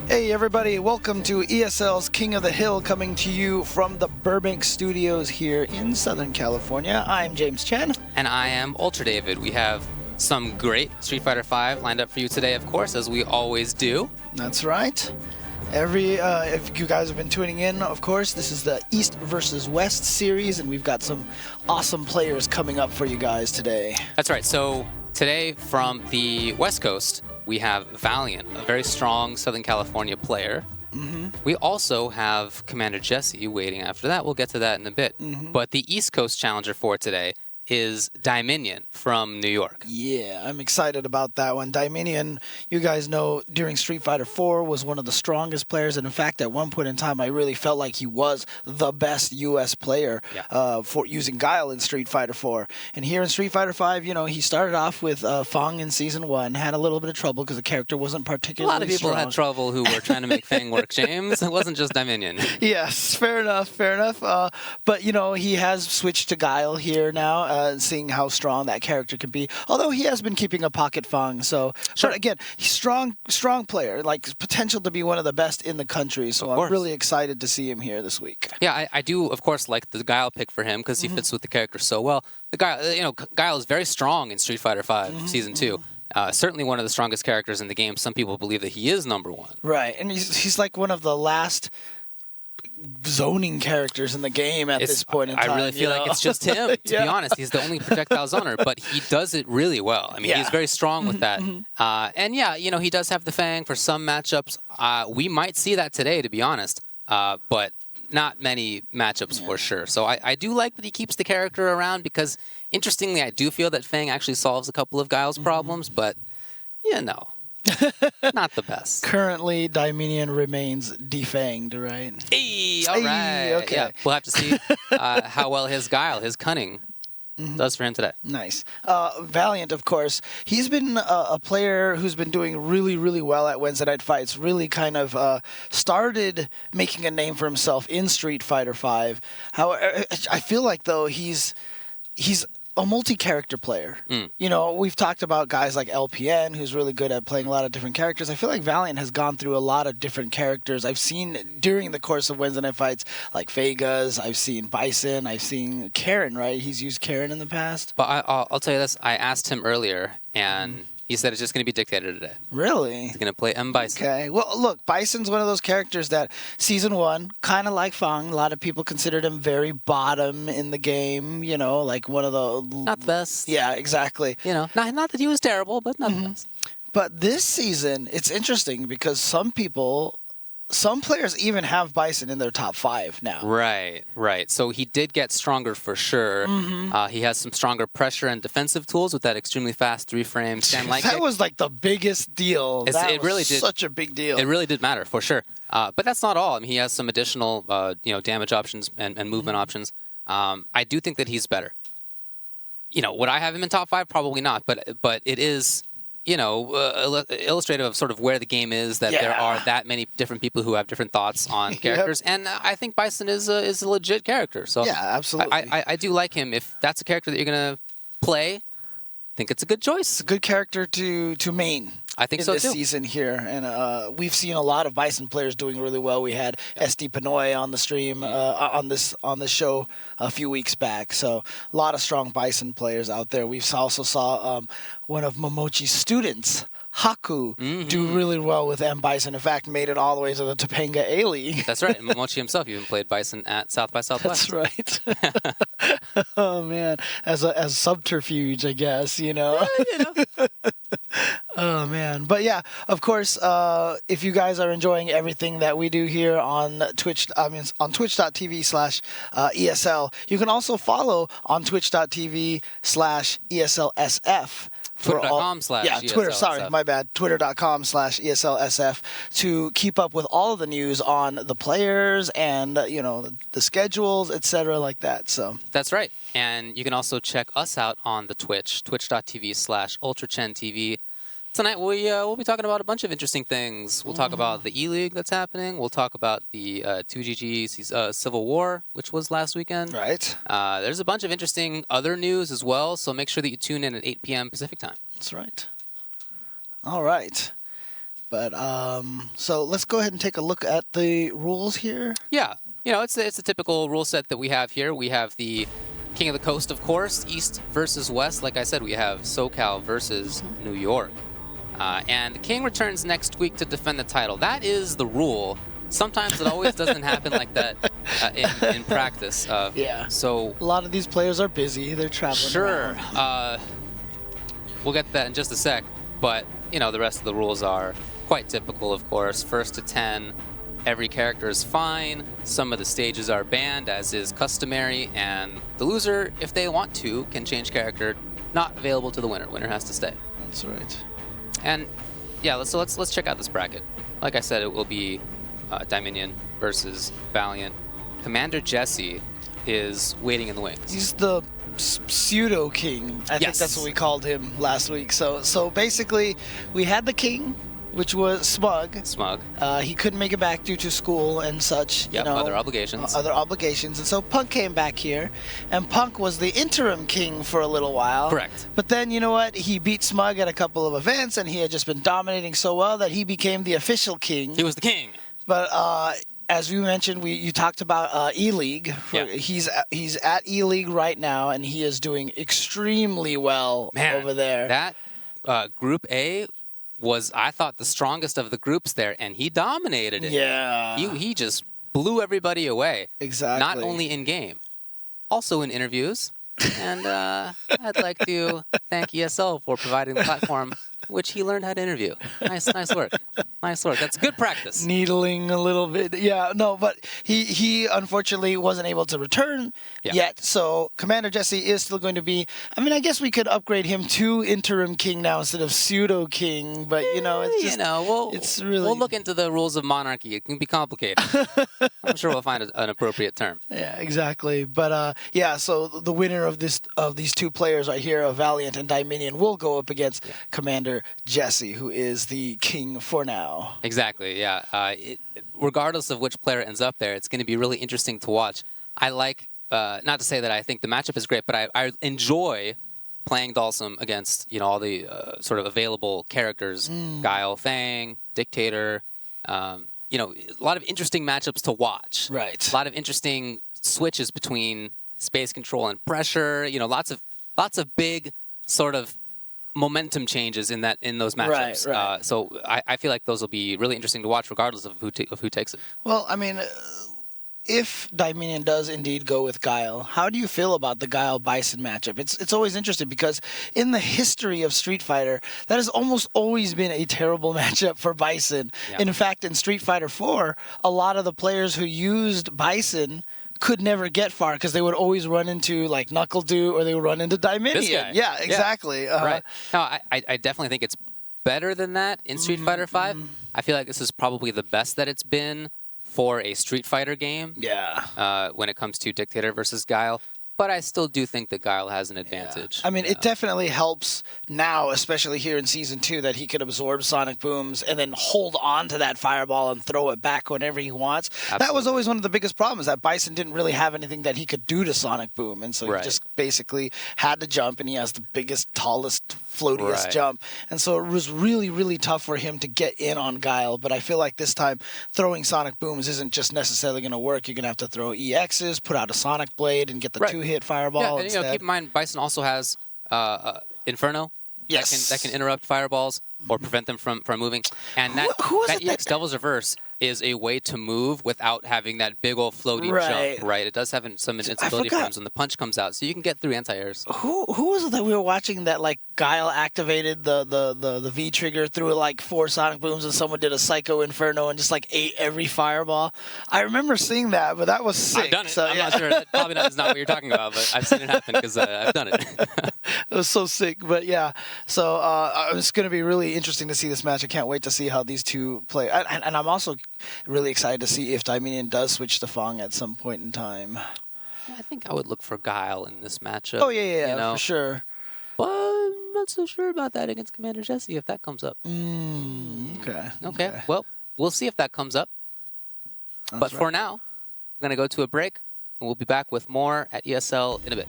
Hey everybody, welcome to ESL's King of the Hill, coming to you from the Burbank studios here in Southern California. I'm James Chen. And I am Ultra David. We have some great Street Fighter V lined up for you today, of course, as we always do. That's right. If you guys have been tuning in, of course, this is the East versus West series, and we've got some awesome players coming up for you guys today. That's right. So today from the West Coast, we have Valiant, a very strong Southern California player. We also have Commander Jesse waiting after that. We'll get to that in a bit. But the East Coast challenger for today is Dieminion from New York. Yeah, I'm excited about that one. Dieminion, you guys know, during Street Fighter 4 was one of the strongest players, and in fact, at one point in time, I really felt like he was the best U.S. player for using Guile in Street Fighter 4. And here in Street Fighter 5, you know, he started off with Fang in Season 1, had a little bit of trouble because the character wasn't particularly strong. A lot of people had trouble who were trying to make Fang work, James. It wasn't just Dieminion. Yes, fair enough, fair enough. But, you know, he has switched to Guile here now. Seeing how strong that character can be. Although he has been keeping a pocket Fang, so sure. But again, he's strong player, like potential to be one of the best in the country. So I'm really excited to see him here this week. Yeah, I do, of course, like the Guile pick for him because he fits with the character so well. The Guile, you know, Guile is very strong in Street Fighter V Season 2. Certainly one of the strongest characters in the game. Some people believe that he is #1. Right, and he's like one of the last zoning characters in the game at this point in time. I really feel like it's just him, to be honest. He's the only projectile zoner, but he does it really well. I mean, he's very strong with that. And yeah, you know, he does have the Fang for some matchups. We might see that today, to be honest, but not many matchups for sure. So I do like that he keeps the character around because, interestingly, I do feel that Fang actually solves a couple of Guile's problems, but, you know. Not the best. Currently, Dieminion remains defanged, right? Hey, all right. Okay. Yeah, we'll have to see how well his Guile, his cunning, does for him today. Nice. Valiant, of course, he's been a player who's been doing really, really well at Wednesday Night Fights. Really kind of started making a name for himself in Street Fighter V. However, I feel like, though, he's a multi-character player. You know, we've talked about guys like LPN, who's really good at playing a lot of different characters. I feel like Valiant has gone through a lot of different characters. I've seen during the course of Wednesday Night Fights, like Vegas, I've seen Bison, I've seen Karen, right? He's used Karen in the past. But I'll tell you this, I asked him earlier, and he said it's just going to be Dictator today. Really? He's going to play M. Bison. Okay. Well, look, Bison's one of those characters that Season 1, kind of like Fang, a lot of people considered him very bottom in the game, you know, like one of the... Not the best. Yeah, exactly. You know, not that he was terrible, but not the best. But this season, it's interesting because some players even have Bison in their top 5 now. Right. So he did get stronger for sure. He has some stronger pressure and defensive tools with that extremely fast 3-frame stand light kick. That was like the biggest deal. It really did. Such a big deal. It really did matter for sure. But that's not all. I mean, he has some additional, damage options and movement options. I do think that he's better. You know, would I have him in top 5? Probably not. But it is, you know, illustrative of sort of where the game is, that there are that many different people who have different thoughts on characters. And I think Bison is a legit character. So yeah, absolutely. I do like him. If that's a character that you're going to play, I think it's a good choice. It's a good character to main. I think so, this season here. And we've seen a lot of Bison players doing really well. We had SD Pinoy on the stream, on this show a few weeks back. So a lot of strong Bison players out there. We also saw one of Momochi's students, Haku, do really well with M. Bison. In fact, made it all the way to the Topanga A-League. That's right. And Momochi himself even played Bison at South by Southwest. That's right. Oh, man. As subterfuge, I guess, you know. Oh, man. But yeah, of course, if you guys are enjoying everything that we do here on Twitch, on twitch.tv/ESL, you can also follow on twitch.tv/ESLSF. Twitter.com/ESL. Twitter, sorry, my bad. Twitter.com/ESLSF to keep up with all of the news on the players and, you know, the schedules, etc., like that. So that's right. And you can also check us out on the twitch.tv/UltraChenTV. Tonight we'll be talking about a bunch of interesting things. We'll talk about the E-League that's happening. We'll talk about the 2GG Civil War, which was last weekend. Right. There's a bunch of interesting other news as well, so make sure that you tune in at 8 p.m. Pacific time. That's right. All right. But so let's go ahead and take a look at the rules here. Yeah, it's a typical rule set that we have here. We have the King of the Coast, of course, East versus West. Like I said, we have SoCal versus New York. And the King returns next week to defend the title. That is the rule. Sometimes it always doesn't happen like that in practice. Yeah. So a lot of these players are busy. They're traveling around. We'll get to that in just a sec. But, the rest of the rules are quite typical, of course. First to 10, every character is fine. Some of the stages are banned, as is customary. And the loser, if they want to, can change character. Not available to the winner. Winner has to stay. That's right. And, yeah, let's check out this bracket. Like I said, it will be Dieminion versus Valiant. Commander Jesse is waiting in the wings. He's the pseudo king. I think that's what we called him last week. So basically, we had the king, which was Smug. He couldn't make it back due to school and such. Yep, other obligations. And so Punk came back here, and Punk was the interim king for a little while. Correct. But then, you know what? He beat Smug at a couple of events, and he had just been dominating so well that he became the official king. He was the king. But as you mentioned, you talked about E-League. Yeah. He's at E-League right now, and he is doing extremely well over there. That Group A was, I thought, the strongest of the groups there, and he dominated it. Yeah. He just blew everybody away. Exactly. Not only in game, also in interviews. And I'd like to thank ESL for providing the platform which he learned how to interview. Nice work. Nice work. That's good practice. Needling a little bit. Yeah, no, but he unfortunately wasn't able to return yet. So Commander Jesse is still going to be, I guess we could upgrade him to interim king now instead of pseudo king, but it's just, we'll look into the rules of monarchy. It can be complicated. I'm sure we'll find an appropriate term. Yeah, exactly. But so the winner of these two players right here, Valiant and Dieminion, will go up against Commander Jesse, who is the king for now. Exactly, yeah. Regardless of which player ends up there, it's going to be really interesting to watch. I like, not to say that I think the matchup is great, but I enjoy playing Dalsum against all the sort of available characters, Guile, Fang, Dictator. A lot of interesting matchups to watch. Right. A lot of interesting switches between space control and pressure. Lots of big sort of momentum changes in those matchups. Right. So I feel like those will be really interesting to watch, regardless of who takes it. Well, if Dieminion does indeed go with Guile, how do you feel about the Guile-Bison matchup? It's always interesting because in the history of Street Fighter, that has almost always been a terrible matchup for Bison. Yeah. In fact, in Street Fighter 4, a lot of the players who used Bison could never get far because they would always run into like Knuckle Dew or they would run into Dieminion. Yeah, exactly. Yeah. Right. No, I definitely think it's better than that in Street Fighter 5. I feel like this is probably the best that it's been for a Street Fighter game. Yeah. When it comes to Dictator versus Guile. But I still do think that Guile has an advantage. Yeah. It definitely helps now, especially here in Season 2, that he could absorb Sonic Booms and then hold on to that fireball and throw it back whenever he wants. Absolutely. That was always one of the biggest problems, that Bison didn't really have anything that he could do to Sonic Boom. And so he just basically had to jump, and he has the biggest, tallest, floatiest jump. And so it was really, really tough for him to get in on Guile. But I feel like this time, throwing Sonic Booms isn't just necessarily going to work. You're going to have to throw EXs, put out a Sonic Blade, and get the two-hit fireball. Yeah, and keep in mind, Bison also has Inferno. Yes. That can interrupt fireballs or prevent them from moving. And that EX Devil's Reverse is a way to move without having that big old floaty jump. Right. It does have some invincibility frames when the punch comes out, so you can get through anti-airs. Who was it that we were watching that like Guile activated the V trigger through like 4 Sonic Booms and someone did a Psycho Inferno and just like ate every fireball? I remember seeing that, but that was sick. I've done it. So, I'm not sure. That probably is not what you're talking about, but I've seen it happen because I've done it. It was so sick, but yeah. So it's going to be really interesting to see this match. I can't wait to see how these two play. And I'm also really excited to see if Dieminion does switch to Fong at some point in time. Yeah, I think I would look for Guile in this matchup. Oh, yeah, for sure. But I'm not so sure about that against Commander Jesse if that comes up. Okay. Well, we'll see if that comes up. But for now, we're going to go to a break, and we'll be back with more at ESL in a bit.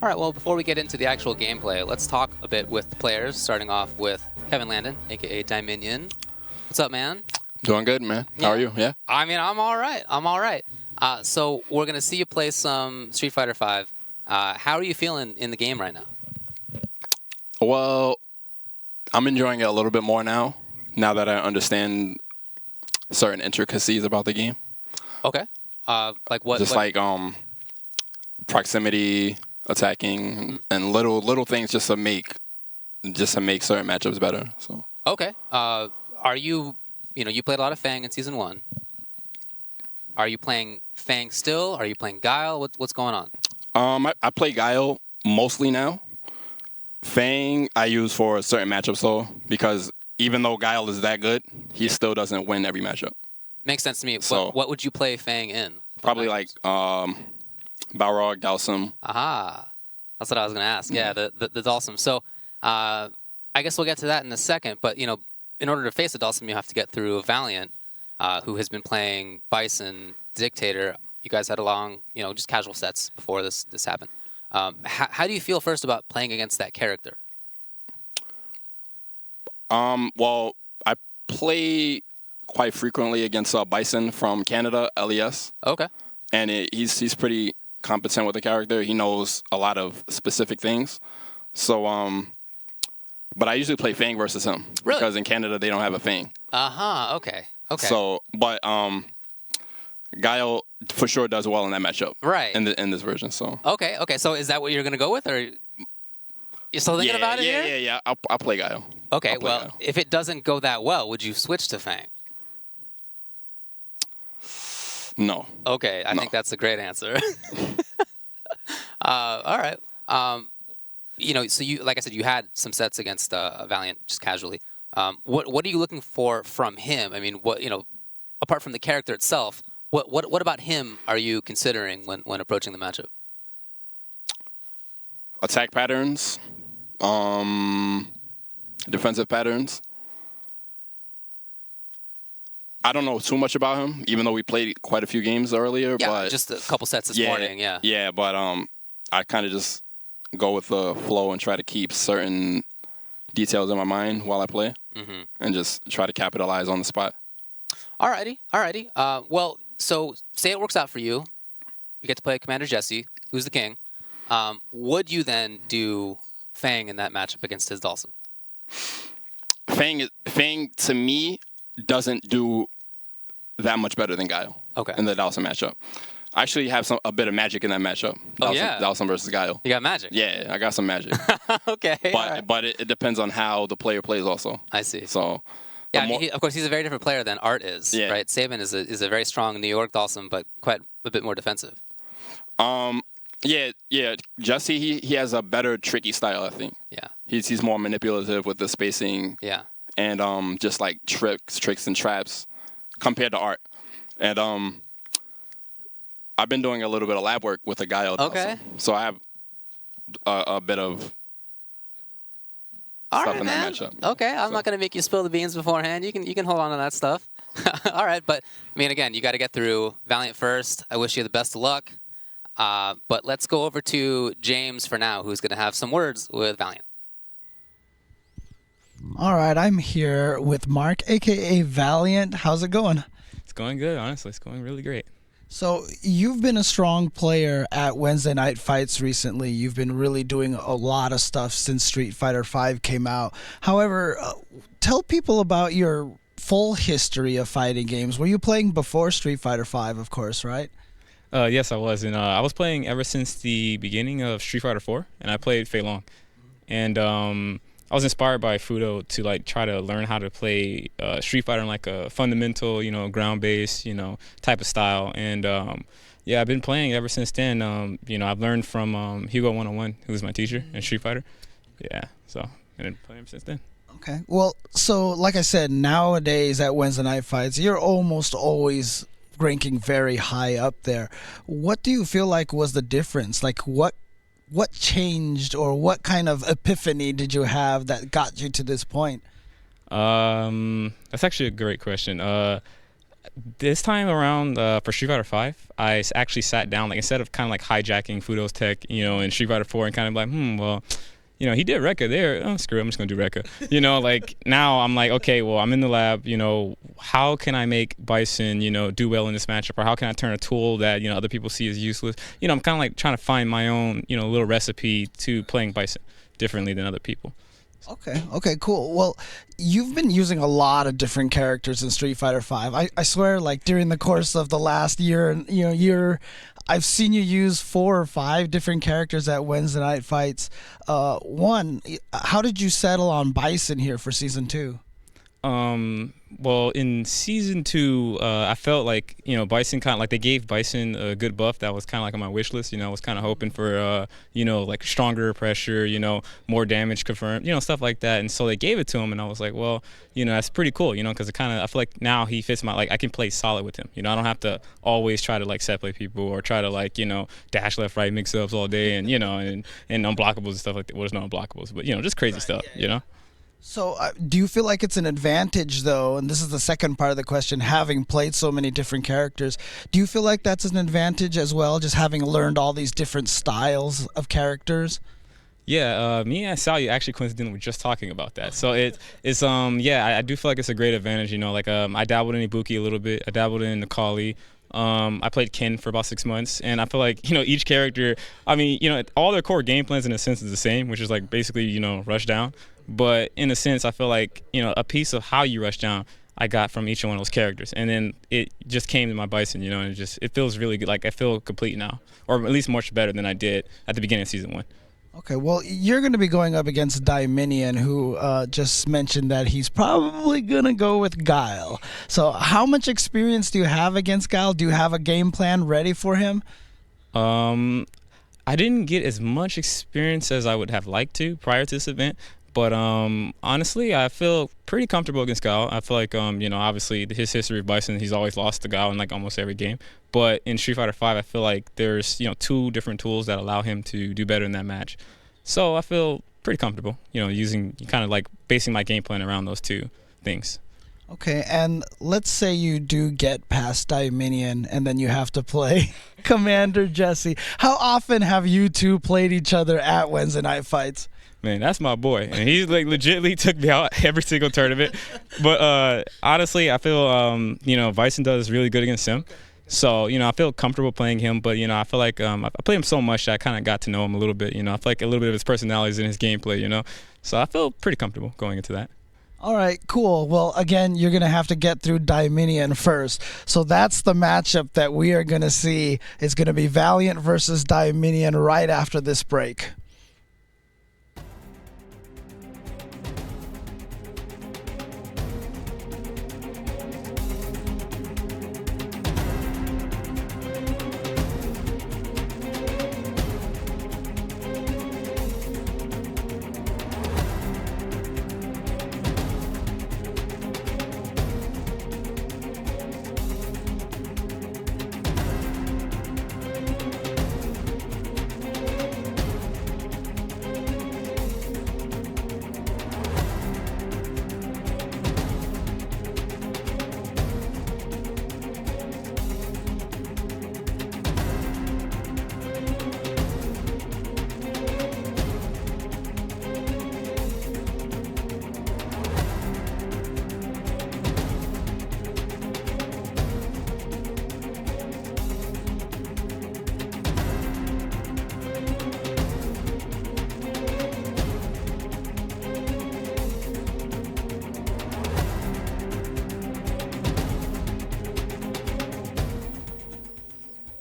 All right, well, before we get into the actual gameplay, let's talk a bit with the players, starting off with Kevin Landon, a.k.a. Dieminion. What's up, man? Doing good, man. Yeah. How are you? Yeah. I mean, I'm all right. I'm all right. So we're going to see you play some Street Fighter V. How are you feeling in the game right now? Well, I'm enjoying it a little bit more now that I understand certain intricacies about the game. Okay. Like what? Just like proximity, attacking, and little things just to make certain matchups better. So. Okay. Are you you played a lot of Fang in Season 1. Are you playing Fang still? Are you playing Guile? What's going on? I play Guile mostly now. Fang I use for certain matchups though, because even though Guile is that good, he still doesn't win every matchup. Makes sense to me. So, what would you play Fang in? Probably like Balrog, Dhalsim. Aha. That's what I was going to ask. Yeah, the Dhalsim. So I guess we'll get to that in a second. But, in order to face a Dhalsim, you have to get through a Valiant, who has been playing Bison, Dictator. You guys had a long, just casual sets before this happened. How do you feel first about playing against that character? Well, I play quite frequently against Bison from Canada, LES. Okay. And he's pretty competent with the character. He knows a lot of specific things. So, but I usually play Fang versus him. Really? Because in Canada, they don't have a Fang. Uh-huh, okay. So, but Guile for sure does well in that matchup. Right. In this version, so. Okay. So is that what you're going to go with, or you're still thinking about it here? Yeah. I'll play Guile. Okay, well, Guile. If it doesn't go that well, would you switch to Fang? No. Okay, I think that's a great answer. All right. So you, like I said, you had some sets against Valiant just casually. What are you looking for from him? I mean, apart from the character itself, what about him are you considering when approaching the matchup? Attack patterns, defensive patterns. I don't know too much about him, even though we played quite a few games earlier. Yeah, but just a couple sets this morning, yeah. Yeah, but I kind of just go with the flow and try to keep certain details in my mind while I play, and just try to capitalize on the spot. Alrighty. Well, so say it works out for you. You get to play Commander Jesse, who's the king. Would you then do Fang in that matchup against his Dhalsim? Fang to me doesn't do that much better than Guile. Okay. In the Dhalsim matchup. I actually have a bit of magic in that matchup. Dhalsim versus Guile. You got magic? Yeah, I got some magic. Okay. But it depends on how the player plays also. I see. So. Yeah, of course, he's a very different player than Art is, right? Saban is a very strong New York Dhalsim, but quite a bit more defensive. Yeah. Jesse, he has a better tricky style, I think. Yeah. He's more manipulative with the spacing. Yeah. And just like tricks and traps compared to Art. And I've been doing a little bit of lab work with a guy. Okay. So I have a bit of stuff in that matchup. Okay, I'm not going to make you spill the beans beforehand. You can hold on to that stuff. All right, but I mean, again, you got to get through Valiant first. I wish you the best of luck. But let's go over to James for now, who's going to have some words with Valiant. All right, I'm here with Mark, a.k.a. Valiant. How's it going? It's going good, honestly. It's going really great. So you've been a strong player at Wednesday Night Fights recently. You've been really doing a lot of stuff since Street Fighter V came out. However, tell people about your full history of fighting games. Were you playing before Street Fighter V, of course, right? Yes, I was. And I was playing ever since the beginning of Street Fighter 4, and I played Fei Long. And I was inspired by Fudo to try to learn how to play Street Fighter in a fundamental, ground-based, type of style. And I've been playing ever since then. I've learned from Hugo 101, who was my teacher in Street Fighter. Yeah, so I've been playing ever since then. Okay. Well, so like I said, nowadays at Wednesday Night Fights, you're almost always ranking very high up there. What do you feel like was the difference? What changed, or what kind of epiphany did you have that got you to this point? That's actually a great question. This time around for Street Fighter 5, I actually sat down, like instead of kind of like hijacking Fudo's tech, in Street Fighter 4 and kind of like, well, he did Rekka there. Oh, screw it, I'm just going to do Rekka. Like now I'm like, okay, well, I'm in the lab, how can I make Bison, do well in this matchup? Or how can I turn a tool that, other people see as useless? I'm kind of like trying to find my own, little recipe to playing Bison differently than other people. Okay, cool. Well, you've been using a lot of different characters in Street Fighter V. I swear, like during the course of the last year, I've seen you use 4 or 5 different characters at Wednesday Night Fights. How did you settle on Bison here for Season 2? Well, in Season 2, I felt like, Bison kind of, like they gave Bison a good buff that was kind of like on my wish list. I was kind of hoping for, like stronger pressure, more damage confirmed, stuff like that. And so they gave it to him, and I was like, well, that's pretty cool, because it kind of, I feel like now he fits my, like I can play solid with him. I don't have to always try to like set play people or try to like, dash left, right, mix ups all day and, and unblockables and stuff like that. Well, there's no unblockables, but, just crazy stuff, So do you feel like it's an advantage, though, and this is the second part of the question, having played so many different characters, do you feel like that's an advantage as well, just having learned all these different styles of characters? Yeah, me and Sal, actually coincidentally were just talking about that. So it's I do feel like it's a great advantage, like I dabbled in Ibuki a little bit, I dabbled in Akali. I played Ken for about 6 months, and I feel like, each character, all their core game plans in a sense is the same, which is like basically, rush down. But in a sense, I feel like, a piece of how you rush down, I got from each one of those characters. And then it just came to my Bison, and it feels really good. Like I feel complete now, or at least much better than I did at the beginning of Season 1. Okay, well, you're going to be going up against Dieminion, who just mentioned that he's probably going to go with Guile. So how much experience do you have against Guile? Do you have a game plan ready for him? I didn't get as much experience as I would have liked to prior to this event. But honestly, I feel pretty comfortable against Guile. I feel like, obviously his history of Bison, he's always lost to Guile in like almost every game. But in Street Fighter V, I feel like there's, 2 different tools that allow him to do better in that match. So I feel pretty comfortable, using kind of like basing my game plan around those 2 things. Okay, and let's say you do get past Dieminion and then you have to play Commander Jesse. How often have you 2 played each other at Wednesday Night Fights? Man, that's my boy, and he's like legitimately took me out every single tournament. But honestly, I feel Bison does really good against him. So I feel comfortable playing him. But I feel like I played him so much that I kind of got to know him a little bit. I feel like a little bit of his personality is in his gameplay. So I feel pretty comfortable going into that. All right, cool. Well, again, you're going to have to get through Dieminion first. So that's the matchup that we are going to see. It's going to be Valiant versus Dieminion right after this break.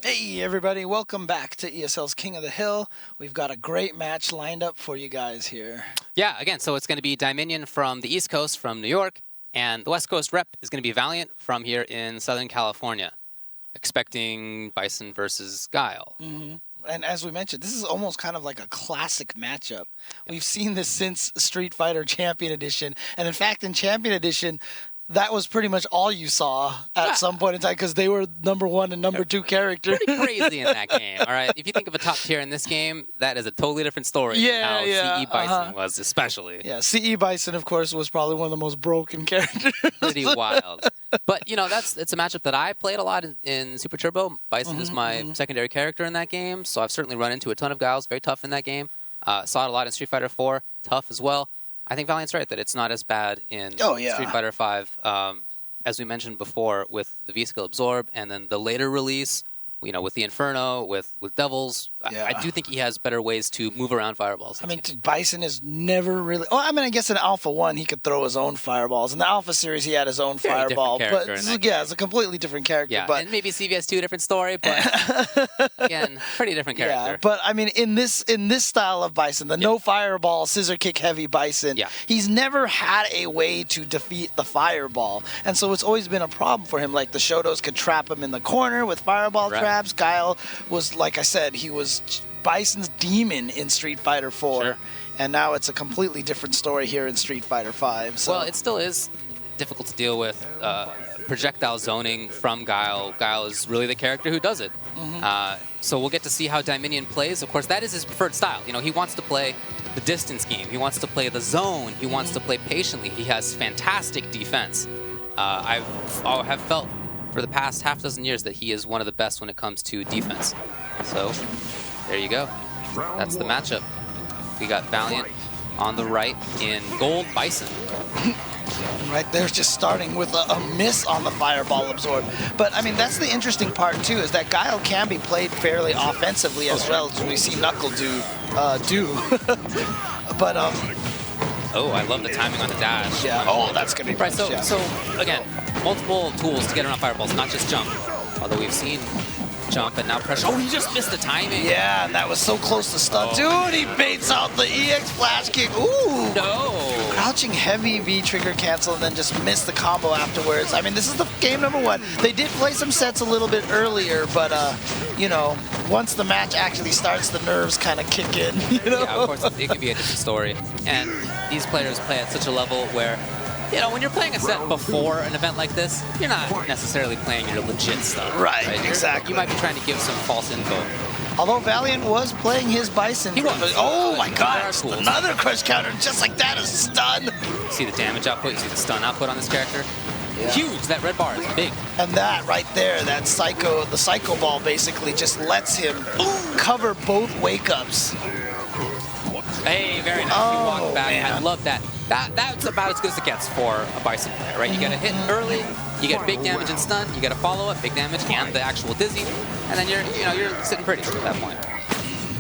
Hey everybody, welcome back to ESL's King of the Hill. We've got a great match lined up for you guys here. Yeah, again, so it's going to be Dieminion from the East Coast, from New York, and the West Coast rep is going to be Valiant from here in Southern California. Expecting Bison versus Guile. Mm-hmm. And as we mentioned, this is almost kind of like a classic matchup. We've seen this since Street Fighter Champion Edition, and in fact, in Champion Edition, that was pretty much all you saw at some point in time because they were number 1 and number 2 characters. Pretty crazy in that game, all right? If you think of a top tier in this game, that is a totally different story than how CE Bison was, especially. Yeah, CE Bison, of course, was probably one of the most broken characters. Pretty wild. But, you know, it's a matchup that I played a lot in Super Turbo. Bison is my secondary character in that game, so I've certainly run into a ton of Guiles, very tough in that game. Saw it a lot in Street Fighter 4, tough as well. I think Valiant's right that it's not as bad in Street Fighter 5, as we mentioned before, with the V-Skill Absorb, and then the later release, you know, with the Inferno, with Devils. I do think he has better ways to move around fireballs. I mean, Bison is never really... Oh, I mean, I guess in Alpha 1, he could throw his own fireballs. In the Alpha series, he had his own fireball. But yeah, it's a completely different character. Yeah, but and maybe CVS2, different story, but again, pretty different character. Yeah, but I mean, in this style of Bison, the no fireball, scissor kick heavy Bison, he's never had a way to defeat the fireball. And so it's always been a problem for him. Like, the Shotos could trap him in the corner with fireball traps. Guile was, like I said, he was Bison's demon in Street Fighter 4. Sure. And now it's a completely different story here in Street Fighter 5. So. Well, it still is difficult to deal with projectile zoning from Guile. Guile is really the character who does it. So we'll get to see how Dieminion plays. Of course, that is his preferred style. You know, he wants to play the distance game. He wants to play the zone. He wants to play patiently. He has fantastic defense. I have felt for the past half dozen years that he is one of the best when it comes to defense. So there you go. That's the matchup. We got Valiant on the right in gold Bison. Right there, just starting with a miss on the fireball absorb. But, I mean, that's the interesting part, too, is that Guile can be played fairly offensively as well, as we see Knuckle do. But, oh, I love the timing on the dash. Yeah, oh, that's going to be right. So, again, multiple tools to get around fireballs, not just jump. Although we've seen jump and now pressure. Oh, he just missed the timing. Yeah, and that was so close to stun. Dude, he baits out the EX flash kick. Ooh. No. Crouching heavy V trigger cancel and then just missed the combo afterwards. I mean, this is the game number 1. They did play some sets a little bit earlier, but, you know, once the match actually starts, the nerves kind of kick in. You know? Yeah, of course, it could be a different story. And these players play at such a level where, you know, when you're playing a set before an event like this, you're not necessarily playing your legit stuff. Right? Exactly. You might be trying to give some false info. Although Valiant was playing his Bison. He was. Oh my god, another crush counter, just like that, a stun. You see the damage output, you see the stun output on this character. Yeah. Huge, that red bar is big. And that right there, that the Psycho Ball basically just lets him cover both wake-ups. Hey, very nice. You walk back. Man. I love that. That's about as good as it gets for a Bison player, right? You get a hit early, you get big damage and stun, you get a follow-up, big damage, and the actual dizzy, and then you're sitting pretty at that point.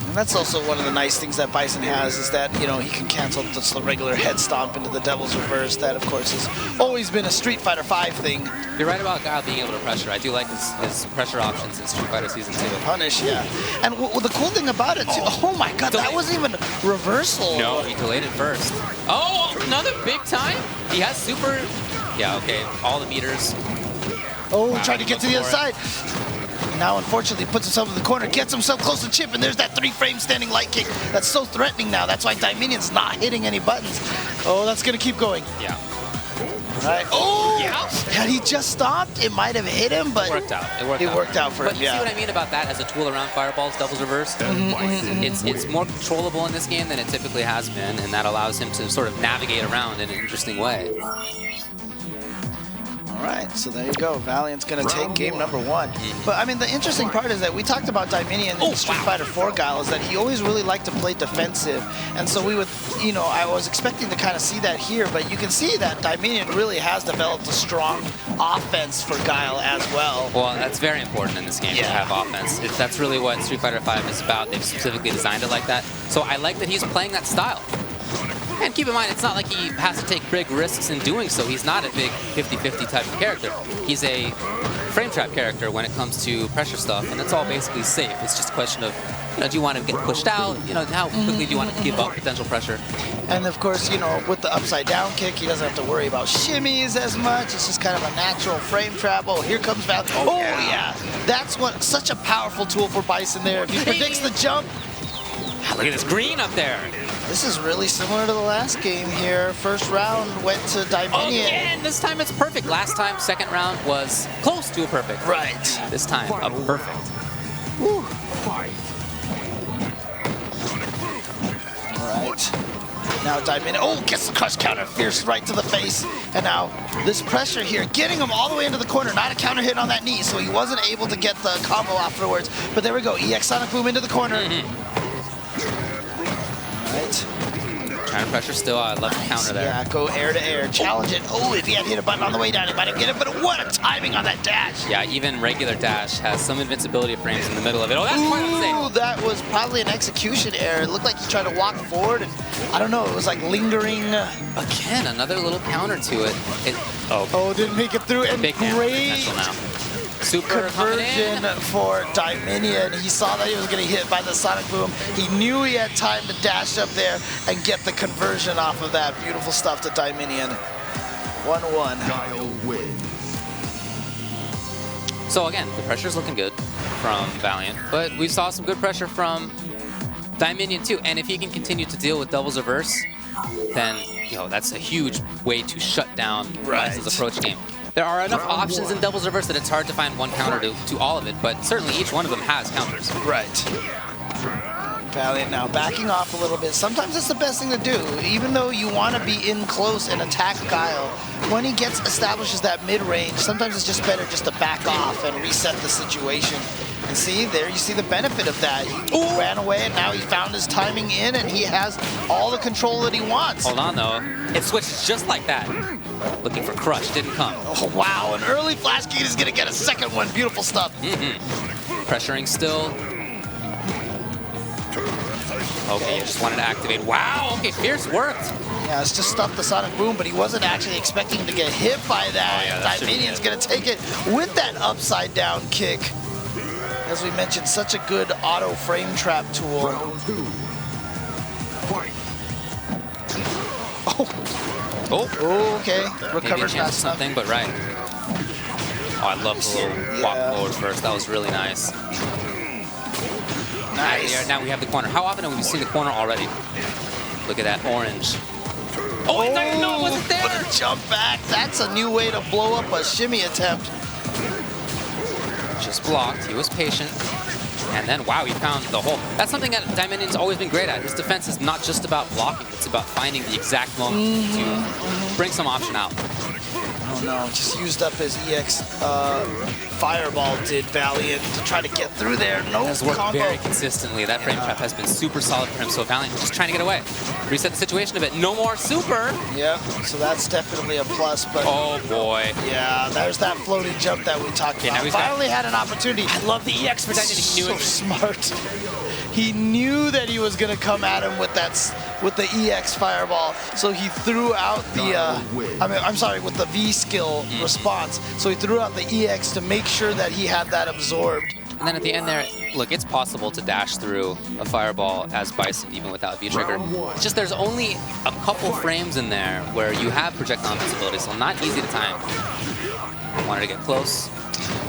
And that's also one of the nice things that Bison has is that, you know, he can cancel just the regular head stomp into the Devil's Reverse. That, of course, has always been a Street Fighter 5 thing. You're right about Guile being able to pressure. I do like his pressure options in Street Fighter Season 2. Punish, yeah. And the cool thing about it, too, oh my god, that wasn't even reversal. No, he delayed it first. Oh, another big time? He has super... Yeah, okay, all the meters. Oh, wow, trying to get to the other side. Now, unfortunately, puts himself in the corner, gets himself close to Chip, and there's that 3-frame standing light kick. That's so threatening now. That's why Dieminion's not hitting any buttons. Oh, that's going to keep going. Yeah. All right. Oh! Yeah. Had he just stopped, it might have hit him, but... It worked out. It worked out for him, But you see what I mean about that as a tool around Fireball's Devil's Reverse? It's more controllable in this game than it typically has been, and that allows him to sort of navigate around in an interesting way. All right, so there you go. Valiant's going to take game number 1. But, I mean, the interesting part is that we talked about Dieminion in Street Fighter 4 Guile, is that he always really liked to play defensive. And so we would, you know, I was expecting to kind of see that here, but you can see that Dieminion really has developed a strong offense for Guile as well. Well, that's very important in this game to have offense. That's really what Street Fighter 5 is about. They've specifically designed it like that. So I like that he's playing that style. And keep in mind, it's not like he has to take big risks in doing so. He's not a big 50-50 type of character. He's a frame trap character when it comes to pressure stuff, and it's all basically safe. It's just a question of, you know, do you want to get pushed out? You know, how quickly do you want to give up potential pressure? And of course, you know, with the upside down kick, he doesn't have to worry about shimmies as much. It's just kind of a natural frame trap. Oh, here comes Val. Oh yeah. That's what such a powerful tool for Bison there. If he predicts the jump. Look at this green up there. This is really similar to the last game here. First round went to Dieminion. Again, this time it's perfect. Last time, second round was close to a perfect. Right. This time, a perfect. Woo. All right. Now Dieminion, oh, gets the crush counter, fierce right to the face. And now this pressure here, getting him all the way into the corner, not a counter hit on that knee, so he wasn't able to get the combo afterwards. But there we go, EX Sonic Boom into the corner. Right. Trying to pressure still. I love the counter there. Yeah, go air to air, challenge it. Oh, if he had hit a button on the way down, he might have get it, but what a timing on that dash. Yeah, even regular dash has some invincibility frames in the middle of it. Oh, that's quite insane. Ooh, that was probably an execution error. It looked like he tried to walk forward, and I don't know, it was like lingering. Again, another little counter to it. Oh, didn't make it through, and big great potential now. Super conversion for Dieminion. He saw that he was getting hit by the Sonic Boom. He knew he had time to dash up there and get the conversion off of that. Beautiful stuff to Dieminion. 1-1. So again, the pressure's looking good from Valiant, but we saw some good pressure from Dieminion too. And if he can continue to deal with Devil's Reverse, then that's a huge way to shut down Rise's approach game. There are enough options in Devil's Reverse that it's hard to find one counter to all of it, but certainly each one of them has counters. Right. Valiant now backing off a little bit. Sometimes it's the best thing to do, even though you want to be in close and attack Guile. When he establishes that mid-range, sometimes it's just better just to back off and reset the situation. And see, there you see the benefit of that. He ran away, and now he found his timing in, and he has all the control that he wants. Hold on, though. It switches just like that. Looking for Crush, didn't come. Oh, wow, an early flash gate is going to get a second one. Beautiful stuff. Pressuring still. Okay, you just wanted to activate. Wow, okay, Fierce worked. Yeah, it's just stuffed the Sonic Boom, but he wasn't actually expecting to get hit by that. Oh, yeah, Dieminion's going to take it with that upside down kick. As we mentioned, such a good auto frame trap tool. Oh, okay. Recovered fast something, but right. Oh, I love the little walk forward first. That was really nice. Nice. Now we have the corner. How often have we seen the corner already? Look at that orange. Oh, no, it wasn't there. What a jump back. That's a new way to blow up a shimmy attempt. Just blocked. He was patient. And then, wow, he found the hole. That's something that Dieminion's always been great at. His defense is not just about blocking. It's about finding the exact moment to bring some option out. Oh, no. Just used up his EX fireball, did Valiant, to try to get through there. No has worked combo. Very consistently. That frame trap has been super solid for him. So Valiant just trying to get away. Reset the situation a bit. No more super. Yep. So that's definitely a plus. But oh, boy. Yeah, there's that floating jump that we talked about. He finally had an opportunity. I love the EX for Dieminion. He knew it. Smart. He knew that he was going to come at him with the EX fireball, so he threw out the with the V skill response. So he threw out the EX to make sure that he had that absorbed. And then at the end there, look, it's possible to dash through a fireball as Bison even without V-Trigger. It's just there's only a couple frames in there where you have projectile invincibility, so not easy to time. Wanted to get close.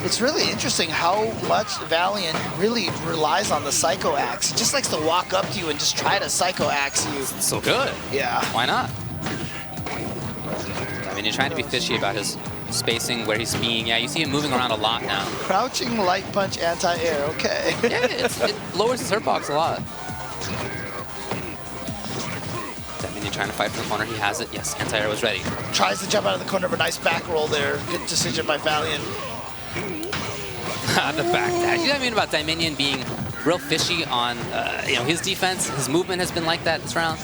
It's really interesting how much Valiant really relies on the Psycho Axe. He just likes to walk up to you and just try to Psycho Axe you. It's so good. Yeah. Why not? I mean, you're trying to be fishy about his spacing, where he's being. Yeah, you see him moving around a lot now. Crouching light punch anti-air, okay. Yeah, it lowers his hurt box a lot. Dieminion trying to fight from the corner. He has it. Yes, anti-air was ready. Tries to jump out of the corner, but nice back roll there. Good decision by Valiant. The back dash. You know what I mean about Dieminion being real fishy on his defense. His movement has been like that this round.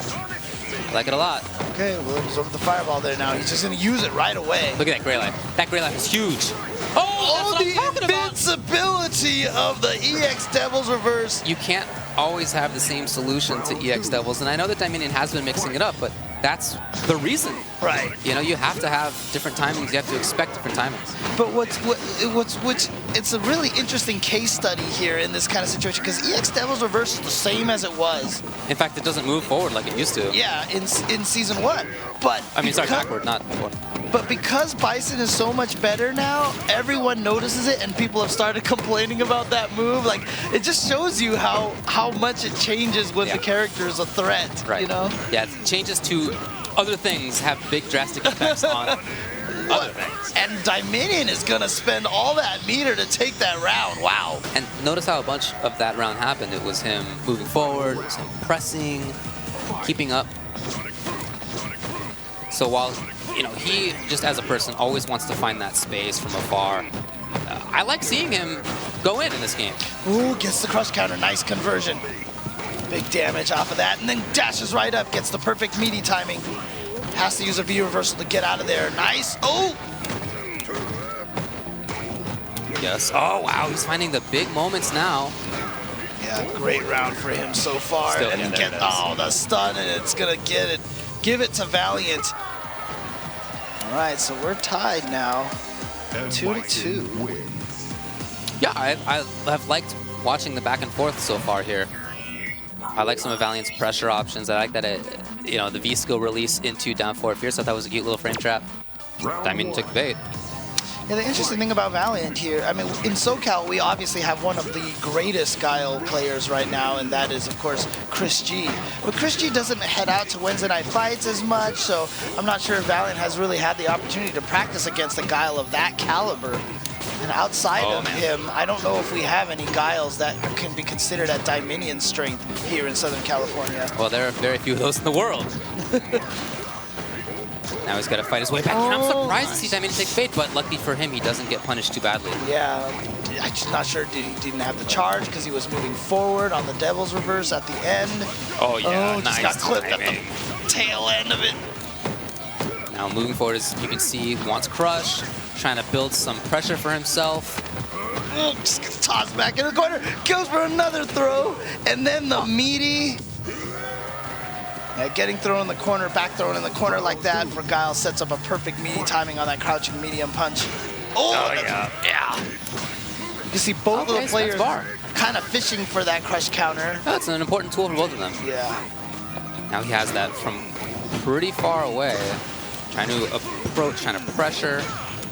I like it a lot. Okay, well, it was over the fireball there now. He's just going to use it right away. Look at that Grey Life. That Grey Life is huge. Oh, the invincibility of the EX Devil's Reverse. You can't always have the same solution to EX Devils, and I know that Dieminion has been mixing it up, but that's the reason. Right. You have to have different timings. You have to expect different timings. But it's a really interesting case study here in this kind of situation, because EX Devil's Reverse is the same as it was. In fact, it doesn't move forward like it used to. Yeah, in Season 1. But sorry, backward, not forward. But because Bison is so much better now, everyone notices it, and people have started complaining about that move. Like, it just shows you how much it changes when the character is a threat, right. you know? Yeah, changes to other things have big drastic effects on other things. And Dieminion is going to spend all that meter to take that round. Wow. And notice how a bunch of that round happened. It was him moving forward, it was him pressing, keeping up. So while, you know, he just as a person always wants to find that space from afar, I like seeing him go in this game. Ooh, gets the crush counter. Nice conversion. Big damage off of that, and then dashes right up, gets the perfect meaty timing. Has to use a V reversal to get out of there. Nice. Oh! Yes. Oh, wow. He's finding the big moments now. Yeah, great round for him so far. Still, and yeah, he there gets, it is. oh, the stun, and it's going to get it. Give it to Valiant. All right, so we're tied now. 2-2. Yeah, I have liked watching the back and forth so far here. I like some of Valiant's pressure options. I like that you know, the V skill release into down forward fierce. I thought that was a cute little frame trap. Dieminion took the bait. Yeah, the interesting thing about Valiant here, I mean, in SoCal, we obviously have one of the greatest Guile players right now, and that is, of course, Chris G. But Chris G doesn't head out to Wednesday night fights as much, so I'm not sure if Valiant has really had the opportunity to practice against a Guile of that caliber. And outside of him, I don't know if we have any Guiles that can be considered at Dieminion strength here in Southern California. Well, there are very few of those in the world. Now he's got to fight his way back. And I'm surprised to see Dieminion take bait, but lucky for him, he doesn't get punished too badly. Yeah, I'm just not sure he didn't have the charge because he was moving forward on the Devil's Reverse at the end. Oh, yeah, nice. Just got clipped at the tail end of it. Now moving forward, as you can see, wants crush, trying to build some pressure for himself. Just gets tossed back in the corner, goes for another throw, and then the meaty. Yeah, getting thrown in the corner, back thrown in the corner like that for Guile sets up a perfect meaty timing on that crouching medium punch. Oh yeah. You see both of the players kind of fishing for that crush counter. That's an important tool for both of them. Yeah. Now he has that from pretty far away. Trying to approach, trying to pressure.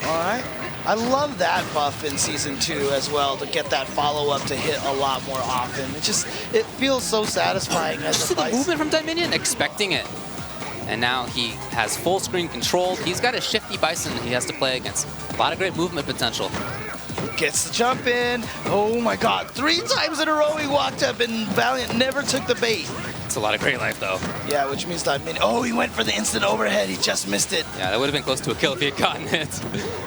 All right. I love that buff in Season 2 as well, to get that follow-up to hit a lot more often. It feels so satisfying as a See the fight. movement from Dieminion? Expecting it. And now he has full screen control. He's got a shifty Bison he has to play against. A lot of great movement potential. Gets the jump in. Oh my god, 3 times in a row he walked up and Valiant never took the bait. It's a lot of great life though. Yeah, which means that he went for the instant overhead. He just missed it. Yeah, that would have been close to a kill if he had gotten it.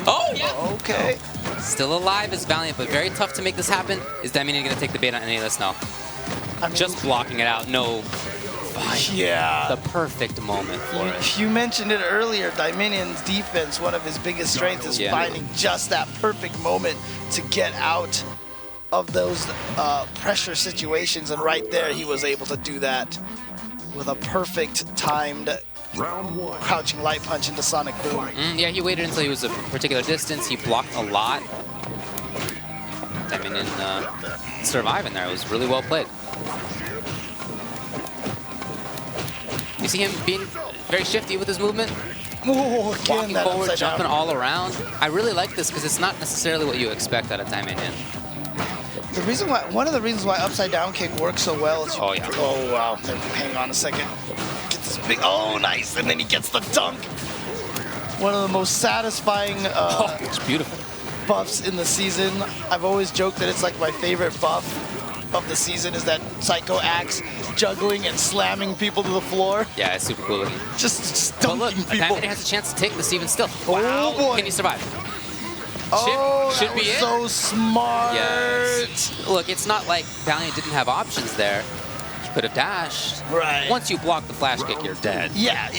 Oh, yeah. Okay. Still alive is Valiant, but very tough to make this happen. Is Dieminion going to take the bait on any of this? No. I mean, Just blocking it out. No. Yeah. The perfect moment for it. You mentioned it earlier, Dieminion's defense, one of his biggest strengths is finding just that perfect moment to get out of those pressure situations, and right there he was able to do that with a perfect timed crouching light punch into Sonic Boom. Yeah, he waited until he was a particular distance. He blocked a lot. Dieminion surviving there. It was really well played. You see him being very shifty with his movement. Ooh, Walking forward, jumping all around. I really like this because it's not necessarily what you expect out of Dieminion. The reason why, one of the reasons why upside down kick works so well is Oh, yeah. Oh wow, hang on a second. Get this big, oh nice, and then he gets the dunk. One of the most satisfying it's beautiful. buffs in the season. I've always joked that it's like my favorite buff of the season is that Psycho Axe juggling and slamming people to the floor. Yeah, it's super cool looking. Just But look, dunking people. Dieminion has a chance to take this even still. Oh boy. Can he survive? Oh, should that be was it. so smart. Yes. Look, it's not like Valiant didn't have options there. He could have dashed. Right. Once you block the flash kick, you're dead. Yeah.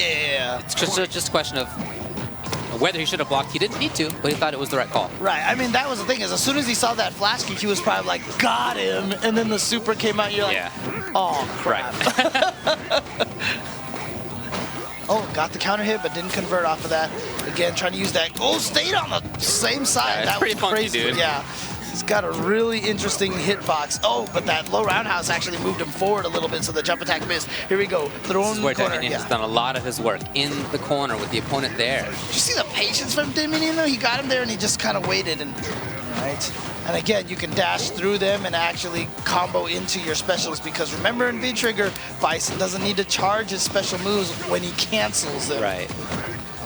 It's just a question of whether he should have blocked. He didn't need to, but he thought it was the right call. Right. I mean, that was the thing, is as soon as he saw that flash kick, he was probably like, got him. And then the super came out, and you're like, oh, crap. Right. Oh, got the counter hit, but didn't convert off of that. Again, trying to use that. Oh, stayed on the same side. Yeah, it's that pretty was funky, crazy. dude. Yeah. He's got a really interesting hitbox. Oh, but that low roundhouse actually moved him forward a little bit, so the jump attack missed. Here we go. Thrown This is in where the corner. Dieminion has done a lot of his work in the corner with the opponent there. Did you see the patience from Dieminion, though? He got him there, and he just kind of waited. And all right. And again, you can dash through them and actually combo into your specials, because remember in V-Trigger, Bison doesn't need to charge his special moves when he cancels them. Right.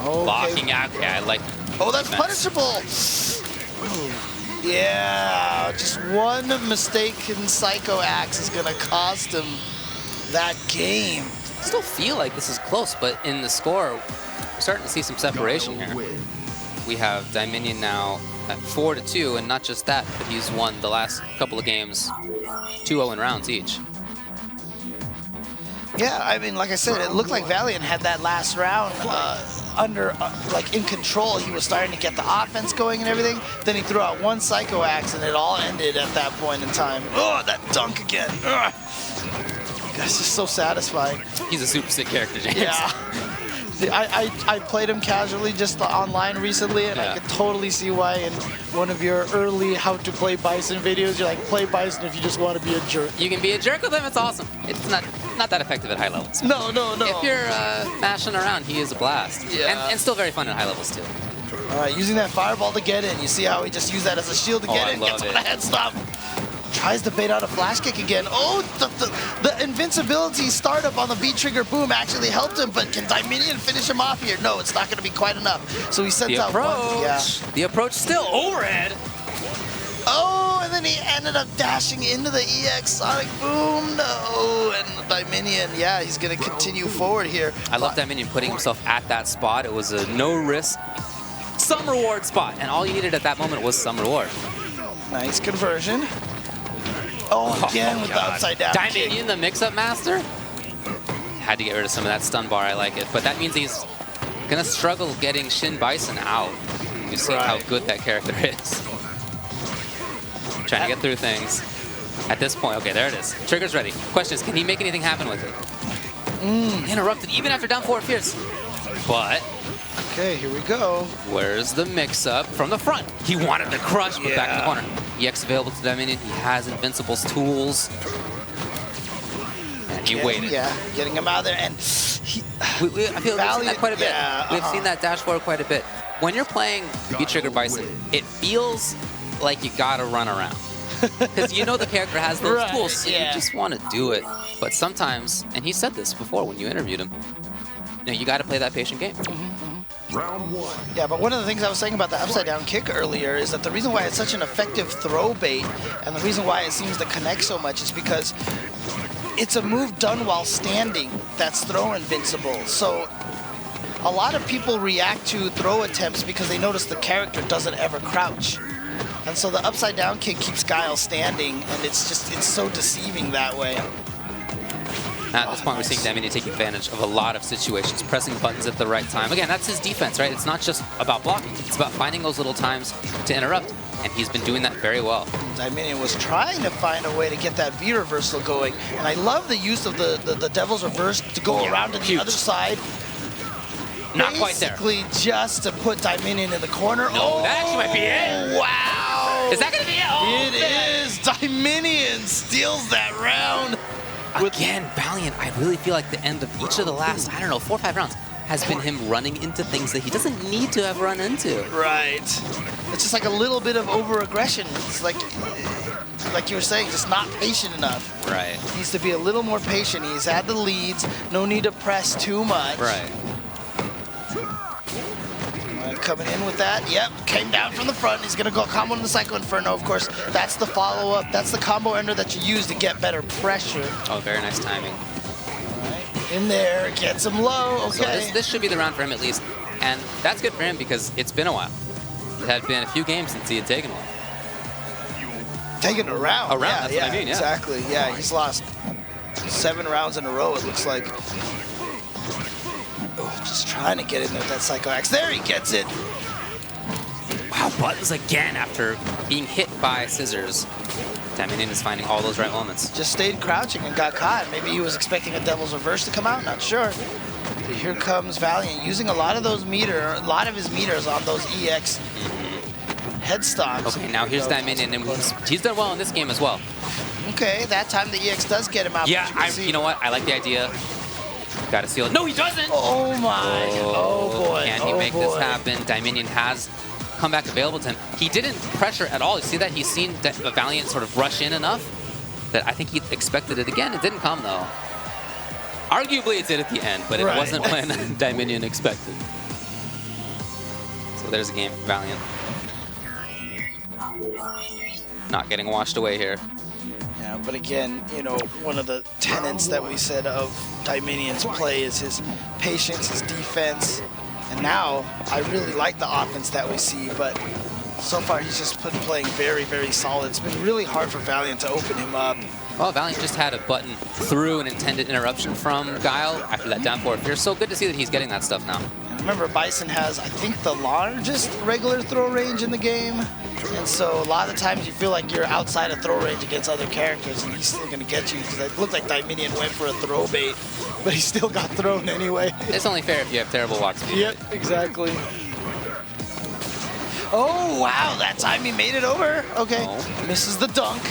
Okay. Blocking out. Yeah, I like. Oh, that's punishable. Yeah, just one mistake in Psycho Axe is going to cost him that game. I still feel like this is close, but in the score, We're starting to see some separation here. We have Dieminion now at 4-2, and not just that, but he's won the last couple of games 2-0 in rounds each. Yeah, I mean, like I said, it looked like Valiant had that last round like in control. He was starting to get the offense going and everything. Then he threw out one Psycho Axe, and it all ended at that point in time. Oh, that dunk again. Ugh. That's just so satisfying. He's a super sick character, James. Yeah. I played him casually just online recently, and I could totally see why in one of your early how to play Bison videos, you're like, play Bison if you just want to be a jerk. You can be a jerk with him, it's awesome. It's not that effective at high levels. No. If you're mashing around, he is a blast. Yeah. And still very fun at high levels, too. All right, using that fireball to get in. You see how he just used that as a shield to get in, gets him with a head stop. Tries to bait out a flash kick again. Oh, the invincibility startup on the V-trigger boom actually helped him, but can Dieminion finish him off here? No, it's not going to be quite enough. So he sends out one. Yeah. The approach still overhead. Oh, and then he ended up dashing into the EX Sonic Boom. No, and Dieminion, yeah, he's going to continue forward here. I love Dieminion putting himself at that spot. It was a no-risk, some reward spot, and all you needed at that moment was some reward. Nice conversion. Oh, again with the upside down kick. Dieminion, the mix-up master. Had to get rid of some of that stun bar. I like it, but that means he's gonna struggle getting Shin Bison out. You see how good that character is. Trying to get through things. At this point, okay, there it is. Trigger's ready. Question is, can he make anything happen with it? Interrupted even after down 4 fierce. But okay, here we go. Where's the mix-up from the front? He wanted the crush, but back in the corner. EX available to Dieminion. He has Invincible's tools. And he waited. Yeah, getting him out of there. And I feel we've seen that quite a bit. We've seen that dash forward quite a bit. When you're playing V-Trigger Bison, it feels like you gotta run around. Because you know the character has those tools, so you just want to do it. But sometimes, and he said this before when you interviewed him, you gotta play that patient game. Round 1. Yeah, but one of the things I was saying about the upside down kick earlier is that the reason why it's such an effective throw bait and the reason why it seems to connect so much is because it's a move done while standing that's throw invincible. So a lot of people react to throw attempts because they notice the character doesn't ever crouch. And so the upside down kick keeps Guile standing, and it's so deceiving that way. At this point, we're seeing Dieminion take advantage of a lot of situations, pressing buttons at the right time. Again, that's his defense, right? It's not just about blocking. It's about finding those little times to interrupt, and he's been doing that very well. Dieminion was trying to find a way to get that V reversal going, and I love the use of the Devil's Reverse to go around to the other side. Not quite there. Basically just to put Dieminion in the corner. No, that actually might be it. Wow! Is that going to be it? Oh, it is! Dieminion steals that round. Again, Valiant, I really feel like the end of each of the last, 4 or 5 rounds has been him running into things that he doesn't need to have run into. Right. It's just like a little bit of over-aggression. It's like you were saying, just not patient enough. Right. He needs to be a little more patient. He's had the leads. No need to press too much. Right. Coming in with that. Yep, came down from the front. He's going to go combo in the Psycho Inferno. Of course, that's the follow-up. That's the combo ender that you use to get better pressure. Oh, very nice timing. All right. In there, gets him low. Okay. So this should be the round for him at least. And that's good for him because it's been a while. It had been a few games since he had taken one. Taken a round. A round, that's what I mean, yeah. Exactly. Yeah, he's lost 7 rounds in a row, it looks like. Oh, just trying to get in there with that Psycho Axe. There he gets it. Wow, buttons again after being hit by scissors. Dieminion is finding all those right moments. Just stayed crouching and got caught. Maybe he was expecting a Devil's Reverse to come out, not sure. But here comes Valiant using a lot of his meters on those EX head stomps. Okay, now here's Dieminion, and he's done well in this game as well. Okay, that time the EX does get him out. Yeah, you know what? I like the idea. Gotta seal it. No, he doesn't! Oh my! Oh boy! Can he make this happen? Dieminion has come back available to him. He didn't pressure at all. You see that? He's seen Valiant sort of rush in enough that I think he expected it again. It didn't come though. Arguably it did at the end, but it wasn't when Dieminion expected. So there's a game for Valiant. Not getting washed away here. Yeah, but again, one of the tenets that we said of Dieminion's play is his patience, his defense, And now, I really like the offense that we see, but so far he's just been playing very, very solid. It's been really hard for Valiant to open him up. Well, Valiant just had a button through an intended interruption from Guile after that down forward. It's so good to see that he's getting that stuff now. And remember, Bison has, I think, the largest regular throw range in the game. And so a lot of the times you feel like you're outside of throw range against other characters, and he's still going to get you. Because it looked like Dieminion went for a throw bait, but he still got thrown anyway. It's only fair if you have terrible walk speed. Yep, exactly. Oh, wow, that time he made it over. Okay, misses the dunk.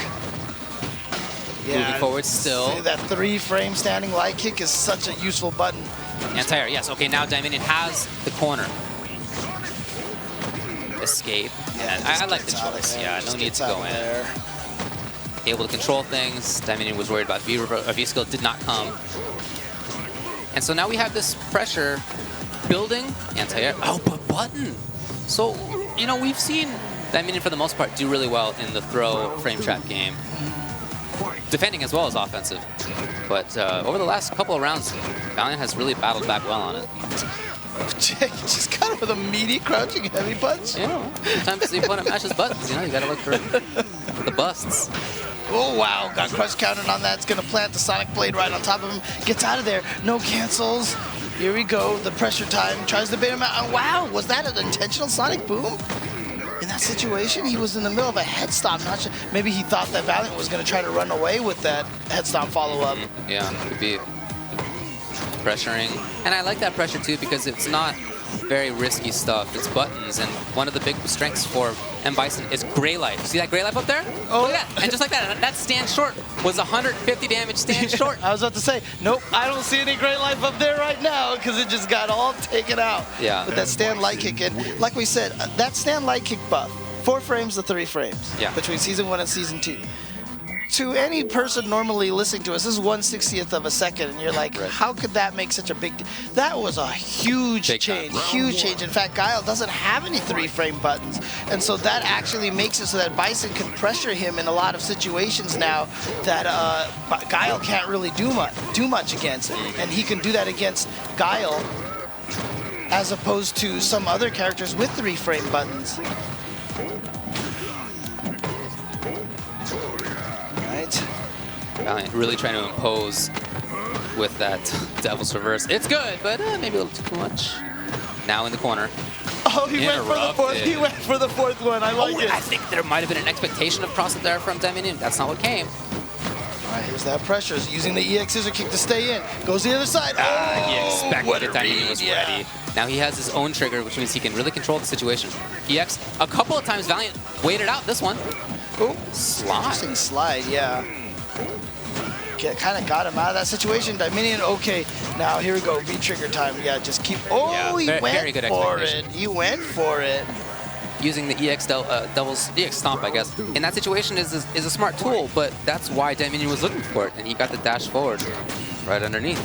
Moving forward still. That 3-frame standing light kick is such a useful button. Anti-air, yes. Okay, now Dieminion has the corner. Escape. Yeah, I like the choice. Yeah, no need to go in. There. Able to control things. Dieminion was worried about V-skill, did not come. And so now we have this pressure building. Anti-air. Oh, but button. So, you know, we've seen Dieminion for the most part do really well in the throw frame trap game. Defending as well as offensive. But over the last couple of rounds, Valiant has really battled back well on it. Just kind of with a meaty crouching heavy punch. Yeah, sometimes the opponent matches buttons, you know, you gotta look for the busts. Oh, wow, got crush counted on that. It's gonna plant the Sonic Blade right on top of him. Gets out of there, no cancels. Here we go, the pressure time. Tries to bait him out. Oh, wow, was that an intentional Sonic Boom? In that situation, he was in the middle of a head stomp. Not sure. Maybe he thought that Valiant was going to try to run away with that head stomp follow-up. Yeah, could be pressuring. And I like that pressure, too, because it's not very risky stuff. It's buttons, and one of the big strengths for M. Bison is Gray Life. See that Gray Life up there? Oh, look at that. And just like that, that stand short was 150 damage stand short. I was about to say, nope, I don't see any Gray Life up there right now because it just got all taken out. Yeah. With that stand light kick. And like we said, that stand light kick buff, 4 frames to 3 frames between Season 1 and Season 2. To any person normally listening to us, this is 1/60th of a second, and you're like, how could that make such a big deal? That was a huge change, huge change. In fact, Guile doesn't have any 3-frame buttons, and so that actually makes it so that Bison can pressure him in a lot of situations now that Guile can't really do much against, and he can do that against Guile as opposed to some other characters with 3-frame buttons. Valiant really trying to impose with that Devil's Reverse. It's good, but maybe a little too much. Now in the corner. Oh, he went for the fourth. He went for the fourth one. I like it. I think there might have been an expectation of cross there from Dieminion. That's not what came. All right, here's that pressure. He's using the EX scissor kick to stay in. Goes the other side. He expected that Dieminion was ready. Now he has his own trigger, which means he can really control the situation. EX, a couple of times Valiant waited out this one. Oh, slide. Interesting slide, yeah. Kind of got him out of that situation. Dieminion, okay. Now here we go. V-trigger time. Yeah, just keep. Oh, he went for it. He went for it. Using the EX Devil's EX Stomp, I guess, in that situation is a smart tool, but that's why Dieminion was looking for it, and he got the dash forward right underneath.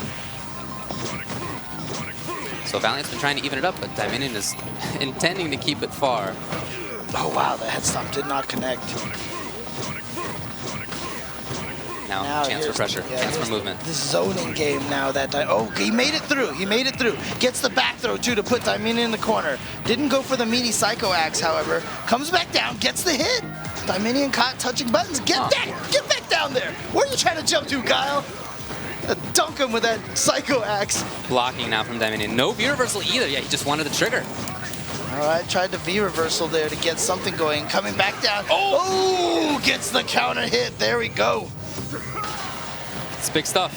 So Valiant's been trying to even it up, but Dieminion is intending to keep it far. Oh wow, the head stomp did not connect. Now chance for pressure, chance for movement. This zoning game now that he made it through. He made it through. Gets the back throw too to put Dieminion in the corner. Didn't go for the meaty Psycho Axe, however. Comes back down, gets the hit. Dieminion caught touching buttons. Get back down there. Where are you trying to jump to, Guile? Dunk him with that Psycho Axe. Blocking now from Dieminion. No V-reversal either. Yeah, he just wanted the trigger. All right, tried the V-reversal there to get something going. Coming back down. Oh, gets the counter hit. There we go. It's big stuff.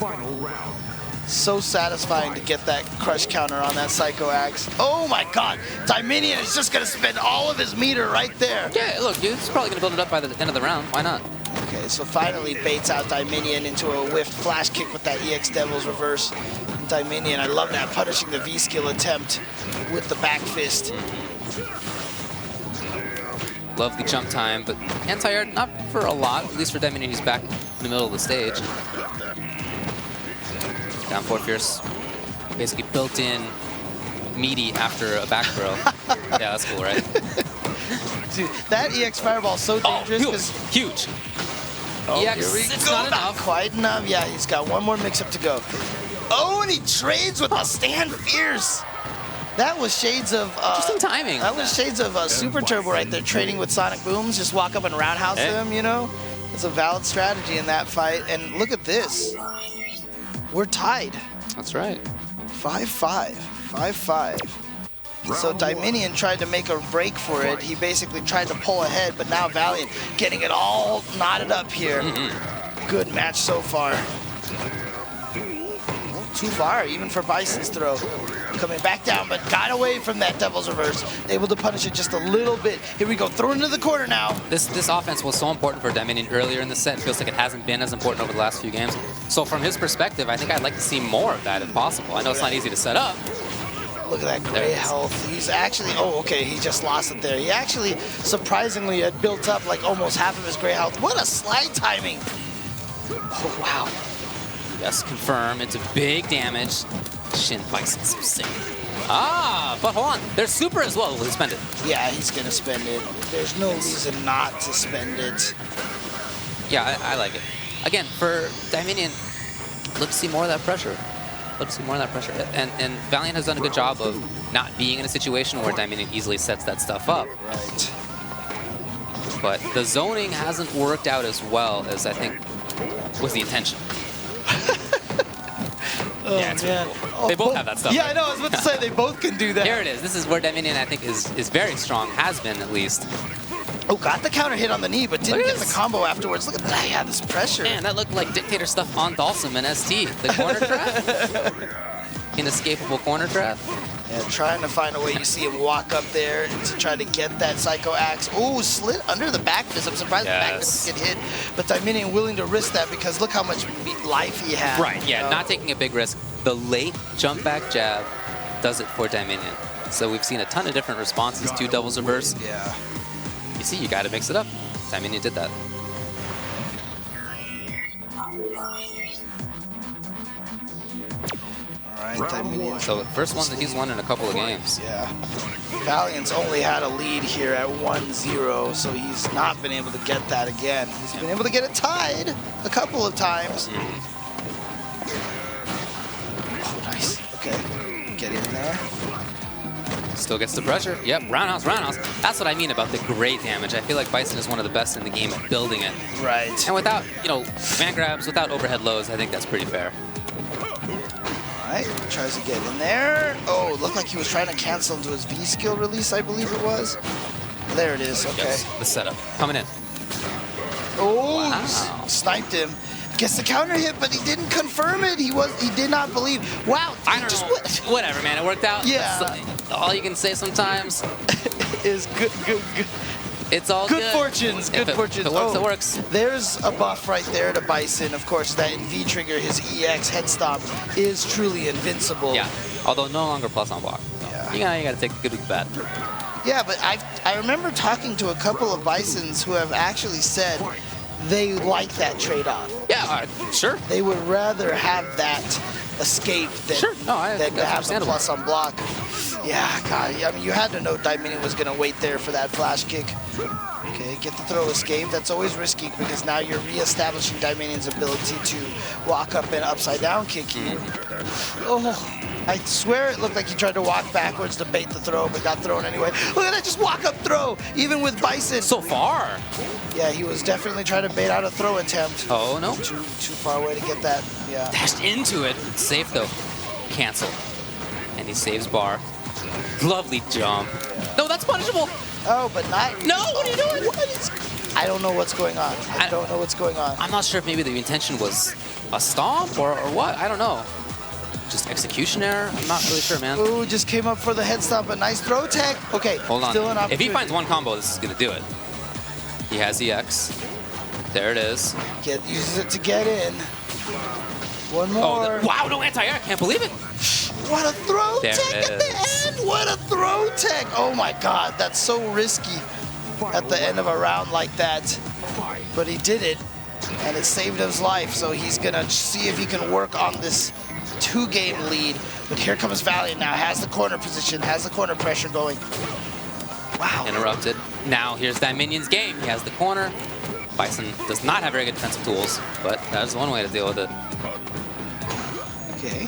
Final round. So satisfying to get that crush counter on that Psycho Axe. Oh my god, Dieminion is just going to spend all of his meter right there. Yeah, look, dude, he's probably going to build it up by the end of the round. Why not? Okay, so finally baits out Dieminion into a whiffed flash kick with that EX Devil's Reverse. Dieminion, I love that, punishing the V-skill attempt with the back fist. Love the jump time, but anti-air, not for a lot. At least for Dieminion, he's back in the middle of the stage. Down forward fierce. Basically built in meaty after a back throw. Yeah, that's cool, right? Dude, that EX Fireball is so dangerous. Huge. Oh, EX, it's not enough. Quite enough. Yeah, he's got one more mix-up to go. Oh, and he trades with a stand fierce. That was shades of... Interesting timing. That was shades of Super Turbo right there, trading with Sonic Booms. Just walk up and roundhouse him, you know? It's a valid strategy in that fight. And look at this. We're tied. That's right. 5-5. 5-5. So Dieminion tried to make a break for it. He basically tried to pull ahead, but now Valiant getting it all knotted up here. Good match so far. Too far, even for Bison's throw. Coming back down, but got away from that Devil's Reverse. Able to punish it just a little bit. Here we go, thrown into the corner now. This offense was so important for Dieminion earlier in the set. It feels like it hasn't been as important over the last few games. So from his perspective, I think I'd like to see more of that if possible. I know it's not easy to set up. Look at that gray health. He's actually, oh, okay, he just lost it there. He actually, surprisingly, had built up like almost half of his gray health. What a slide timing. Oh, wow. Yes, confirm. It's a big damage. Shin Bison some sick. Ah, but hold on. There's super as well. Will he spend it? Yeah, he's going to spend it. There's no reason not to spend it. Yeah, I like it. Again, for Dieminion, look to see more of that pressure. Look to see more of that pressure. And Valiant has done a good job of not being in a situation where Dieminion easily sets that stuff up. Right. But the zoning hasn't worked out as well as I think was the intention. Oh, yeah, it's man. really cool. They both have that stuff. Yeah, right? I know. I was about to say they both can do that. Here it is. This is where Dieminion, I think, is very strong. Has been, at least. Oh, got the counter hit on the knee, but didn't get the combo afterwards. Look at that. Yeah, this pressure. Man, that looked like Dictator stuff on Dalsum and ST. The corner trap. Inescapable corner trap. Yeah, trying to find a way. You see him walk up there to try to get that Psycho Axe. Oh, slit under the back fist. I'm surprised the back fist get hit. But Dieminion willing to risk that because look how much life he had. Right, yeah, not taking a big risk. The late jump back jab does it for Dieminion. So we've seen a ton of different responses to Devil's Reverse. Yeah. You see, you got to mix it up. Dieminion did that. All right, Dieminion. So the first one that he's won in a couple of games. Yeah. Valiant's only had a lead here at 1-0, so he's not been able to get that again. He's been able to get it tied a couple of times. Oh, nice. Okay. Get in there. Still gets the pressure. Yep, roundhouse, roundhouse. That's what I mean about the great damage. I feel like Bison is one of the best in the game at building it. Right. And without, you know, man grabs, without overhead lows, I think that's pretty fair. All right, tries to get in there. Oh, it looked like he was trying to cancel into his V skill release, I believe it was. There it is, okay. Yes, the setup. Coming in. Oh, wow. Sniped him. Gets the counter hit, but he didn't confirm it. He did not believe. Wow. I don't know. Whatever, man. It worked out. Yeah. That's all you can say sometimes is good. It's all good fortunes. Good fortunes. If it works, it works. There's a buff right there to Bison. Of course, that in V trigger, his EX head stomp is truly invincible. Yeah. Although no longer plus on block. So yeah. You gotta take the good with the bad. Yeah, but I remember talking to a couple of Bisons who have actually said they like that trade-off. Yeah, sure. They would rather have that escape than, than to have the plus on block. Yeah, God. I mean, you had to know Dieminion was going to wait there for that flash kick. Okay, get the throw escape. That's always risky because now you're re-establishing Dieminion's ability to walk up and upside down kick you. Oh, I swear it looked like he tried to walk backwards to bait the throw, but got thrown anyway. Look at that, just walk up throw, even with Bison. So far. Yeah, he was definitely trying to bait out a throw attempt. Oh, no. Too far away to get that, yeah. Dashed into it. It's safe, though. Cancel. And he saves bar. Lovely jump. Yeah. No, that's punishable. Oh, but not... No, what are you doing? I don't know what's going on. I don't know what's going on. I'm not sure if maybe the intention was a stomp or what. I don't know. Just execution error? I'm not really sure, man. Ooh, just came up for the head stomp. A nice throw tech. Okay, hold on. Still an opportunity. If he finds one combo, this is going to do it. He has EX. There it is. Uses it to get in. One more. Oh, wow, no anti-air. Can't believe it. What a throw tech at the end. What a throw tech. Oh, my God. That's so risky at the end of a round like that. But he did it, and it saved his life. So he's going to see if he can work on this 2-game lead. But here comes Valiant now. Has the corner position. Has the corner pressure going. Wow. Interrupted. Now here's Dieminion's game. He has the corner. Bison does not have very good defensive tools, but that is one way to deal with it. Okay.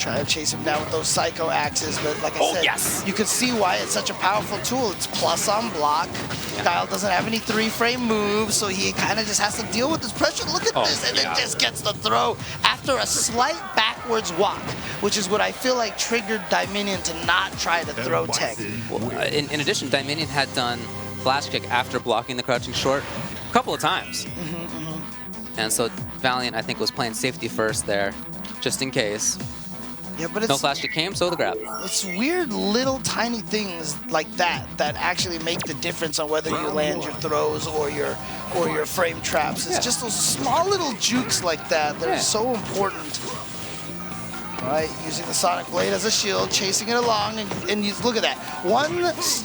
Try to chase him down with those Psycho axes, but like I said, yes. you can see why it's such a powerful tool. It's plus on block. Yeah. Guile doesn't have any 3-frame moves, so he kind of just has to deal with this pressure. Look at this, and then just gets the throw after a slight backwards walk, which is what I feel like triggered Dieminion to not try to throw tech. Well, in addition, Dieminion had done flash kick after blocking the crouching short a couple of times. And so Valiant, I think, was playing safety first there, just in case. Yeah, but it's, No flash kick came, so the grab. it's weird little tiny things like that that actually make the difference on whether you land your throws or your frame traps. It's just those small little jukes like that that are so important. All right, using the Sonic Blade as a shield, chasing it along, and you look at that. One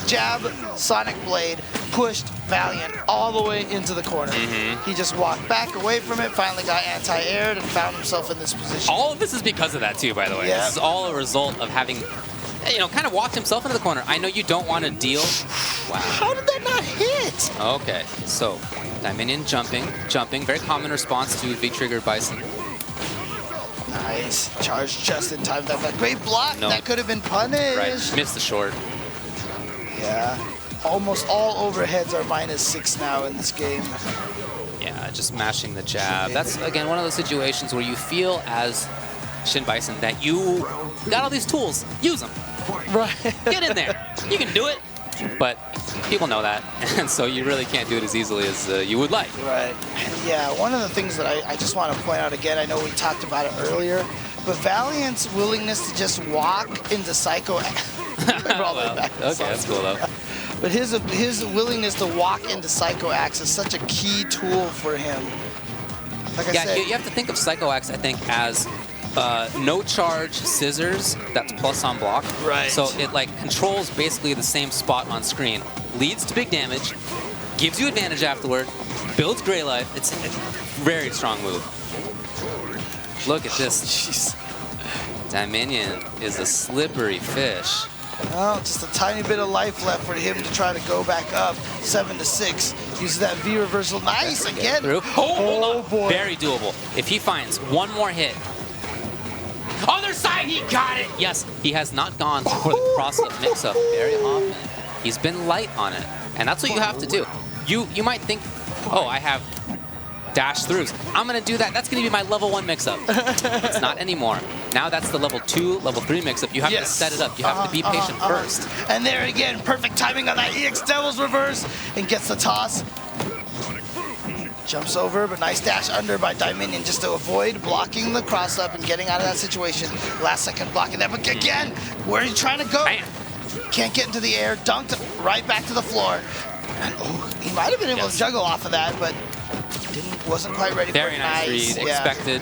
jab Sonic Blade pushed Valiant all the way into the corner. He just walked back away from it, finally got anti-aired, and found himself in this position. All of this is because of that, too, by the way. Yeah. This is all a result of having, you know, kind of walked himself into the corner. I know you don't want to deal. Wow. How did that not hit? Okay, so Dieminion jumping. Very common response to V-triggered Bison. Nice. Charge just in time. That great block. No. That could have been punished. Right, missed the short. Yeah. Almost all overheads are -6 now in this game. Yeah, just mashing the jab. That's, again, one of those situations where you feel as Shin Bison that you got all these tools. Use them. Right. Get in there. You can do it. But people know that, and so you really can't do it as easily as you would like. Right. Yeah, one of the things that I just want to point out again, I know we talked about it earlier, but Valiant's willingness to just walk into Psycho... Well, okay, that's cool, though. But his willingness to walk into Psycho Axe is such a key tool for him. Like I said, you have to think of Psycho Axe, I think, as no charge scissors that's plus on block. Right. So it like controls basically the same spot on screen, leads to big damage, gives you advantage afterward, builds gray life. It's a very strong move. Look at this. Jeez. Dieminion is a slippery fish. Well, just a tiny bit of life left for him to try to go back up 7-6. Uses that V reversal. Nice again. Through. Oh, boy. Very doable. If he finds one more hit. Other side, he got it. Yes, he has not gone for the cross-up mix-up very often. He's been light on it, and that's what you have to do. You might think, oh, I have dash throughs. I'm gonna do that. That's gonna be my level 1 mix-up. It's not anymore. Now that's the level 2, level 3 mix-up. You have to set it up. You have to be patient first. And there again, perfect timing on that EX Devil's reverse, and gets the toss. Jumps over, but nice dash under by Dieminion just to avoid blocking the cross-up and getting out of that situation. Last second blocking that, but again, where are you trying to go? Bam. Can't get into the air, dunked right back to the floor. And, he might have been able to juggle off of that, but wasn't quite ready Very for it. nice read, expected.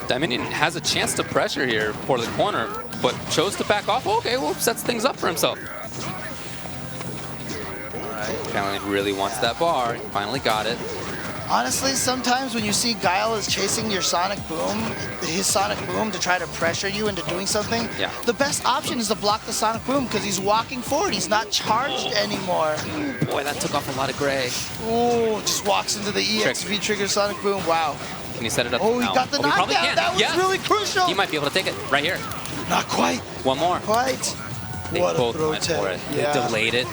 Dieminion has a chance to pressure here for the corner, but chose to back off. Okay, well, sets things up for himself. Valiant really wants that bar. He finally got it. Honestly, sometimes when you see Guile is chasing your Sonic Boom, his Sonic Boom to try to pressure you into doing something, the best option is to block the Sonic Boom because he's walking forward. He's not charged anymore. Boy, that took off a lot of gray. Ooh, just walks into the EXV trigger Sonic Boom. Wow. Can he set it up? Oh, he now? got the knockdown. That was really crucial. He might be able to take it right here. Not quite. One more. Quite. They What a both throw went for it. Yeah. They delayed it.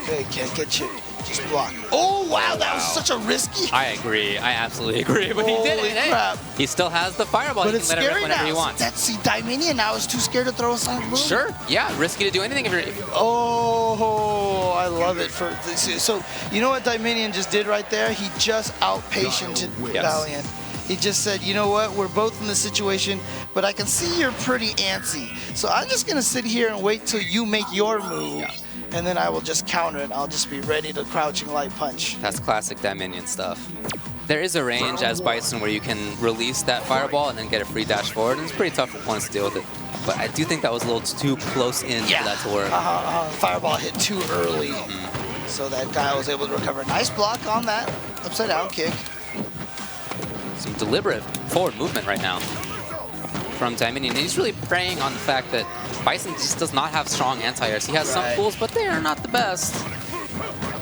Okay, can't get you. Just block. Oh, wow, that was such a risky. I agree. I absolutely agree. But he did it. Hey, crap. he still has the fireball. But He it's can let it rip scary whenever now. he wants. See, Dieminion now is too scared to throw a Sonic Boom. Sure. Yeah, risky to do anything if you're... Oh, I love it. So, you know what Dieminion just did right there? He just out-patiented Valiant. He just said, you know what, we're both in this situation, but I can see you're pretty antsy. So I'm just going to sit here and wait till you make your move, and then I will just counter it. I'll just be ready to crouching light punch. That's classic Dieminion stuff. There is a range as Bison where you can release that fireball and then get a free dash forward, and it's pretty tough for opponents to deal with it. But I do think that was a little too close in for that to work. Fireball hit too early, so that guy was able to recover. Nice block on that upside down kick. Some deliberate forward movement right now from Dieminion. He's really preying on the fact that Bison just does not have strong anti-airs. He has some tools, but they are not the best.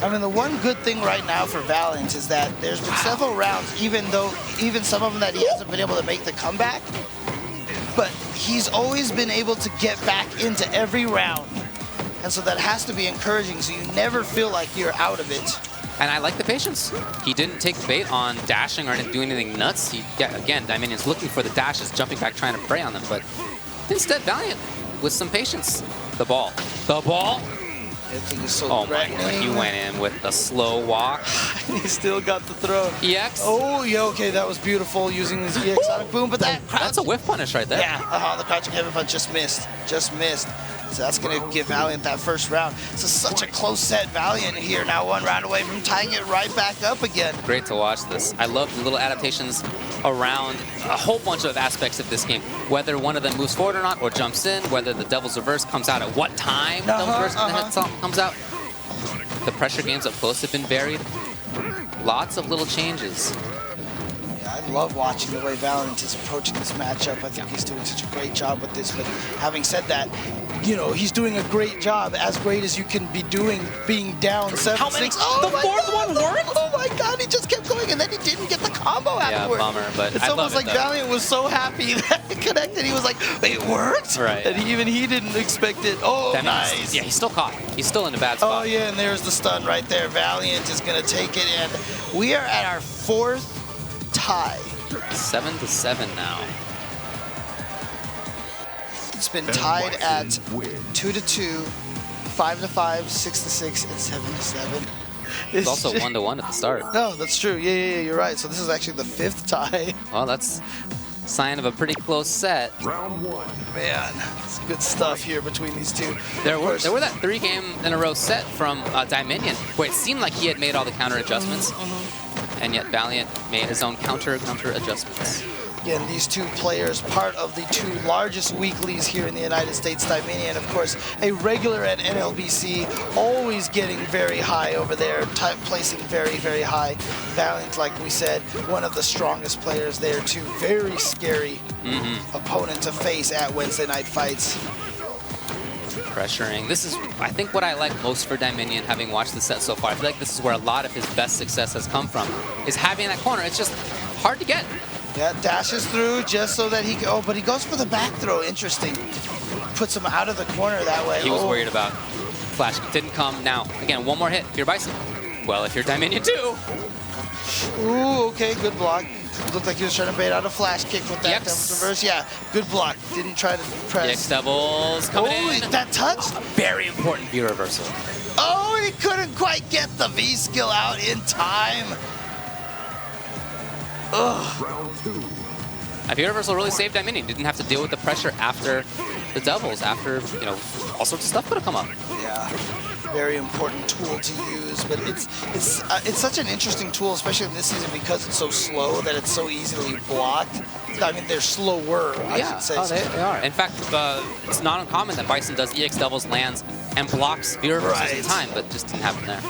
I mean, the one good thing right now for Valiant is that there's been several rounds, even some of them that he hasn't been able to make the comeback. But he's always been able to get back into every round. And so that has to be encouraging, so you never feel like you're out of it. And I like the patience. He didn't take the bait on dashing or didn't do anything nuts. Again, Dieminion's looking for the dashes, jumping back, trying to prey on them, but instead, Valiant with some patience. The ball. The ball! Oh my god, he went in with the slow walk. He still got the throw. EX? Oh, yeah, okay, that was beautiful using his EX Sonic Boom, but that's a whiff punish right there. Yeah, the crouching heavy punch just missed. So that's going to give Valiant that first round. It's such a close set. Valiant here now 1 round away from tying it right back up again. Great to watch this. I love the little adaptations around a whole bunch of aspects of this game. Whether one of them moves forward or not, or jumps in, whether the Devil's Reverse comes out at what time the Devil's Reverse comes out. The pressure games up close have been varied. Lots of little changes. I love watching the way Valiant is approaching this matchup. I think he's doing such a great job with this. But having said that, you know, he's doing a great job, as great as you can be doing, being down 7-6. Oh, the fourth one worked? Oh my god, he just kept going, and then he didn't get the combo afterwards. Yeah, bummer, but it's almost like Valiant was so happy that it connected. He was like, it worked? Right. And he didn't expect it. Oh, that nice. Yeah, he's still caught. He's still in a bad spot. Oh, yeah, and there's the stun right there. Valiant is going to take it, and we are at our 4th tie. 7-7 now. It's been tied at 2-2, 5-5, 6-6, and 7-7. It's also 1-1 at the start. No, that's true. Yeah, you're right. So this is actually the 5th tie. Well, that's a sign of a pretty close set. Round 1. Man, it's good stuff here between these two. There were that 3-game-in-a-row set from Dieminion where it seemed like he had made all the counter adjustments, and yet Valiant made his own counter adjustments. Again, these two players, part of the 2 largest weeklies here in the United States, Dieminion, of course, a regular at NLBC, always getting very high over there, placing very, very high. Valiant, like we said, one of the strongest players there too. Very scary opponent to face at Wednesday Night Fights. Pressuring. This is, I think, what I like most for Dieminion, having watched the set so far. I feel like this is where a lot of his best success has come from, is having that corner. It's just hard to get. Yeah, dashes through just so that he can, oh, but he goes for the back throw. Interesting. Puts him out of the corner that way. He was worried about flash. Didn't come. Now, again, one more hit. If you're Bison. Well, if you're Dieminion too. Ooh, okay, good block. Looked like he was trying to bait out a flash kick with that Devil's Reverse. Yeah, good block. Didn't try to press. EX Devils coming in. That touch? Very important V reversal. Oh, he couldn't quite get the V skill out in time. Ugh. Round 2. A V reversal really saved Dieminion. Didn't have to deal with the pressure after the Devils, after, you know, all sorts of stuff could have come up. Yeah, very important tool to use, but it's such an interesting tool, especially in this season, because it's so slow that it's so easily blocked. I mean, they're slower, I should say. Oh, they are. In fact, it's not uncommon that Bison does EX Devils, lands, and blocks V reversals in time, but just didn't happen there.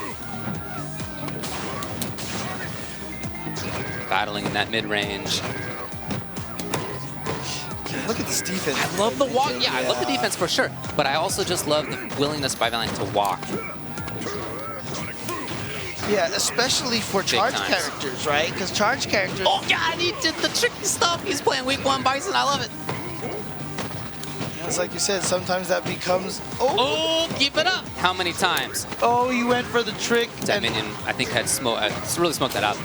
Battling in that mid-range. Look at this defense. I love the walk. Yeah, I love the defense for sure. But I also just love the willingness by Valiant to walk. Yeah, especially for charge characters, right? Because charge characters... Oh, God, he did the tricky stuff. He's playing week 1 Bison. I love it. It's like you said, sometimes that becomes... Oh, keep it up. How many times? Oh, he went for the trick. Dieminion, I think, had really smoked that out.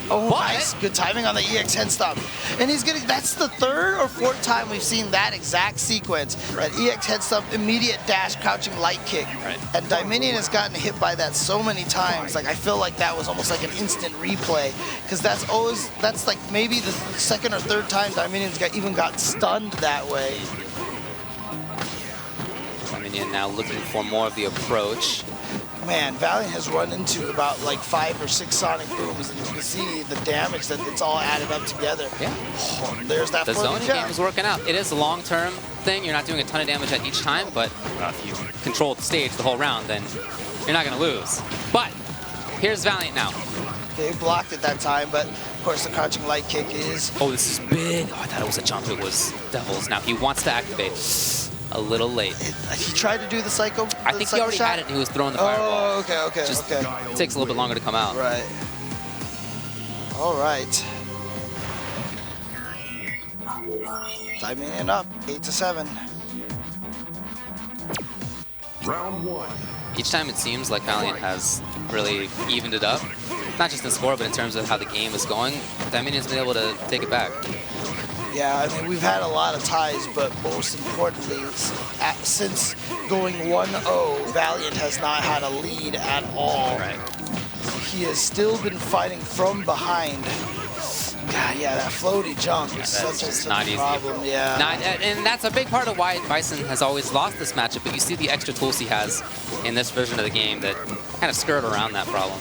Oh, nice. Good timing on the EX head stop. And he's getting, that's the 3rd or 4th time we've seen that exact sequence. That EX head stop, immediate dash, crouching light kick. Right. And Dieminion has gotten hit by that so many times. Like, I feel like that was almost like an instant replay. Because that's like maybe the 2nd or 3rd time Dieminion's even got stunned that way. Dieminion now looking for more of the approach. Man, Valiant has run into about like 5 or 6 Sonic Booms, and you can see the damage that it's all added up together. Yeah. Oh, there's that. The zoning game is working out. It is a long-term thing. You're not doing a ton of damage at each time, but if you control the stage the whole round, then you're not going to lose. But here's Valiant now. They blocked it that time, but of course the crouching light kick is... Oh, this is big. Oh, I thought it was a jump. It was Devils. Now he wants to activate. A little late. He tried to do the psycho. I think he already had it and he was throwing the fireball. Oh, okay. Just it takes a little bit longer to come out. Right. All right. Dieminion up, 8-7. Round 1. Each time it seems like Valiant has really evened it up, not just in score, but in terms of how the game is going. Dieminion's been able to take it back. Yeah, I mean, we've had a lot of ties, but most importantly, since going 1-0, Valiant has not had a lead at all. Right. He has still been fighting from behind. God, yeah, that floaty jump is such a problem. Yeah. And that's a big part of why Bison has always lost this matchup, but you see the extra tools he has in this version of the game that kind of skirt around that problem.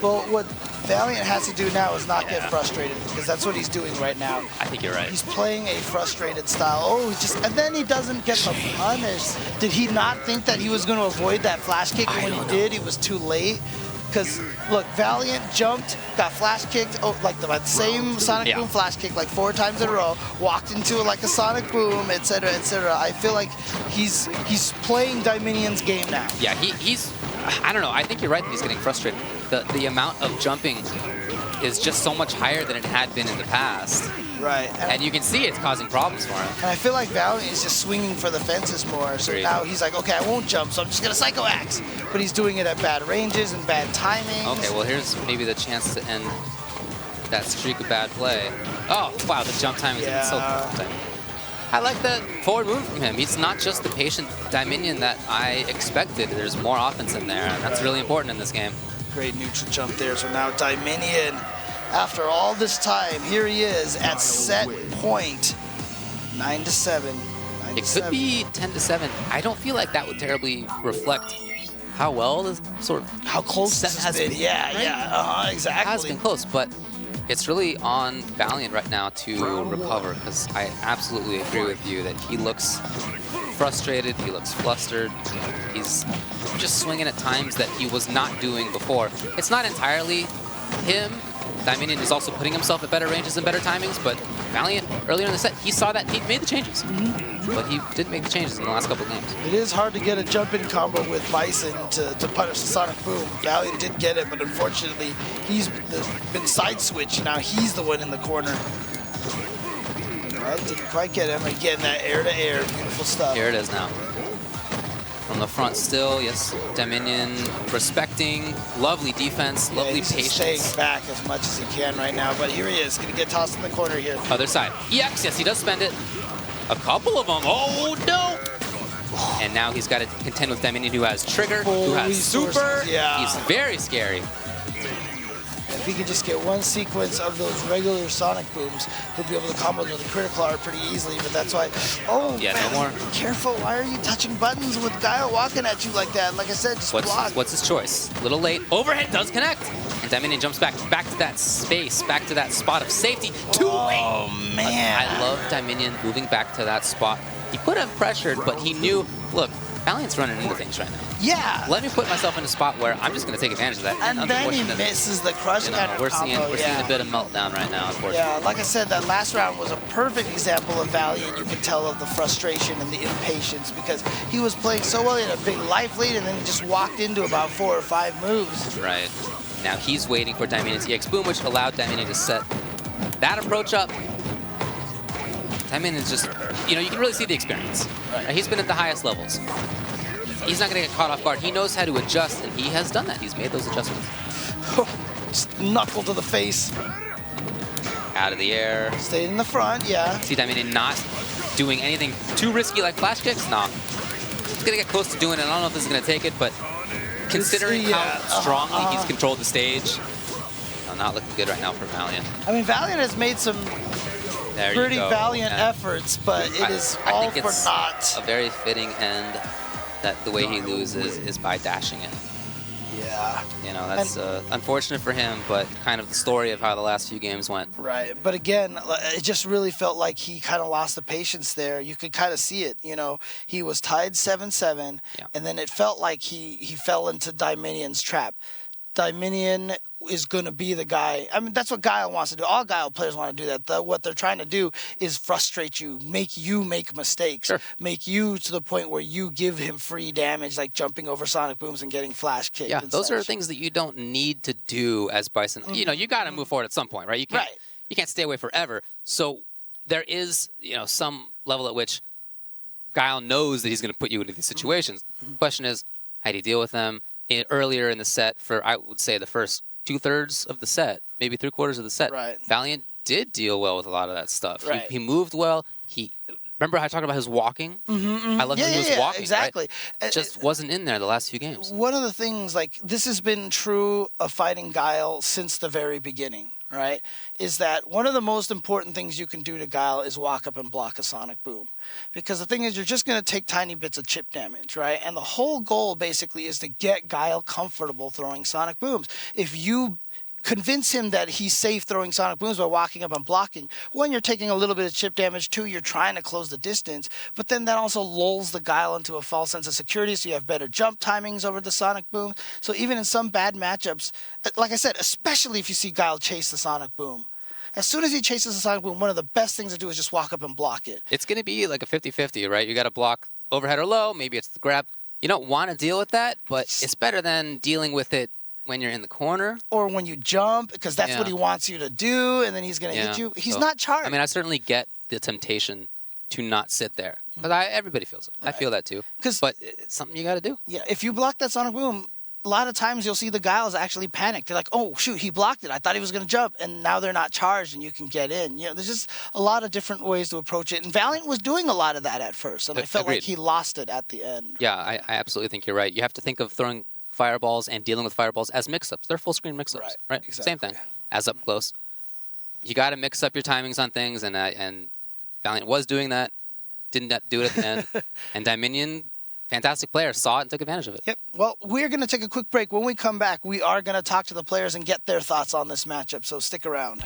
Well, what Valiant has to do now is not get frustrated, because that's what he's doing right now. I think you're right. He's playing a frustrated style. Oh, and then he doesn't get the punish. Did he not think that he was going to avoid that flash kick? And when he did, he was too late. Because, look, Valiant jumped, got flash kicked, like the same Sonic Boom flash kick like 4 times in a row, walked into like a Sonic Boom, etc., etc. I feel like he's playing Dieminion's game now. Yeah, he's, I don't know, I think you're right that he's getting frustrated. The amount of jumping is just so much higher than it had been in the past. Right. And you can see it's causing problems for him. And I feel like Valiant is just swinging for the fences more. So now he's like, okay, I won't jump, so I'm just going to Psycho Axe. But he's doing it at bad ranges and bad timing. Okay, well, here's maybe the chance to end that streak of bad play. Oh, wow, the jump time is even so perfect. I like that forward move from him. He's not just the patient Dieminion that I expected. There's more offense in there, and that's really important in this game. Great neutral jump there. So now Dieminion, after all this time, here he is at set point, 9-7. It could be 10-7. I don't feel like that would terribly reflect how well this sort of how close this has been. Yeah, exactly. It has been close, but it's really on Valiant right now to recover, because I absolutely agree with you that he looks frustrated, he looks flustered, he's just swinging at times that he was not doing before. It's not entirely him. Dieminion is also putting himself at better ranges and better timings, but Valiant, earlier in the set, he saw that and he made the changes. But he didn't make the changes in the last couple of games. It is hard to get a jump-in combo with Bison to punish the Sonic Boom. Valiant did get it, but unfortunately, he's been side-switched. Now he's the one in the corner. Well, didn't quite get him. Again, that air-to-air, beautiful stuff. Here it is now. From the front still, yes, Dieminion respecting, lovely defense, lovely patience. Staying back as much as he can right now, but here he is, gonna get tossed in the corner here. Other side. EX, yes, he does spend it. A couple of them, oh no! And now he's got to contend with Dieminion, who has Trigger, who has Super. Yeah. He's very scary. If he can just get one sequence of those regular Sonic Booms, he'll be able to combo with the critical art pretty easily, but that's why, yeah, no more. Be careful, why are you touching buttons with Guile walking at you like that? Like I said, just block. What's his choice? A little late. Overhead does connect. And Dieminion jumps back to that space, back to that spot of safety. Oh, man. I love Dieminion moving back to that spot. He could have pressured, but he knew, look, Valiant's running into things right now. Yeah. Let me put myself in a spot where I'm just going to take advantage of that. And then he misses the crush counter We're combo. seeing a bit of meltdown right now, unfortunately. Yeah, like I said, that last round was a perfect example of Valiant. You can tell of the frustration and the impatience, because he was playing so well. He had a big life lead, and then he just walked into about 4 or 5 moves. Right. Now he's waiting for Dieminion's EX Boom, which allowed Dieminion to set that approach up. Dieminion is just, you can really see the experience. Right. He's been at the highest levels. He's not going to get caught off guard. He knows how to adjust, and he has done that. He's made those adjustments. Just knuckle to the face. Out of the air. Stayed in the front, yeah. See Dieminion not doing anything too risky like flash kicks? Nah. He's going to get close to doing it. I don't know if this is going to take it, but considering how strongly he's controlled the stage, not looking good right now for Valiant. I mean, Valiant has made some pretty valiant efforts, but it is all for naught. A very fitting end that the way he loses is by dashing it. Yeah. That's unfortunate for him, but kind of the story of how the last few games went. Right. But again, it just really felt like he kind of lost the patience there. You could kind of see it. He was tied 7-7, and then it felt like he fell into Dieminion's trap. Dieminion is going to be the guy. I mean, that's what Guile wants to do. All Guile players want to do that. What they're trying to do is frustrate you, make you make mistakes, make you to the point where you give him free damage, like jumping over Sonic Booms and getting flash kicked. Yeah, those are things that you don't need to do as Bison. You got to move forward at some point, right? You can't stay away forever. So there is, some level at which Guile knows that he's going to put you into these situations. The question is, how do you deal with them? Earlier in the set, for I would say the first 2/3 of the set, maybe 3/4 of the set, Right. Valiant did deal well with a lot of that stuff. Right. He moved well. Remember I talked about his walking? I love when he was walking. Exactly. Right? It just wasn't in there the last few games. One of the things, this has been true of fighting Guile since the very beginning, right? Is that one of the most important things you can do to Guile is walk up and block a sonic boom. Because the thing is, you're just going to take tiny bits of chip damage, right? And the whole goal basically is to get Guile comfortable throwing sonic booms. If you convince him that he's safe throwing sonic booms by walking up and blocking, one, you're taking a little bit of chip damage, two, you're trying to close the distance, but then that also lulls the Guile into a false sense of security, so you have better jump timings over the sonic boom. So even in some bad matchups, like I said, especially if you see Guile chase the sonic boom, as soon as he chases the sonic boom, one of the best things to do is just walk up and block it. It's going to be like a 50-50, right? You got to block overhead or low, maybe it's the grab. You don't want to deal with that, but it's better than dealing with it when you're in the corner. Or when you jump, because that's what he wants you to do, and then he's going to hit you. He's not charged. I mean, I certainly get the temptation to not sit there. But everybody feels it. I feel that too. But it's something you got to do. Yeah, if you block that sonic boom, a lot of times you'll see the Guiles actually panic. They're like, oh, shoot, he blocked it. I thought he was going to jump, and now they're not charged, and you can get in. There's just a lot of different ways to approach it. And Valiant was doing a lot of that at first, and I felt like he lost it at the end. Yeah, I absolutely think you're right. You have to think of throwing fireballs and dealing with fireballs as mix-ups. They're full-screen mix-ups, right? Exactly. Same thing, as up close. You got to mix up your timings on things, and Valiant was doing that. Didn't do it at the end. And Dieminion, fantastic player, saw it and took advantage of it. Yep. Well, we're going to take a quick break. When we come back, we are going to talk to the players and get their thoughts on this matchup, so stick around.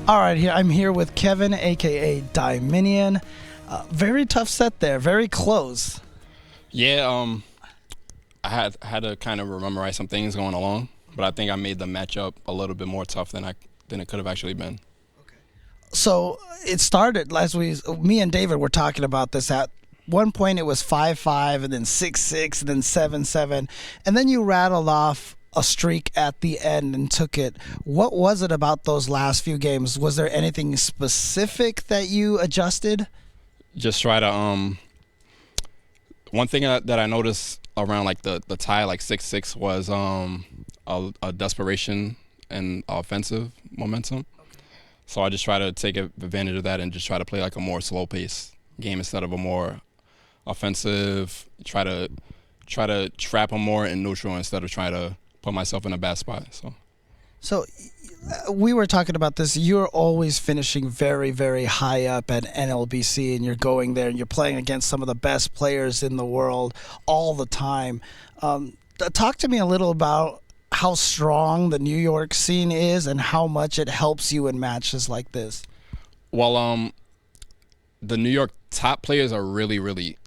All right, I'm here with Kevin, a.k.a. Dieminion. Very tough set there, very close. Yeah, I had to kind of memorize some things going along, but I think I made the matchup a little bit more tough than it could have actually been. So it started, me and David were talking about this. At one point it was 5-5, and then 6-6, and then 7-7, and then you rattled off a streak at the end and took it. What was it about those last few games? Was there anything specific that you adjusted? Just try to one thing that I noticed around the tie 6-6 was a desperation and offensive momentum. So I just try to take advantage of that and just try to play a more slow pace game instead of a more offensive. Try to trap them more in neutral instead of trying to put myself in a bad spot. So we were talking about this. You're always finishing very, very high up at NLBC, and you're going there and you're playing against some of the best players in the world all the time. Talk to me a little about how strong the New York scene is and how much it helps you in matches like this. Well, the New York top players are really, really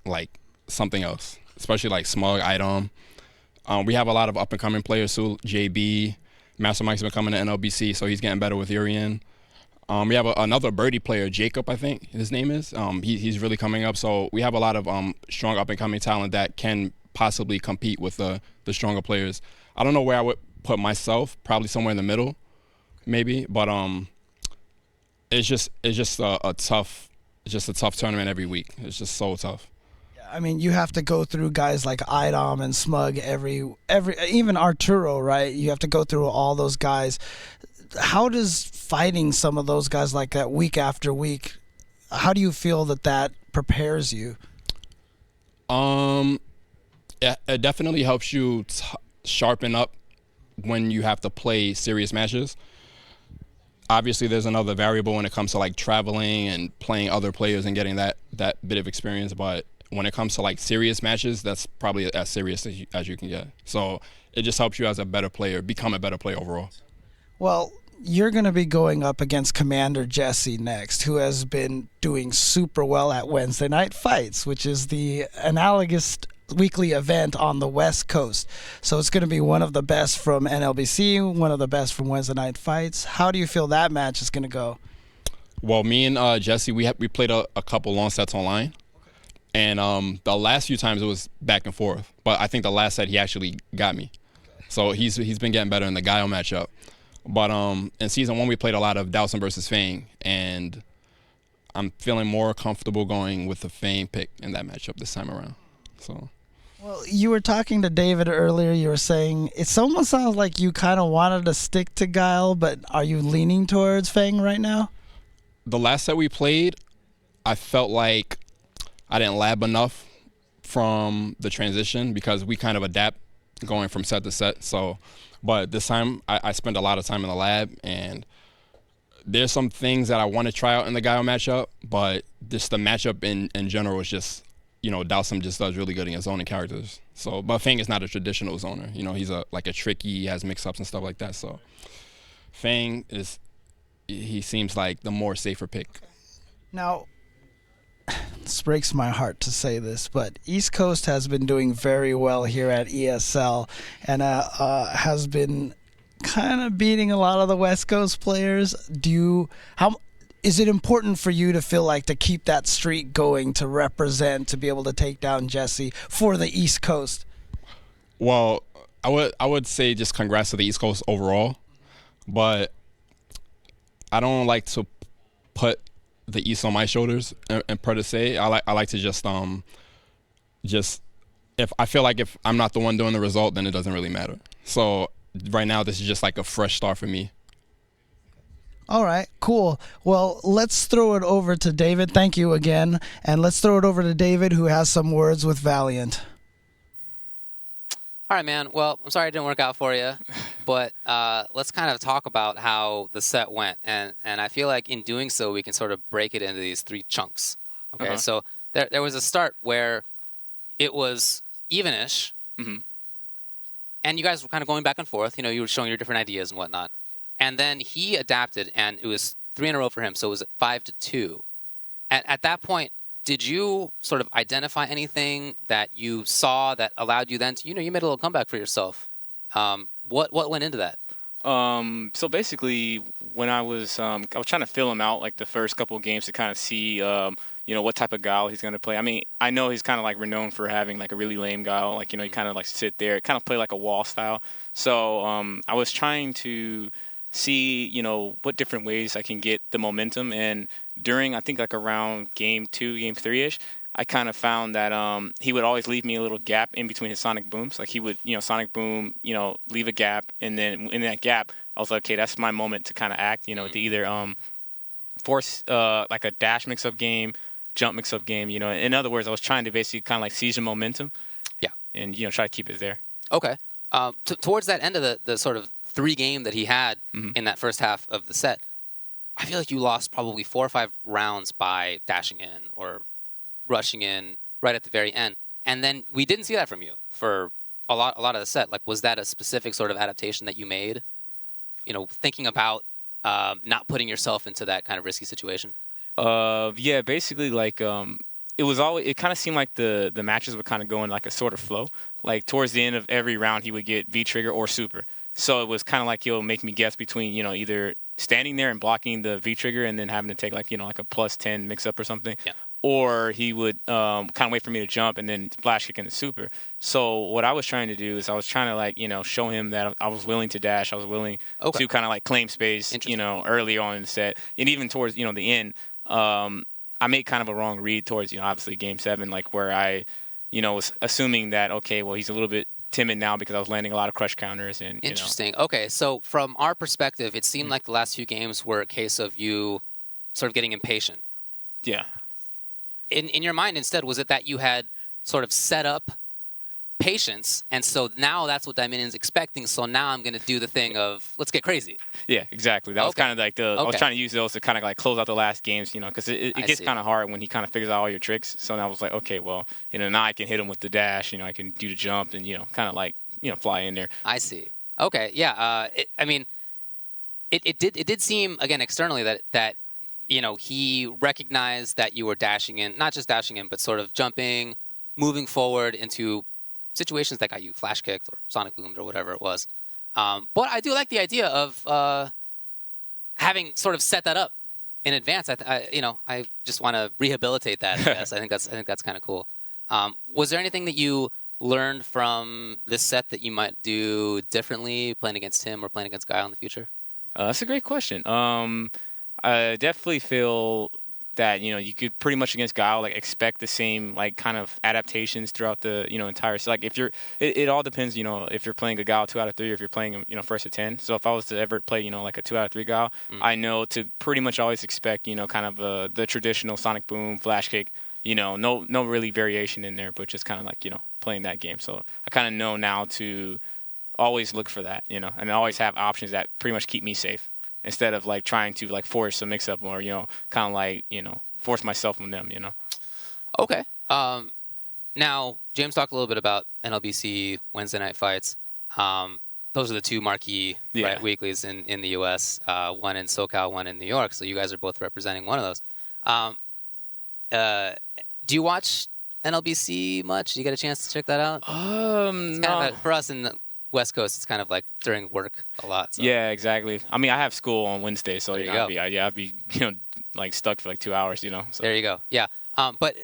something else, especially Smug, Idom. We have a lot of up-and-coming players too. JB, Master Mike's been coming to NLBC, so he's getting better with Urian. We have another birdie player, Jacob, I think his name is. He's really coming up. So we have a lot of strong up-and-coming talent that can possibly compete with the stronger players. I don't know where I would put myself, probably somewhere in the middle, maybe. But it's just a tough tournament every week. It's just so tough. I mean, you have to go through guys like Idom and Smug every even Arturo, right? You have to go through all those guys. How does fighting some of those guys like that week after week, how do you feel that prepares you? It definitely helps you sharpen up when you have to play serious matches. Obviously, there's another variable when it comes to like traveling and playing other players and getting that bit of experience. But when it comes to like serious matches, that's probably as serious as you can get. So it just helps you as a better player, become a better player overall. Well, you're going to be going up against Commander Jesse next, who has been doing super well at Wednesday Night Fights, which is the analogous weekly event on the West Coast. So it's going to be one of the best from NLBC, one of the best from Wednesday Night Fights. How do you feel that match is going to go? Well, me and Jesse, we played a couple long sets online. And the last few times it was back and forth. But I think the last set he actually got me. So he's been getting better in the Guile matchup. But in Season 1 we played a lot of Dowson versus Fang. And I'm feeling more comfortable going with the Fang pick in that matchup this time around. So. Well, you were talking to David earlier. You were saying it almost sounds like you kind of wanted to stick to Guile, but are you leaning towards Fang right now? The last set we played, I felt like I didn't lab enough from the transition because we kind of adapt going from set to set. So, but this time I spent a lot of time in the lab, and there's some things that I want to try out in the Guile matchup, but just the matchup in general is just, Dowson just does really good against zoning characters. So, but Fang is not a traditional zoner. He's like a tricky, he has mix-ups and stuff like that. So, Fang he seems like the more safer pick. Now, this breaks my heart to say this, but East Coast has been doing very well here at ESL and has been kind of beating a lot of the West Coast players. Is it important for you to feel like to keep that streak going, to represent, to be able to take down Jesse for the East Coast? Well, I would say just congrats to the East Coast overall, but I don't like to put the East on my shoulders and per se. I like to just if I feel like if I'm not the one doing the result, then it doesn't really matter. So right now this is just like a fresh start for me. All right, cool. Well, let's throw it over to David. Thank you again. And let's throw it over to David, who has some words with Valiant. All right, man. Well, I'm sorry it didn't work out for you, but let's kind of talk about how the set went. And I feel like in doing so, we can sort of break it into these 3 chunks. Okay, so there was a start where it was even-ish, and you guys were kind of going back and forth. You were showing your different ideas and whatnot. And then he adapted, and it was 3 in a row for him, so it was 5-2. At that point, did you sort of identify anything that you saw that allowed you then to, you made a little comeback for yourself? What went into that? So basically, when I was trying to fill him out like the first couple of games to kind of see, what type of Guile he's going to play. I mean, I know he's kind of like renowned for having like a really lame Guile. Like, you kind of like sit there, kind of play like a wall style. So I was trying to see, what different ways I can get the momentum. And during, I think like around game 2, game 3-ish, I kind of found that he would always leave me a little gap in between his sonic booms. Like he would, sonic boom, leave a gap. And then in that gap, I was like, okay, that's my moment to kind of act, to either force like a dash mix-up game, jump mix-up game, In other words, I was trying to basically kind of like seize the momentum. Yeah. And, try to keep it there. Okay. Towards that end of the sort of 3 game that he had in that first half of the set, I feel like you lost probably 4 or 5 rounds by dashing in or rushing in right at the very end. And then we didn't see that from you for a lot of the set. Like, was that a specific sort of adaptation that you made? Thinking about not putting yourself into that kind of risky situation? Yeah, basically like it kind of seemed like the matches would kind of go in like a sort of flow. Like towards the end of every round, he would get V-trigger or super. So it was kind of like he'll make me guess between, either standing there and blocking the V-trigger and then having to take like, like a +10 mix-up or something. Yeah. or he would kind of wait for me to jump and then flash kick into super. So what I was trying to do is I was trying to like, show him that I was willing to dash. I was willing to kind of like claim space, early on in the set. And even towards, the end, I made kind of a wrong read towards, obviously game 7, like where I, was assuming that, okay, well, he's a little bit timid now because I was landing a lot of crush counters. And Interesting. Okay, so from our perspective, it seemed like the last few games were a case of you sort of getting impatient. Yeah. In your mind, instead, was it that you had sort of set up patience, and so now that's what Dieminion's expecting, so now I'm going to do the thing of, let's get crazy. Yeah, exactly. That was kind of like I was trying to use those to kind of like close out the last games, because it gets kind of hard when he kind of figures out all your tricks. So now I was like, okay, well, now I can hit him with the dash, I can do the jump and, kind of like, fly in there. I see. Okay, yeah. It did seem, again, externally that he recognized that you were dashing in, not just dashing in, but sort of jumping, moving forward into situations that got you flash kicked or sonic boomed or whatever it was. But I do like the idea of having sort of set that up in advance. I just want to rehabilitate that. I guess. I think that's kind of cool. Was there anything that you learned from this set that you might do differently playing against him or playing against Guile in the future? That's a great question. I definitely feel that, you could pretty much against Guile, like, expect the same, like, kind of adaptations throughout the, entire, so, like, if you're, it all depends, if you're playing a Guile 2 out of 3, or if you're playing him, first to 10. So if I was to ever play, like a 2 out of 3 Guile, I know to pretty much always expect, kind of the traditional sonic boom, flash kick, no really variation in there, but just kind of like, playing that game. So I kind of know now to always look for that, and always have options that pretty much keep me safe, instead of like trying to like force a mix up or, kind of like, force myself on them, Okay. Now, James talked a little bit about NLBC Wednesday night fights. Those are the 2 marquee weeklies in the U.S., one in SoCal, one in New York. So you guys are both representing one of those. Do you watch NLBC much? Do you get a chance to check that out? It's kind of for us in the West Coast, it's kind of like during work a lot. So. Yeah, exactly. I mean, I have school on Wednesday, so I'd be like stuck for like 2 hours, So. There you go. Yeah. But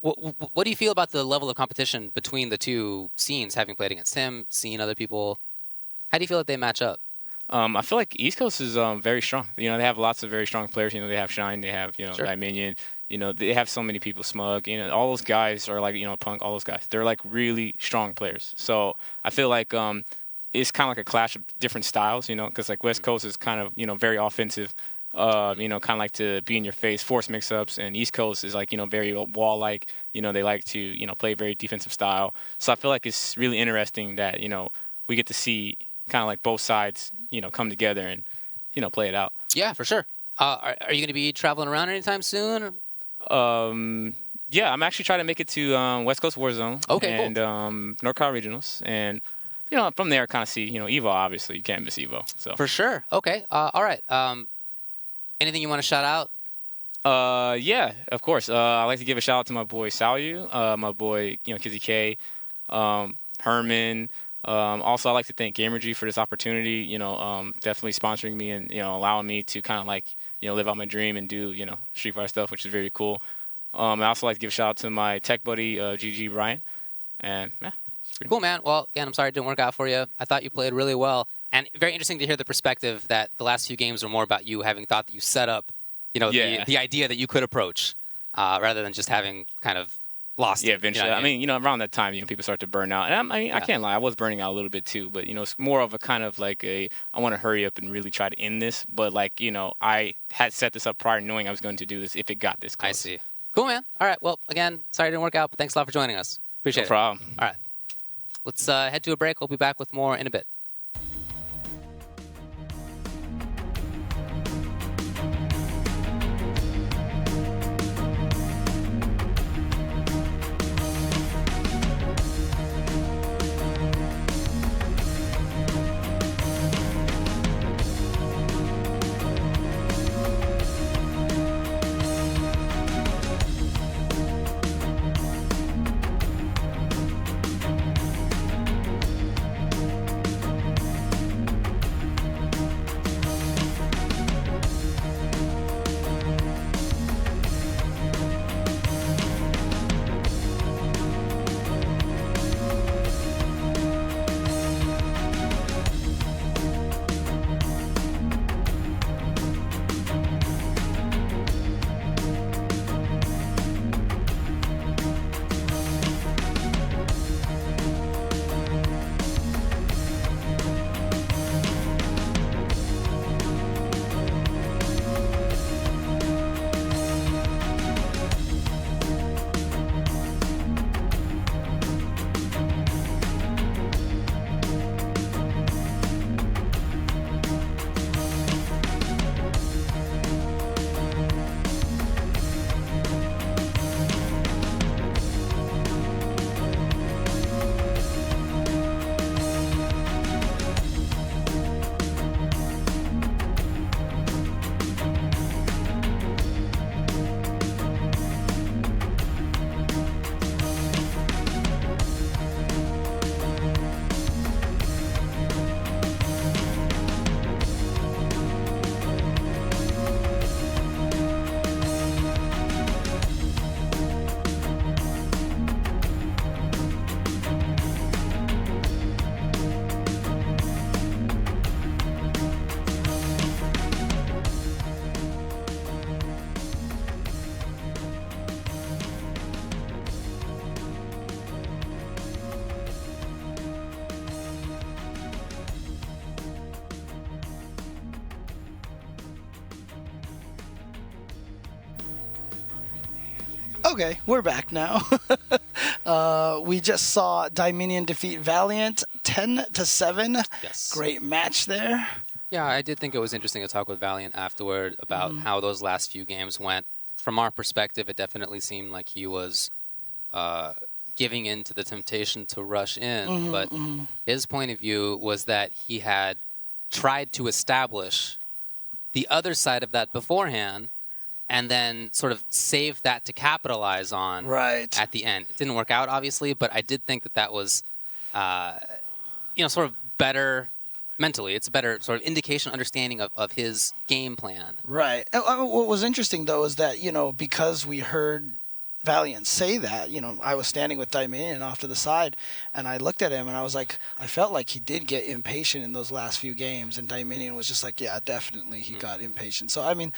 what do you feel about the level of competition between the 2 scenes, having played against him, seeing other people? How do you feel that they match up? I feel like East Coast is very strong. They have lots of very strong players. They have Shine, they have Dieminion. They have so many people, Smug. All those guys are like Punk. All those guys, they're like really strong players. So I feel like it's kind of like a clash of different styles. Because like West Coast is kind of very offensive. Kind of like to be in your face, force mix-ups, and East Coast is like very wall-like. They like to play very defensive style. So I feel like it's really interesting that we get to see kind of like both sides come together and play it out. Yeah, for sure. Are you going to be traveling around anytime soon? Yeah, I'm actually trying to make it to West Coast Warzone and cool. NorCal Regionals, and from there kind of see Evo. Obviously, you can't miss Evo. So for sure. Okay. All right. Anything you want to shout out? Yeah, of course. I'd like to give a shout out to my boy Salyu, my boy Kizzy K, Herman. Also, I'd like to thank Gamergy for this opportunity. Definitely sponsoring me and allowing me to kind of like live out my dream and do Street Fighter stuff, which is very cool. I also like to give a shout out to my tech buddy GG Brian, and yeah, it's pretty cool, man. Well, again, I'm sorry it didn't work out for you. I thought you played really well, and very interesting to hear the perspective that the last few games were more about you having thought that you set up, the idea that you could approach, rather than just having kind of lost. Yeah, eventually. I mean, around that time, people start to burn out. And I can't lie, I was burning out a little bit too. But it's more of a kind of like I want to hurry up and really try to end this. But like I had set this up prior, knowing I was going to do this if it got this close. I see. Cool, man. All right. Well, again, sorry it didn't work out, but thanks a lot for joining us. Appreciate it. No problem. All right. Let's head to a break. We'll be back with more in a bit. Okay, we're back now. We just saw Dieminion defeat Valiant 10-7. Yes. Great match there. Yeah, I did think it was interesting to talk with Valiant afterward about how those last few games went. From our perspective, it definitely seemed like he was giving in to the temptation to rush in. But his point of view was that he had tried to establish the other side of that beforehand and then sort of save that to capitalize on Right. at the end. It didn't work out, obviously, but I did think that that was, sort of better mentally. It's a better sort of indication, understanding of his game plan. Right. What was interesting, though, is that, because we heard Valiant say that, I was standing with Dieminion off to the side, and I looked at him, and I was like, I felt like he did get impatient in those last few games, and Dieminion was just like, yeah, definitely he got impatient. So, I mean,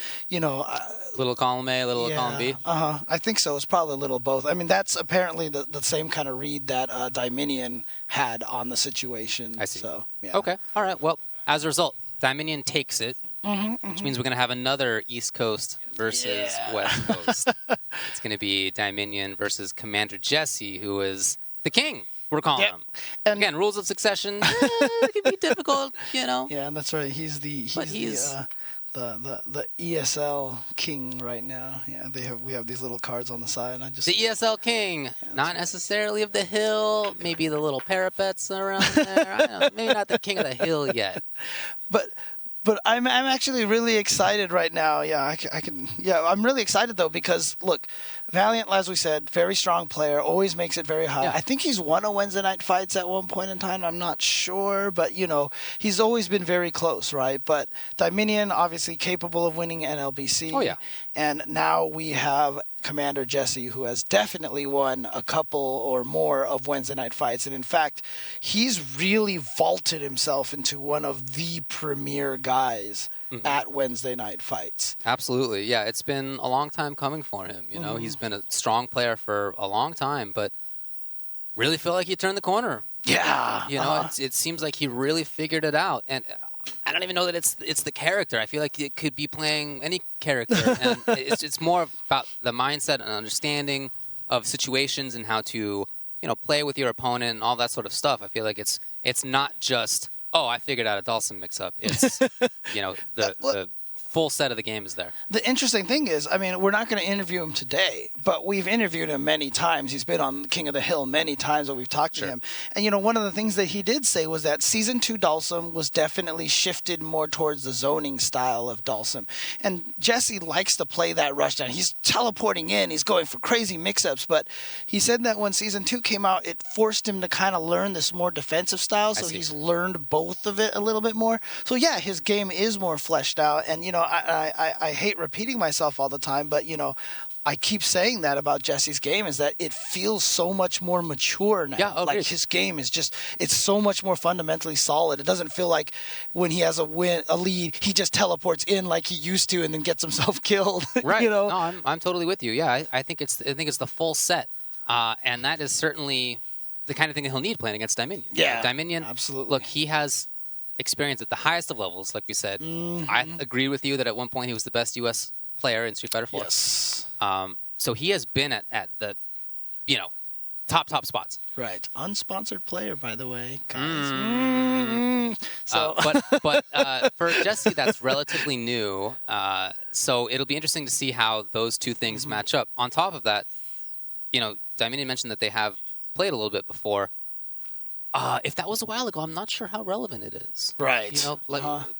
Little column A, little column B. I think so. It's probably a little both. I mean, that's apparently the same kind of read that Dieminion had on the situation. I see. So, yeah. Okay. All right. Well, as a result, Dieminion takes it, which means we're going to have another East Coast versus West Coast. It's going to be Dieminion versus Commander Jesse, who is the king, we're calling him. And Again, rules of succession it can be difficult, Yeah, that's right. He's the ESL King right now. Yeah, we have these little cards on the side. And the ESL King, not necessarily of the hill, maybe the little parapets around there. I don't know, maybe not the king of the hill yet. But I'm actually really excited right now. Yeah, I can. Yeah, I'm really excited though because look, Valiant, as we said, very strong player, always makes it very high. Yeah. I think he's won a Wednesday night fights at one point in time. I'm not sure, but he's always been very close, right? But Dieminion obviously capable of winning NLBC. Oh yeah. And now we have Commander Jesse, who has definitely won a couple or more of Wednesday night fights. And in fact, he's really vaulted himself into one of the premier guys at Wednesday night fights. Absolutely. Yeah, it's been a long time coming for him. He's been a strong player for a long time, but really feel like he turned the corner. Yeah. It seems like he really figured it out. And I don't even know that it's the character. I feel like it could be playing any character. And it's more about the mindset and understanding of situations and how to, play with your opponent and all that sort of stuff. I feel like it's not just, I figured out a Dhalsim mix-up. It's, the full set of the game is there. The interesting thing is, we're not going to interview him today, but we've interviewed him many times. He's been on King of the Hill many times that we've talked to him. And, one of the things that he did say was that Season 2 Dhalsim was definitely shifted more towards the zoning style of Dhalsim. And Jesse likes to play that rushdown. He's teleporting in. He's going for crazy mix-ups. But he said that when Season 2 came out, it forced him to kind of learn this more defensive style. So he's learned both of it a little bit more. So, yeah, his game is more fleshed out. And, I hate repeating myself all the time, but, I keep saying that about Jesse's game is that it feels so much more mature now. Yeah, like his game is it's so much more fundamentally solid. It doesn't feel like when he has a lead, he just teleports in like he used to and then gets himself killed. Right. No, I'm totally with you. Yeah, I think it's the full set. And that is certainly the kind of thing that he'll need playing against Dieminion. Yeah, Dieminion, absolutely. Look, he has experience at the highest of levels, like we said. I agree with you that at one point he was the best U.S. player in Street Fighter 4. Yes. So he has been at the, top spots. Right. Unsponsored player, by the way, guys. So, but for Jesse, that's relatively new. So it'll be interesting to see how those two things match up. On top of that, Dieminion mentioned that they have played a little bit before. If that was a while ago, I'm not sure how relevant it is. Right.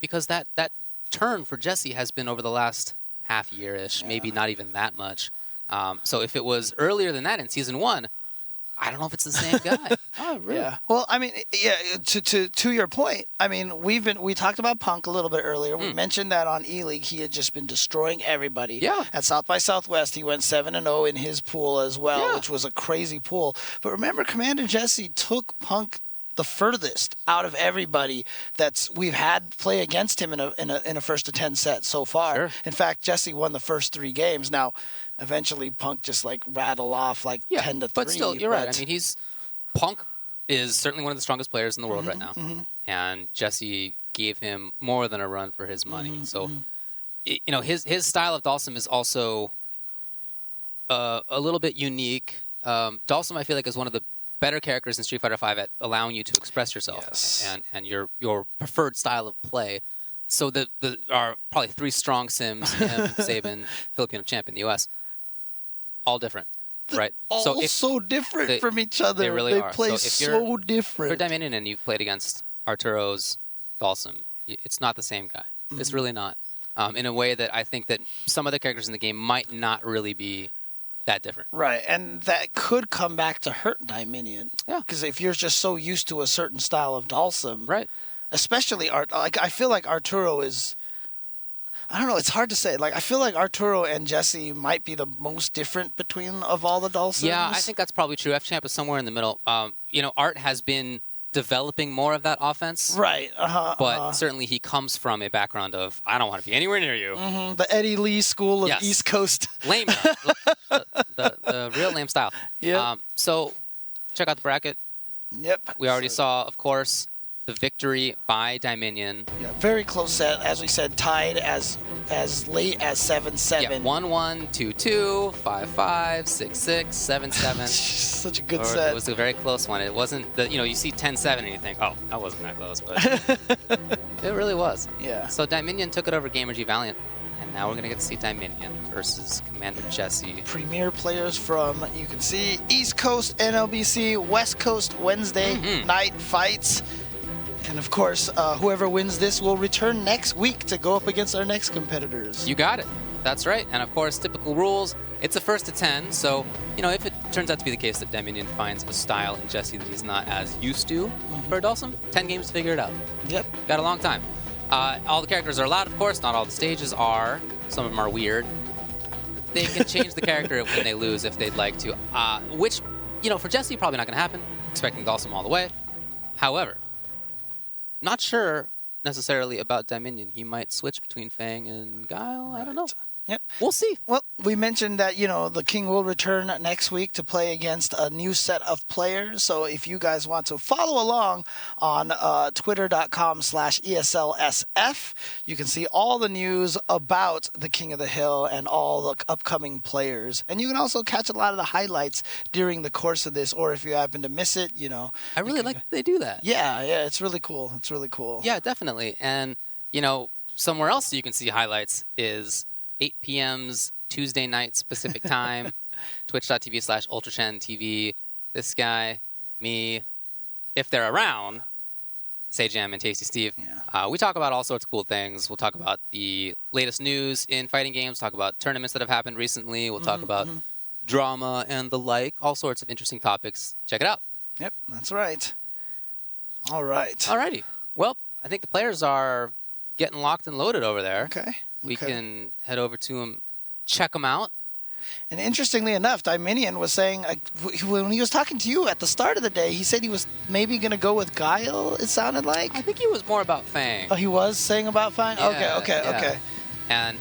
Because that turn for Jesse has been over the last half year-ish, maybe not even that much. So if it was earlier than that in Season 1, I don't know if it's the same guy. Oh, really? Yeah. Well, to your point, we talked about Punk a little bit earlier. We mentioned that on E-League he had just been destroying everybody. Yeah. At South by Southwest, he went 7-0 in his pool as well, which was a crazy pool. But remember, Commander Jesse took Punk the furthest out of everybody we've had play against him in a first to 10 set so far. Sure. In fact, Jesse won the first 3 games. Now, eventually Punk just rattled off 10-3. But still, you're right. Punk is certainly one of the strongest players in the world right now, and Jesse gave him more than a run for his money. So, his style of Dhalsim is also a little bit unique. Dalsum, I feel like, is one of the better characters in Street Fighter V at allowing you to express yourself and your preferred style of play. So there are probably 3 strong sims, him, Saban, Filipino champ in the US, all different, right? All so different from each other. They really are. Play so different. If you're Dieminion and you've played against Arturo's Dalsum, it's not the same guy. It's really not. In a way that I think that some other characters in the game might not really be that different. Right, and that could come back to hurt Dieminion. Yeah. Because if you're just so used to a certain style of Dalsum, Right. especially I feel like Arturo is, I don't know, it's hard to say. Like, I feel like Arturo and Jesse might be the most different between of all the Dalsums. Yeah, I think that's probably true. F-Champ is somewhere in the middle. Art has been developing more of that offense. Right. But certainly he comes from a background of, I don't want to be anywhere near you. The Eddie Lee school of Yes. East Coast. Lame. the real lame style. Yeah. So check out the bracket. Yep. We already saw, of course, the victory by Dieminion. Yeah, very close set. As we said, tied as late as 7-7. Yeah, 1-1, 2-2, 5-5, 6-6, 7-7. Such a good It set. was a very close one. It wasn't, you see 10-7 and you think, oh, that wasn't that close, but it really was. Yeah. So Dieminion took it over Gamergy Valiant, and now we're going to get to see Dieminion versus Commander Jesse. Premier players from, you can see, East Coast NLBC, West Coast Wednesday night fights. And of course, whoever wins this will return next week to go up against our next competitors. You got it. That's right. And of course, typical rules. It's a first to 10. So, if it turns out to be the case that Dieminion finds a style in Jesse that he's not as used to for Dalsum, 10 games to figure it out. Yep. Got a long time. All the characters are allowed, of course. Not all the stages are. Some of them are weird. They can change the character when they lose if they'd like to. Which, for Jesse, probably not going to happen. Expecting Dalsum all the way. However, not sure necessarily about Dieminion. He might switch between Fang and Guile. I don't know. Yep. We'll see. Well, we mentioned that, the King will return next week to play against a new set of players. So if you guys want to follow along on twitter.com/ESLSF, you can see all the news about the King of the Hill and all the upcoming players. And you can also catch a lot of the highlights during the course of this, or if you happen to miss it, I really like that they do that. Yeah, it's really cool. It's really cool. Yeah, definitely. And, somewhere else you can see highlights is 8 p.m.'s Tuesday night Pacific time, twitch.tv/UltraChanTV. This guy, me, if they're around, Sajam and Tasty Steve. Yeah. We talk about all sorts of cool things. We'll talk about the latest news in fighting games, talk about tournaments that have happened recently. We'll talk about drama and the like, all sorts of interesting topics. Check it out. Yep, that's right. All right. Alrighty. Well, I think the players are getting locked and loaded over there. Okay. We can head over to him, check him out. And interestingly enough, Dieminion was saying, when he was talking to you at the start of the day, he said he was maybe going to go with Guile, it sounded like. I think he was more about Fang. Oh, he was saying about Fang? Yeah, Okay. And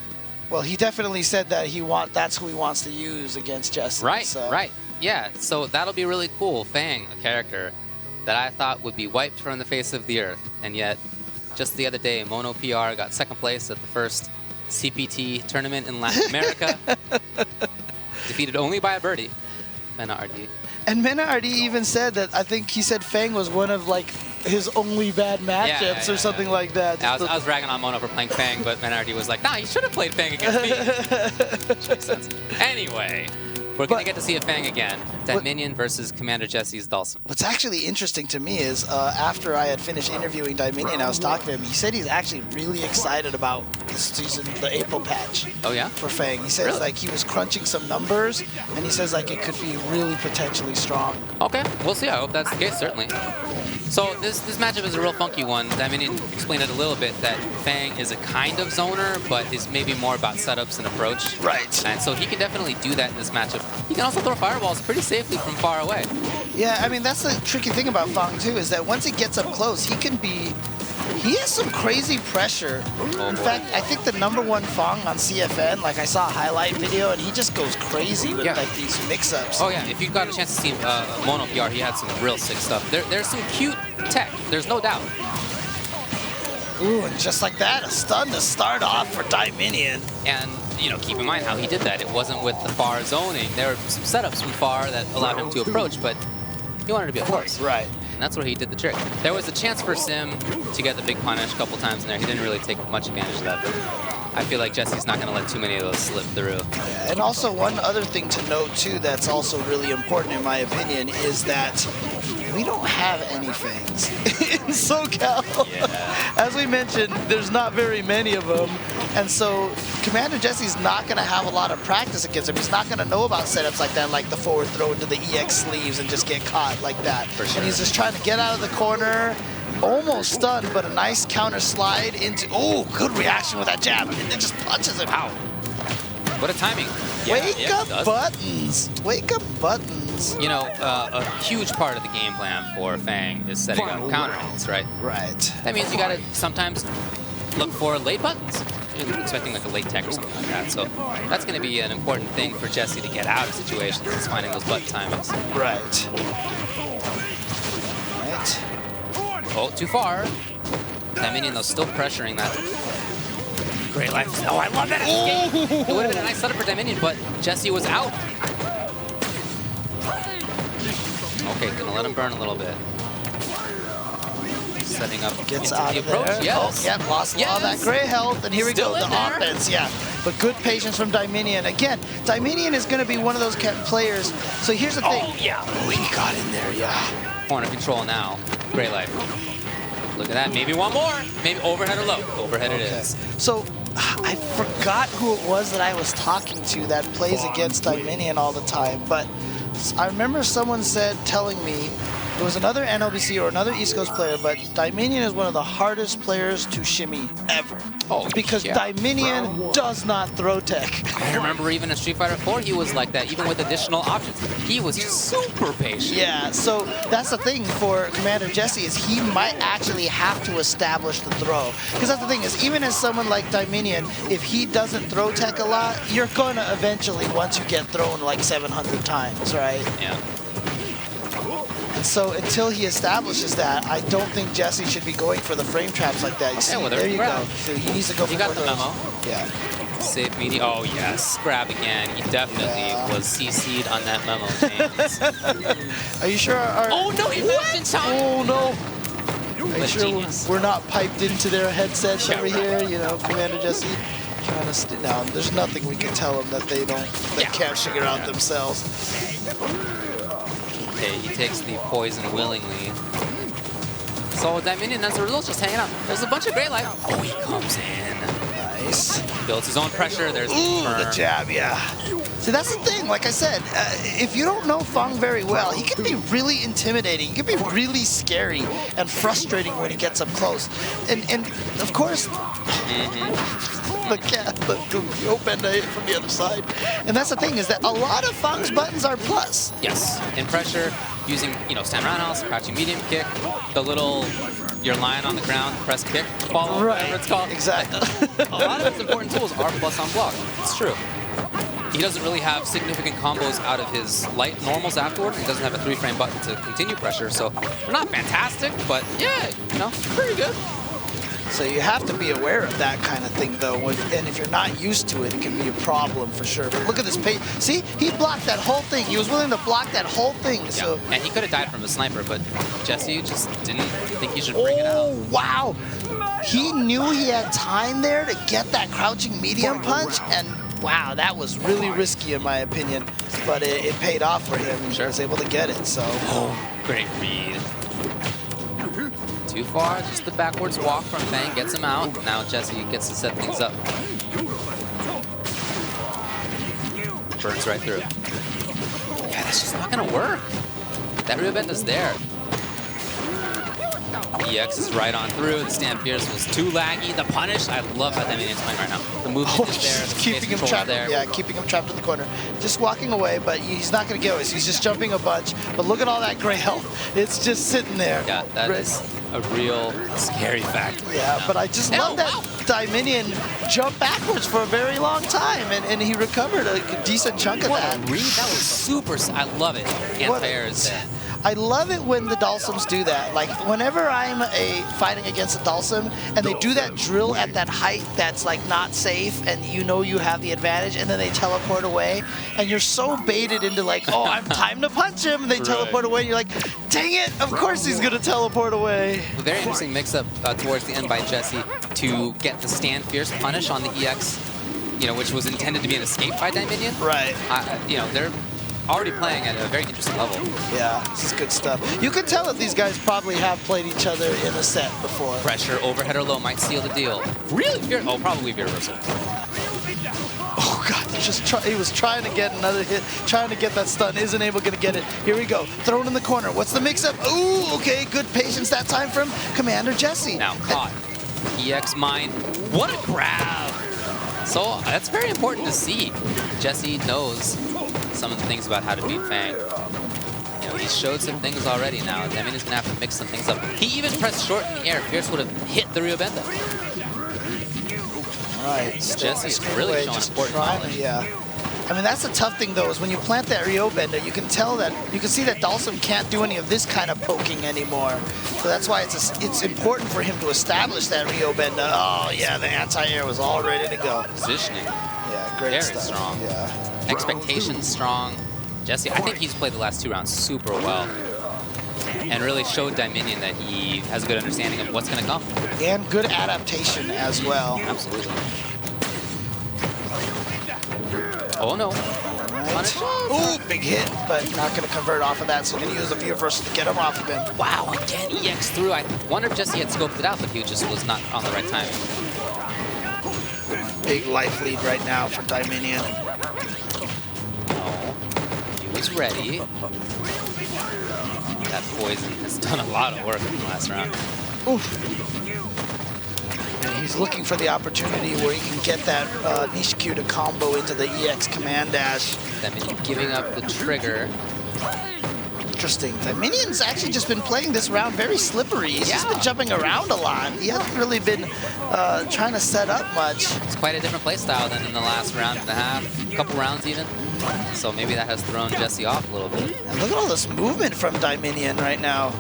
well, he definitely said that that's who he wants to use against Jesse. right. Yeah, so that'll be really cool. Fang, a character that I thought would be wiped from the face of the earth. And yet, just the other day, Mono PR got second place at the first CPT tournament in Latin America. Defeated only by a birdie, Mena RD. And Mena RD even said that, I think he said Fang was one of, his only bad matchups or something like that. I was ragging on Mono for playing Fang, but Mena RD was like, nah, you should have played Fang against me. Which makes sense. Anyway, we're going to get to see a Fang again. Dieminion versus Commander Jesse's Dalsum. What's actually interesting to me is after I had finished interviewing Dieminion, I was talking to him. He said he's actually really excited about this season, the April patch. Oh, yeah? For Fang. He says he was crunching some numbers, and he says it could be really potentially strong. Okay, we'll see. I hope that's the case, certainly. So this matchup is a real funky one. Dieminion explained it a little bit that Fang is a kind of zoner, but is maybe more about setups and approach. Right. And so he can definitely do that in this matchup. He can also throw fireballs pretty safely from far away. Yeah, I mean, that's the tricky thing about Fang, too, is that once he gets up close, he has some crazy pressure. In fact, I think the #1 Fang on CFN, I saw a highlight video, and he just goes crazy with these mix-ups. Oh yeah, if you got a chance to see Mono PR, he had some real sick stuff. There's some cute tech, there's no doubt. Ooh, and just like that, a stun to start off for Dieminion. And you know, keep in mind how he did that. It wasn't with the far zoning. There were some setups from far that allowed him to approach, but he wanted to be a force. Right. And that's where he did the trick. There was a chance for Sim to get the big punish a couple times in there. He didn't really take much advantage of that, but I feel like Jesse's not going to let too many of those slip through. Yeah, and also one other thing to note too that's also really important in my opinion is that we don't have any fangs in SoCal. Yeah. As we mentioned, there's not very many of them, and so Commander Jesse's not going to have a lot of practice against him. He's not going to know about setups like that, like the forward throw into the EX sleeves and just get caught like that. For sure. And he's just trying to get out of the corner, almost stunned, but a nice counter slide into, oh, good reaction with that jab, and it just punches him out. What a timing. Wake up buttons. Wake up buttons. You know, a huge part of the game plan for Fang is setting up counter hits, right? Right. That means you gotta sometimes look for late buttons. You're expecting like a late tech or something like that. So that's gonna be an important thing for Jesse to get out of situations, is finding those button timings. Right. Right. Oh, too far. Dieminion, though, still pressuring that. Great life. Oh, I love that escape. It would have been a nice setup for Dieminion, but Jesse was out. Okay, gonna let him burn a little bit. Setting up Gets into out the of approach. there. Yes. Oh, yep, lost a lot of that gray health, and here we Still go, the in there. offense, yeah. But good patience from Dieminion. Again, Dieminion is going to be one of those players. So here's the thing. Oh, yeah. Oh, he got in there, yeah. Corner control now. Great life. Look at that. Maybe one more. Maybe overhead or low. Overhead it is. So I forgot who it was that I was talking to that plays against Dieminion all the time, but I remember someone telling me it was another NLBC or another East Coast player, but Dieminion is one of the hardest players to shimmy ever. Oh, because yeah. Dieminion does not throw tech. I remember even in Street Fighter 4, he was like that, even with additional options. He was super patient. Yeah, so that's the thing for Commander Jesse is he might actually have to establish the throw. Because that's the thing is, even as someone like Dieminion, if he doesn't throw tech a lot, you're going to eventually, once you get thrown like 700 times, right? Yeah. So until he establishes that, I don't think Jesse should be going for the frame traps like that. You see, well, there you grab. go. So he needs to go for You got one the of those. memo. Yeah. Safe media. Oh, yes. Grab again. He definitely was CC'd on that memo chain. Are you sure? Oh, no, he missed in time. Oh, no. Are you sure genius. we're not piped into their headsets Yeah, over right. here? You know, Commander Jesse kind of down. There's nothing we can tell them that they can't figure out themselves. Okay, he takes the poison willingly. So Dieminion, as a result, just hanging out. There's a bunch of great life. Oh, he comes in. Nice. Builds his own pressure. There's Ooh, the the jab, yeah. See, that's the thing. Like I said, if you don't know Fang very well, he can be really intimidating. He can be really scary and frustrating when he gets up close. And of course, the open hit from the other side. And that's the thing is that a lot of Fang's buttons are plus. Yes, in pressure, using, you know, stand roundhouse, crouching medium kick, the little, you're lying on the ground, press kick, follow, whatever it's called. Exactly. A lot of his important tools are plus on block. It's true. He doesn't really have significant combos out of his light normals afterward. He doesn't have a 3-frame button to continue pressure, so they're not fantastic, but yeah, you know, pretty good. So you have to be aware of that kind of thing, though. And if you're not used to it, it can be a problem for sure. But look at this pace. See, he blocked that whole thing. He was willing to block that whole thing. Yeah. So. And he could have died from a sniper, but Jesse just didn't think he should bring it out. Oh, wow. He knew he had time there to get that crouching medium punch, and wow, that was really risky in my opinion. But it paid off for him, and he was able to get it, so. Oh, great read. Too far, just the backwards walk from Fang gets him out. Now Jesse gets to set things up. Burns right through. Yeah, that's just not gonna work. That rear bend is there. EX is right on through. The stand fierce was too laggy. The punish, I love how Dieminion playing right now. The movement is there. The keeping him trapped. there. Yeah, keeping him trapped in the corner. Just walking away, but he's not going to go. He's just jumping a bunch. But look at all that gray health. It's just sitting there. Yeah, that is a real scary factor. Yeah, but I just love that Dieminion jumped backwards for a very long time, and he recovered a decent chunk of that. Read, that was super. I love it. Anti-air is there. I love it when the Dhalsims do that. Like, whenever I'm fighting against a Dhalsim and they do that drill at that height that's like not safe and you know you have the advantage and then they teleport away and you're so baited into like, oh, I'm time to punch him, and they teleport away and you're like, dang it, of course he's gonna teleport away. A very interesting mix-up towards the end by Jesse to get the stand fierce punish on the EX, you know, which was intended to be an escape by Dieminion. Right. You know, they're already playing at a very interesting level. Yeah, this is good stuff. You can tell that these guys probably have played each other in a set before. Pressure, overhead or low might seal the deal. Really? Oh, probably Veer reversal. Oh god, he was trying to get another hit, trying to get that stun, isn't able to get it. Here we go, thrown in the corner. What's the mix-up? Ooh, okay, good patience that time from Commander Jesse. Now caught. EX mine. What a grab! So that's very important to see. Jesse knows some of the things about how to beat Fang. You know, he's showed some things already now. Dieminion's gonna have to mix some things up. He even pressed short in the air. Fierce would have hit the Ryobenda. Right, Jesse's really showing important knowledge. Yeah. I mean, that's the tough thing, though, is when you plant that Ryobenda, you can tell that, you can see that Dhalsim can't do any of this kind of poking anymore. So that's why it's important for him to establish that Ryobenda. Oh, yeah, the anti-air was all ready to go. Positioning. Yeah, great Very stuff. strong. Yeah. Expectations strong. Jesse, I think he's played the last 2 rounds super well. And really showed Dieminion that he has a good understanding of what's going to come. And good adaptation as well. Absolutely. Oh no. Right. Ooh, big hit, but not going to convert off of that, so going to use the view reversal to get him off of him. Wow, again EX through. I wonder if Jesse had scoped it out, but he just was not on the right timing. Big life lead right now for Dieminion. Oh, he was ready. That poison has done a lot of work in the last round. Oof. And he's looking for the opportunity where he can get that niche Q to combo into the EX command dash. Dieminion giving up the trigger. Interesting. Dieminion's actually just been playing this round very slippery. He's just been jumping around a lot. He hasn't really been trying to set up much. It's quite a different playstyle than in the last round and a half, a couple rounds even. So maybe that has thrown Jesse off a little bit. And look at all this movement from Dieminion right now.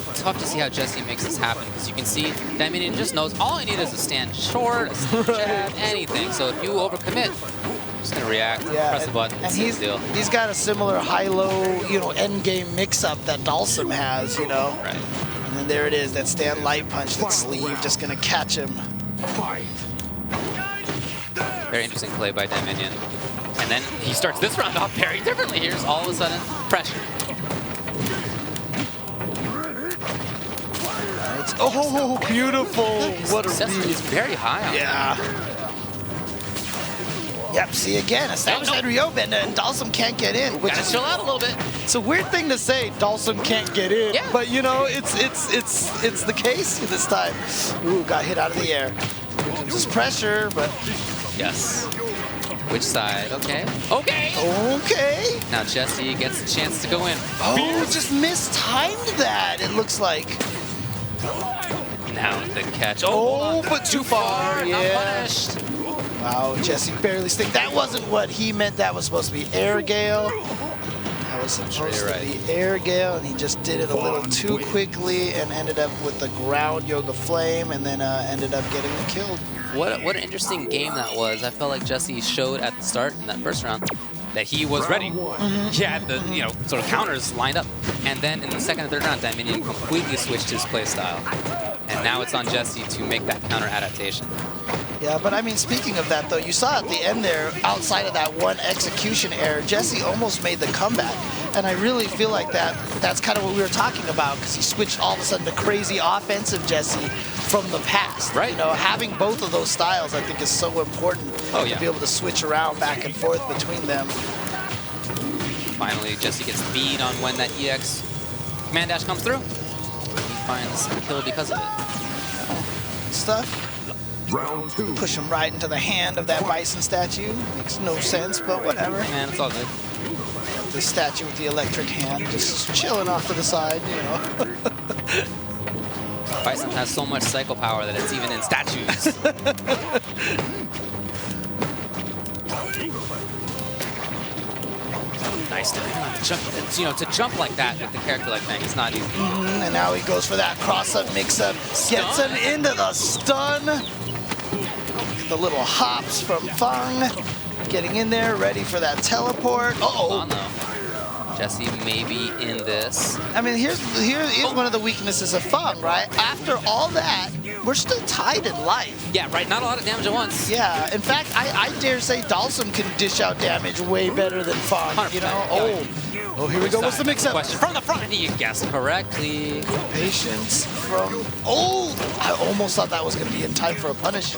It's tough to see how Jesse makes this happen because you can see Dieminion just knows all I need is a stand short, a stand jab, anything. So if you overcommit, I'm just gonna react, press the button, and seal the deal. he's got a similar high-low, you know, end game mix-up that Dhalsim has, you know. Right. And then there it is, that stand light punch, that sleeve just gonna catch him. Very interesting play by Dieminion. And then he starts this round off very differently. Here's all of a sudden pressure. Oh, beautiful. What a Success read. is very high on Yeah. Yep, see again, establish that Ryobenda and Dhalsim can't get in. Which Gotta is, chill out a little bit. it's a weird thing to say, Dhalsim can't get in. Yeah. But you know, it's the case this time. Ooh, got hit out of the air. Here comes this pressure, but Yes. Which side? Okay. Okay. okay. Now Jesse gets a chance to go in. Oh, just mistimed that, it looks like. Now the catch. Oh, but too far. Not Yeah. punished. Wow, Jesse barely sting. That wasn't what he meant. That was supposed to be air gale. That was supposed to be air gale, and he just did it a little too quickly and ended up with the ground yoga flame, and then ended up getting him killed. What an interesting game that was. I felt like Jesse showed at the start in that first round that he was ready. He had the sort of counters lined up, and then in the second and third round, Dieminion completely switched his play style, and now it's on Jesse to make that counter adaptation. Yeah, but I mean, speaking of that, though, you saw at the end there, outside of that one execution error, Jesse almost made the comeback. And I really feel like that's kind of what we were talking about, because he switched all of a sudden to crazy offensive Jesse from the past. Right. You know, having both of those styles, I think, is so important to be able to switch around back and forth between them. Finally, Jesse gets the bead on when that EX command dash comes through. He finds the kill because of it. Stuff. Round 2. Push him right into the hand of that bison statue. Makes no sense, but whatever. Man, it's all good. The statue with the electric hand just chilling off to the side, you know. Bison has so much cycle power that it's even in statues. Nice to jump. You know, to jump like that with a character like Fang is not easy. And now he goes for that cross-up mix-up. Gets him into the stun. The little hops from Fang. Getting in there, ready for that teleport. Uh-oh. Jesse maybe in this. I mean, here's one of the weaknesses of Fang, right? After all that, we're still tied in life. Yeah, right. Not a lot of damage at once. Yeah. In fact, I dare say Dalsum can dish out damage way better than Fang. You know? Oh, here we go. What's the mix-up? Question from the front, and he guessed correctly. Patience from... Oh! I almost thought that was going to be in time for a punish.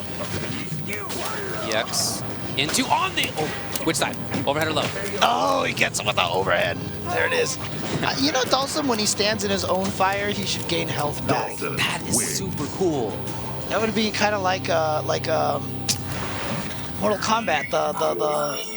EX into on the... Oh, which side? Overhead or low? Oh, he gets him with the overhead. There it is. You know, Dalsum, when he stands in his own fire, he should gain health back. That is super cool. That would be kind of like Mortal Kombat,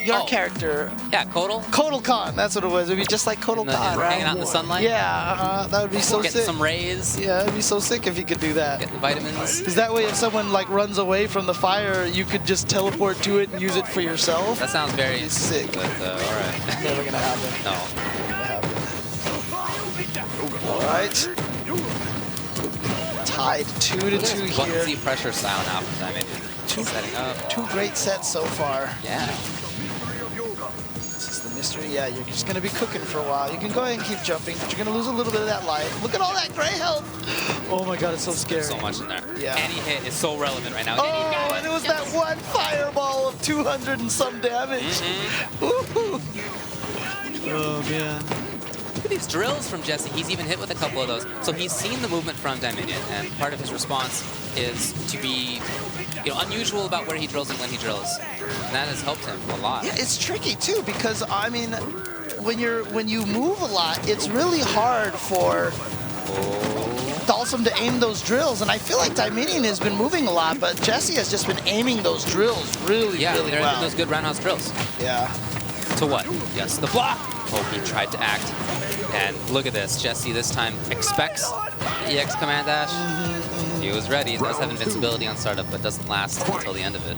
your character. Yeah, Kotal. Kotal Khan, that's what it was. It would be just like Kotal Khan, right? Hanging out in the sunlight? Yeah, that would be so sick. Get some rays. Yeah, it'd be so sick if you could do that. Get the vitamins. Because that way, if someone like runs away from the fire, you could just teleport to it and use it for yourself. That sounds very sick. But, all right. Never gonna happen. No. All right. Tied 2-2 here. Buttonsy pressure style now from Dieminion. Setting up. 2 great sets so far. Yeah. This is the mystery. Yeah, you're just going to be cooking for a while. You can go ahead and keep jumping, but you're going to lose a little bit of that life. Look at all that gray health. Oh my god, it's so scary. So much in there. Yeah. Any hit is so relevant right now. Oh, and it was that one fireball of 200 and some damage. Oh, man. Look at these drills from Jesse. He's even hit with a couple of those. So he's seen the movement from Dieminion, and part of his response is to be unusual about where he drills and when he drills. And that has helped him a lot. Yeah, it's tricky too, because I mean, when you move a lot, it's really hard for Dalsum to aim those drills, and I feel like Dieminion has been moving a lot, but Jesse has just been aiming those drills really they're well. those good roundhouse drills. Yeah. To what? Yes, the block. Oh, he tried to act. And look at this. Jesse this time expects the EX command dash. He was ready. He does have invincibility on startup, but doesn't last until the end of it.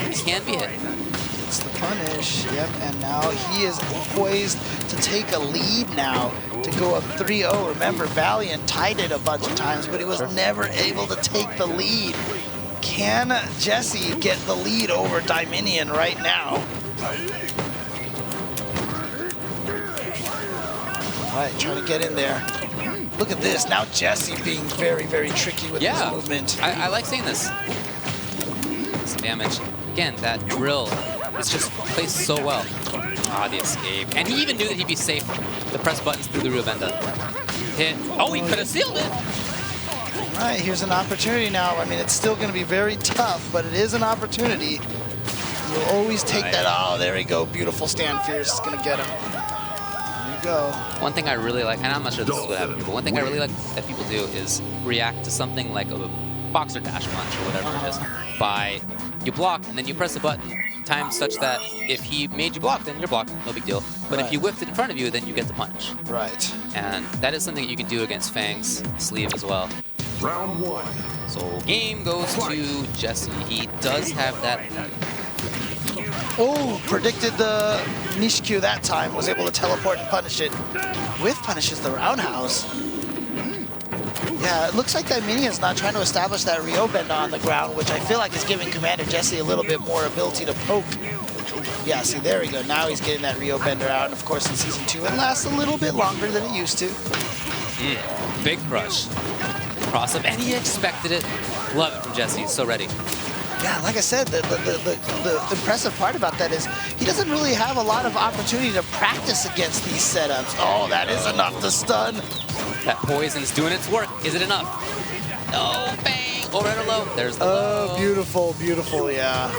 He can be hit. It's the punish. Yep, and now he is poised to take a lead now to go up 3-0. Remember, Valiant tied it a bunch of times, but he was never able to take the lead. Can Jesse get the lead over Dieminion right now? All right, trying to get in there. Look at this. Now Jesse being very, very tricky with his movement. I like seeing this. Some damage. Again, that drill is just placed so well. Ah, the escape. And he even knew that he'd be safe to press buttons through the Ryobenda. Hit. Oh, he could have sealed it. All right, here's an opportunity now. I mean, it's still going to be very tough, but it is an opportunity. You'll always take that. Oh, there we go. Beautiful stand. Fierce is going to get him. Go. One thing I really like, and I'm not sure this is what happened, but one thing I really like that people do is react to something like a boxer dash punch or whatever it is by you block and then you press a button timed such that if he made you block, then you're blocked, no big deal. But if you whiffed it in front of you, then you get the punch. Right. And that is something that you can do against Fang's sleeve as well. Round 1. So game goes to Jesse. He does have that. Oh, predicted the Nishikyu that time, was able to teleport and punish it. With punishes the roundhouse. Yeah, it looks like Dieminion's not trying to establish that Ryobenda on the ground, which I feel like is giving Commander Jesse a little bit more ability to poke. Yeah, see, there we go. Now he's getting that Ryobenda out, and of course in Season 2 it lasts a little bit longer than it used to. Big crush. Cross up, and he expected it. Love it from Jesse, he's so ready. Yeah, like I said, the impressive part about that is he doesn't really have a lot of opportunity to practice against these setups. Oh, that is enough to stun. That poison's doing its work. Is it enough? No, bang! Overhead or low? There's the low. Oh, beautiful, beautiful, yeah.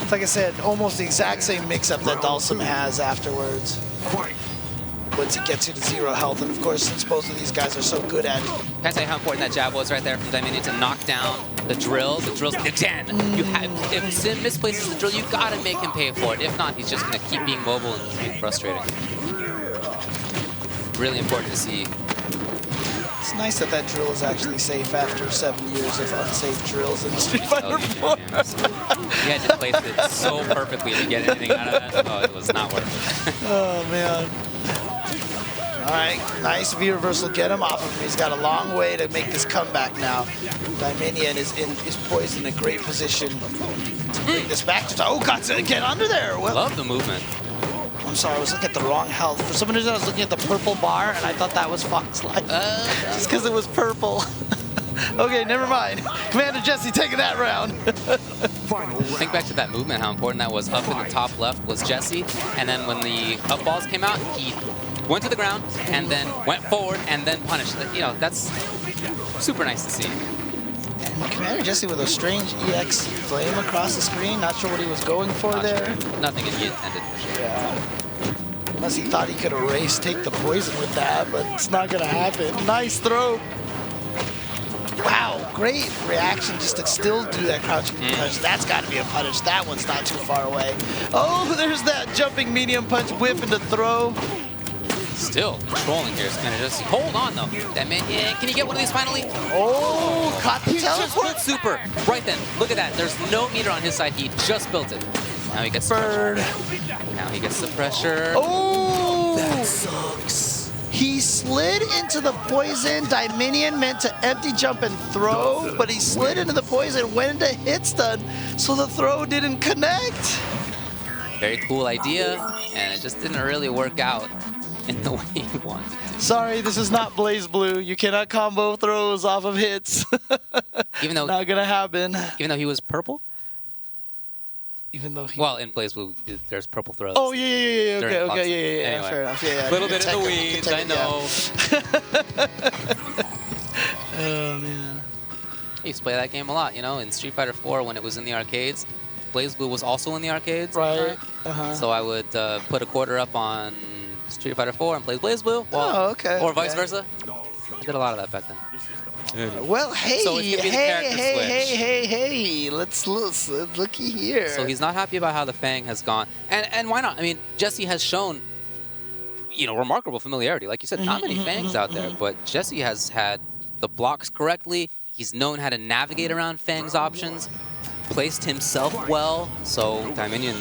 It's like I said, almost the exact same mix-up that Dalsum has afterwards. Once he gets you to 0 health, and of course, since both of these guys are so good at it. Can I tell you how important that jab was right there from Dieminion to knock down the drills? The drills again. If Sim misplaces the drill, you gotta make him pay for it. If not, he's just gonna keep being mobile and keep being frustrating. Really important to see It's nice that that drill is actually safe after 7 years of unsafe drills in Street Fighter 4. He had to place it so perfectly to get anything out of that. Oh, it was not worth it. Oh, man. All right, nice V reversal. Get him off of him. He's got a long way to make this comeback now. Dieminion is poised in a great position to bring this back to. Oh, God, get under there. Well, Love the movement. I'm sorry, I was looking at the wrong health. For some reason, I was looking at the purple bar, and I thought that was Fox Life. Just because it was purple. Okay, never mind. Commander Jesse taking that round. Think back to that movement, how important that was. Up in the top left was Jesse, and then when the up balls came out, he went to the ground, and then went forward, and then punished. You know, that's super nice to see. And Commander Jesse with a strange EX flame across the screen. Not sure what he was going for there. Sure. Nothing he intended for sure. Yeah. Unless he thought he could erase, take the poison with that, but it's not going to happen. Nice throw. Wow, great reaction just to still do that crouching punch. That's got to be a punish. That one's not too far away. Oh, there's that jumping medium punch whip into throw. Still controlling here. Kind of just hold on though. That man, yeah, can you get one of these finally? Oh, caught the He just teleport. built super. Right then, look at that. There's no meter on his side. He just built it. Now he gets the Bird. pressure. Now he gets the pressure. Oh, That sucks. he slid into the poison. Dieminion meant to empty jump and throw, but he slid into the poison, went into hit stun, so the throw didn't connect. Very cool idea, and it just didn't really work out in the way he wanted. Sorry, this is not Blaze Blue. You cannot combo throws off of hits. Even though, Not gonna happen. even though he was purple. Even though he. Well, in Blaze Blue, there's purple throws. Oh yeah. During Okay, boxing. yeah. Anyway. Fair enough. Yeah. A little bit in the weeds, I know. Oh man. I used to play that game a lot, you know, in Street Fighter 4 when it was in the arcades. Blaze Blue was also in the arcades. Right. So I would put a quarter up on Street Fighter 4 and play Blaze Blue. Well, Oh, okay. Or vice okay. versa. I did a lot of that back then. Well, hey, So it's gonna be the character switch. hey. Let's looky here. So he's not happy about how the Fang has gone. And why not? I mean, Jesse has shown, you know, remarkable familiarity. Like you said, not many Fangs out there, but Jesse has had the blocks correctly. He's known how to navigate around Fang's options, placed himself well. So Dieminion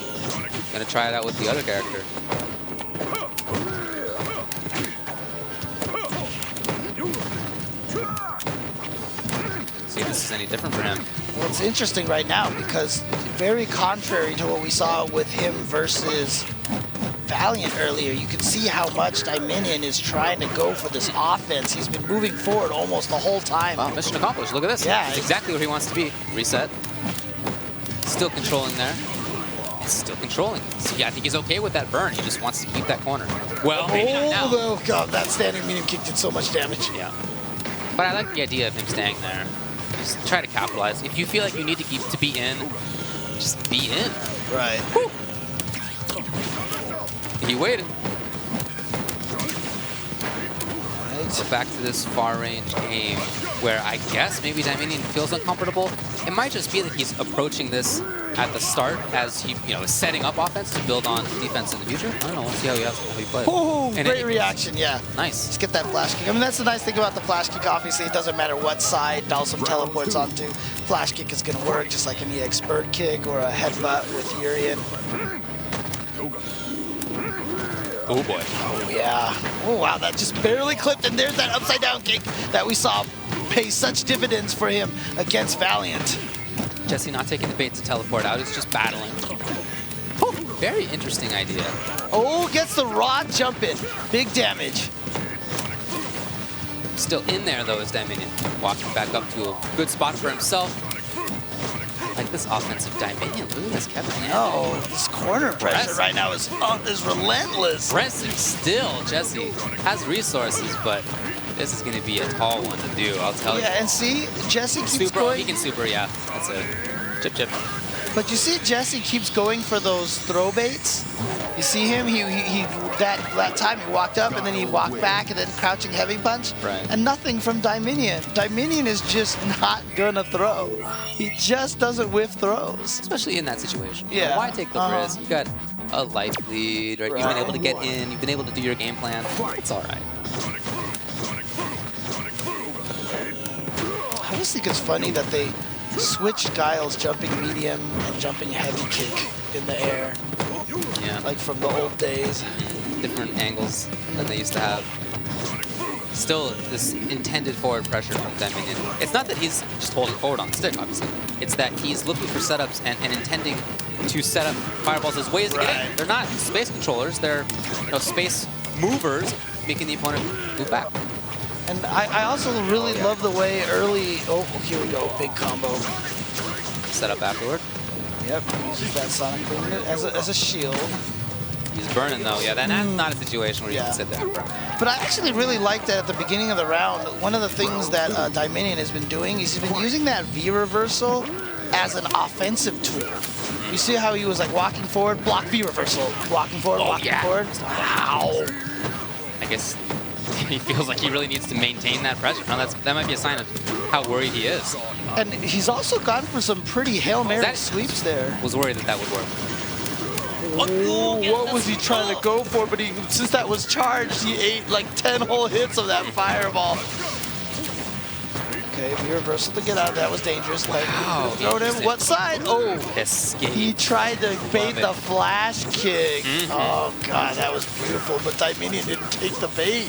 gonna try it out with the other character. See if this is any different for him. Well, it's interesting right now because very contrary to what we saw with him versus Valiant earlier, you can see how much Dieminion is trying to go for this offense. He's been moving forward almost the whole time. Wow, mission accomplished. Look at this. Yeah, It's exactly where he wants to be. Reset. Still controlling there. He's still controlling. So yeah, I think he's okay with that burn. He just wants to keep that corner. Well, maybe not now. Oh, God, that standing medium kick did so much damage. Yeah. But I like the idea of him staying there. Just try to capitalize. If you feel like you need to be in, just be in. Right. Whew. He waited. So back to this far-range game where I guess maybe Dieminion feels uncomfortable. It might just be that he's approaching this at the start as he, you know, is setting up offense to build on defense in the future. I don't know. We'll see how he plays. Oh, great reaction, yeah. Nice. Let's get that flash kick. I mean, that's the nice thing about the flash kick. Obviously, it doesn't matter what side Dalsum teleports onto. Flash kick is going to work just like an EX bird kick or a headbutt with Urian. Oh boy. Oh, yeah. Oh, wow, that just barely clipped. And there's that upside down kick that we saw pay such dividends for him against Valiant. Jesse not taking the bait to teleport out. He's just battling. Oh, very interesting idea. Oh, gets the raw jump in. Big damage. Still in there, though, is Dieminion. Walking back up to a good spot for himself. Like this offensive Dieminion. Look at this Kevin. Oh, this corner pressure right now is relentless. Pressing still. Jesse has resources, but this is going to be a tall one to do, I'll tell you. Yeah, and see, Jesse keeps Super, going. he can super, yeah. That's it. Chip, chip. But you see, Jesse keeps going for those throw baits. You see him? He that time he walked up and then he walked back and then crouching heavy punch. Right. And nothing from Dieminion. Dieminion is just not gonna throw. He just doesn't whiff throws. Especially in that situation. Yeah. Why take the risk? You got a life lead, right? You've been able to get in. You've been able to do your game plan. It's all right. just think it's funny that they switched Guile's jumping medium and jumping heavy kick in the air. Yeah. Like from the old days. Different angles than they used to have. Still, this intended forward pressure from Dieminion. It's not that he's just holding forward on the stick, obviously. It's that he's looking for setups and intending to set up fireballs as ways to get in. They're not space controllers. They're space movers, making the opponent move back. And I also really love the way early... Oh, here we go. Big combo. Set up afterward. Yep, uses that Sonic Boom as a shield. He's burning, though. Yeah, that's not a situation where you can sit there. But I actually really liked that at the beginning of the round. One of the things that Dieminion has been doing is he's been using that V reversal as an offensive tool. You see how he was like walking forward, block V reversal, walking forward, walking forward. Wow. I guess he feels like he really needs to maintain that pressure. No, that might be a sign of how worried he is. And he's also gone for some pretty Hail Mary sweeps there. Was worried that would work. What was he trying to go for? But since that was charged, he ate like 10 whole hits of that fireball. Okay, V reversal to get out of that was dangerous. Wow. Thrown in. What side? Oh, escape. He tried to bait the flash kick. Oh god, that was beautiful. But Dieminion didn't take the bait.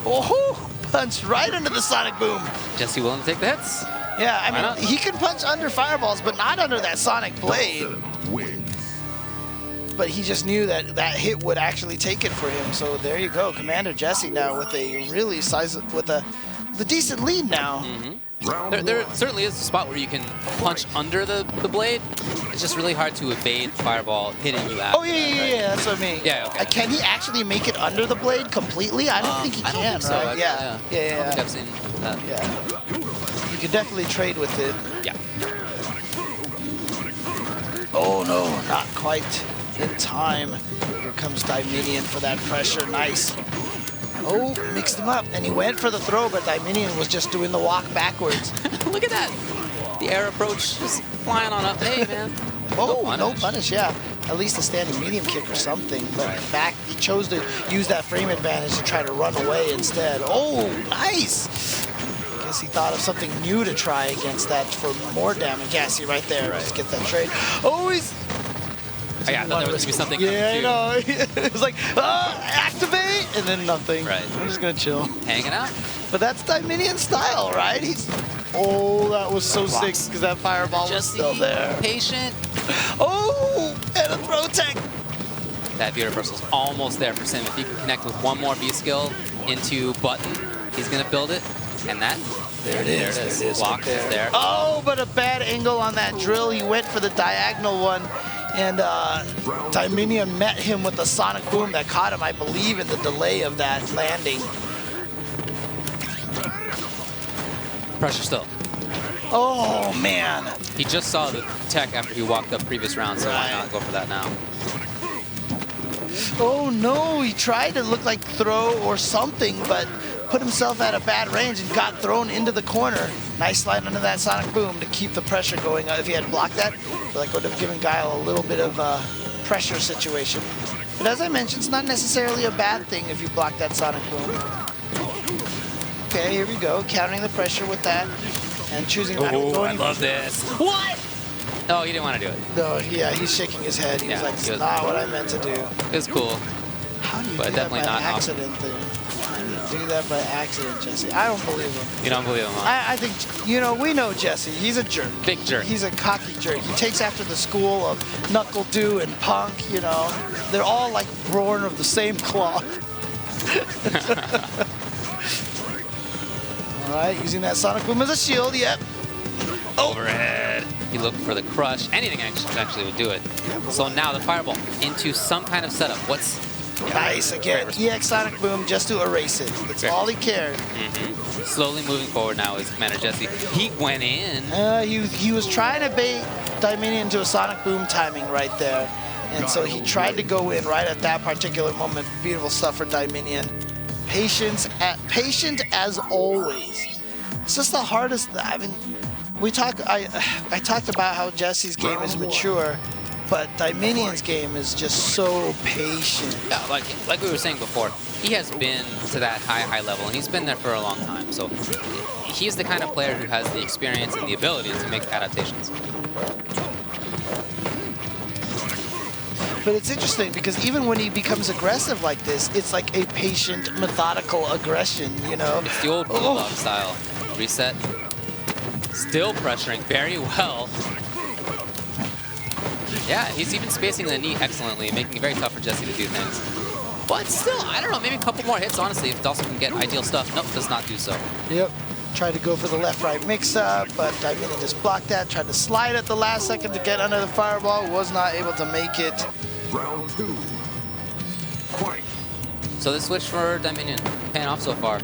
Oh, punched right into the Sonic Boom. Jesse willing to take the hits? Yeah, I mean, he can punch under fireballs, but not under that Sonic Blade. But he just knew that that hit would actually take it for him. So there you go, Commander Jesse now with a really the decent lead now. There certainly is a spot where you can punch under the blade. It's just really hard to evade fireball hitting you after. Oh yeah, that's what I mean. Yeah, okay. Can he actually make it under the blade completely? I don't think he can, think so. right? Yeah. I don't think I've seen that. Yeah. You could definitely trade with it. Yeah. Oh no, not quite in time. Here comes Dieminion for that pressure. Nice. Oh, mixed him up. And he went for the throw, but Dieminion was just doing the walk backwards. Look at that. The air approach just flying on up. Hey, man. Oh, no punish, yeah. At least a standing medium kick or something. But in fact, he chose to use that frame advantage to try to run away instead. Oh, nice. Guess he thought of something new to try against that for more damage. Yeah, see right there. Just get that trade. Oh, he's... Oh, yeah, I thought there was going to be something. Yeah, I know. It was like, activate, and then nothing. Right. I'm just going to chill. Hanging out. But that's Dieminion style, right? Oh, that was so sick because that fireball was still there. Patient. Oh, and a throw tech. That V reversal's almost there for Sim. If he can connect with one more V skill into button, he's going to build it. And that, there it is. Block is there. Oh, but a bad angle on that drill. He went for the diagonal one. And Dieminion met him with a Sonic Boom that caught him, I believe, in the delay of that landing. Pressure still. Oh, man. He just saw the tech after he walked up previous round, so why not go for that now? Oh, no. He tried to look like throw or something, but put himself at a bad range and got thrown into the corner. Nice slide under that Sonic Boom to keep the pressure going. If he had blocked that, I feel like it would have given Guile a little bit of a pressure situation. But as I mentioned, it's not necessarily a bad thing if you block that Sonic Boom. Okay, here we go. Countering the pressure with that and choosing not to go I love this. What? No, he didn't want to do it. No, yeah, he's shaking his head. He was like, it's not what I meant to do. It was cool. How do you but do definitely that by not accident there? Do that by accident, Jesse. I don't believe him. You don't believe him, huh? I think, we know Jesse. He's a jerk. Big jerk. He's a cocky jerk. He takes after the school of Knuckle Dew and Punk, They're all like born of the same cloth. All right, using that Sonic Boom as a shield, yep. Overhead. He looked for the crush. Anything actually would do it. So now the fireball into some kind of setup. Nice, again, EX Sonic Boom just to erase it. That's all he cared. Slowly moving forward now is Commander Jesse. He went in. He was trying to bait Dieminion into a Sonic Boom timing right there. And so he tried to go in right at that particular moment. Beautiful stuff for Dieminion. Patient as always. It's just the hardest. I mean, I talked about how Jesse's game is mature. but Dieminion's game is just so patient. Yeah, like we were saying before, he has been to that high level, and he's been there for a long time. So he's the kind of player who has the experience and the ability to make adaptations. But it's interesting because even when he becomes aggressive like this, it's like a patient, methodical aggression, you know? It's the old bulldog style. Reset. Still pressuring very well. Yeah, he's even spacing the knee excellently, making it very tough for Jesse to do things. But still, I don't know, maybe a couple more hits, honestly, if Dawson can get ideal stuff. Nope, does not do so. Yep. Tried to go for the left-right mix-up, but Dieminion just blocked that. Tried to slide at the last second to get under the fireball. Was not able to make it. Round 2. Fight. So this switch for Dieminion paying off so far.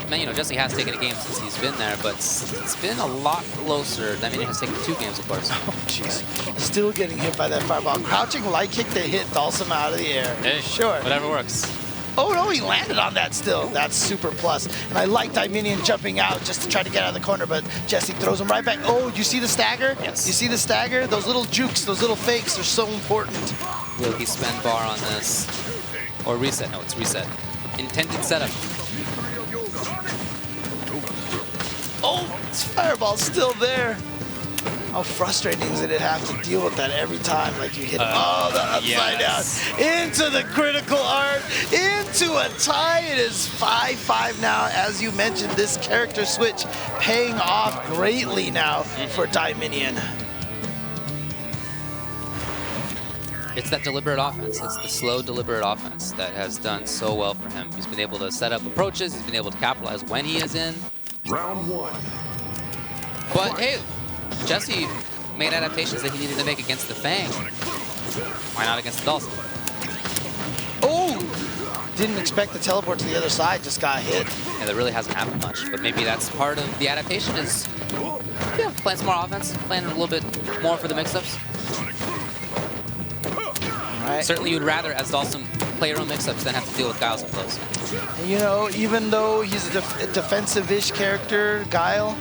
Man, you know, Jesse has taken a game since he's been there, but it's been a lot closer. Dieminion has taken 2 games, of course. Oh, jeez. Still getting hit by that fireball. Crouching light kick to hit Dalsum out of the air. Hey, sure. Whatever works. Oh, no, he landed on that still. That's super plus. And I like Dieminion jumping out just to try to get out of the corner, but Jesse throws him right back. Oh, you see the stagger? Yes. You see the stagger? Those little jukes, those little fakes are so important. Will he spend bar on this? Or reset? No, it's reset. Intended setup. Oh, this fireball's still there. How frustrating is it to have to deal with that every time? Like you hit the upside down into the critical art, into a tie. It is 5-5 now. As you mentioned, this character switch paying off greatly now for Dieminion. It's that deliberate offense. It's the slow, deliberate offense that has done so well for him. He's been able to set up approaches. He's been able to capitalize when he is in. Round 1. But hey, Jesse made adaptations that he needed to make against the Fang. Why not against the Dawson? Oh! Didn't expect the teleport to the other side, just got hit. Yeah, that really hasn't happened much, but maybe that's part of the adaptation is, yeah, playing some more offense, playing a little bit more for the mix-ups. Right. Certainly you'd rather, as Dawson, play your own mix-ups than have to deal with Guile's up close. You know, even though he's a defensive-ish character, Guile,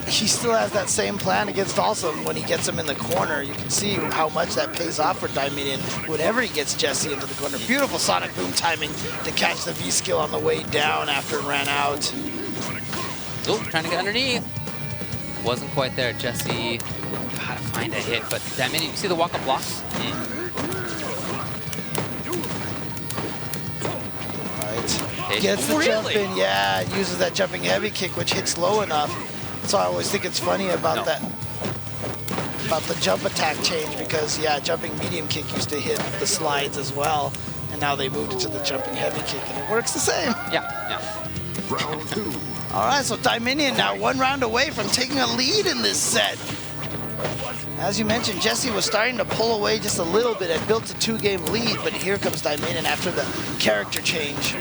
he still has that same plan against Dawson when he gets him in the corner. You can see how much that pays off for Dieminion whenever he gets Jesse into the corner. Beautiful Sonic Boom timing to catch the V-skill on the way down after it ran out. Oh, trying to get underneath. Wasn't quite there. Jesse gotta find a hit, but Dieminion, you see the walk-up block? Gets the jump in, yeah, and uses that jumping heavy kick, which hits low enough. So I always think it's funny about about the jump attack change because, yeah, jumping medium kick used to hit the slides as well, and now they moved it to the jumping heavy kick, and it works the same. Yeah. Round 2. All right, so Dieminion now 1 round away from taking a lead in this set. As you mentioned, Jesse was starting to pull away just a little bit. Had built a 2-game lead, but here comes Dieminion after the character change.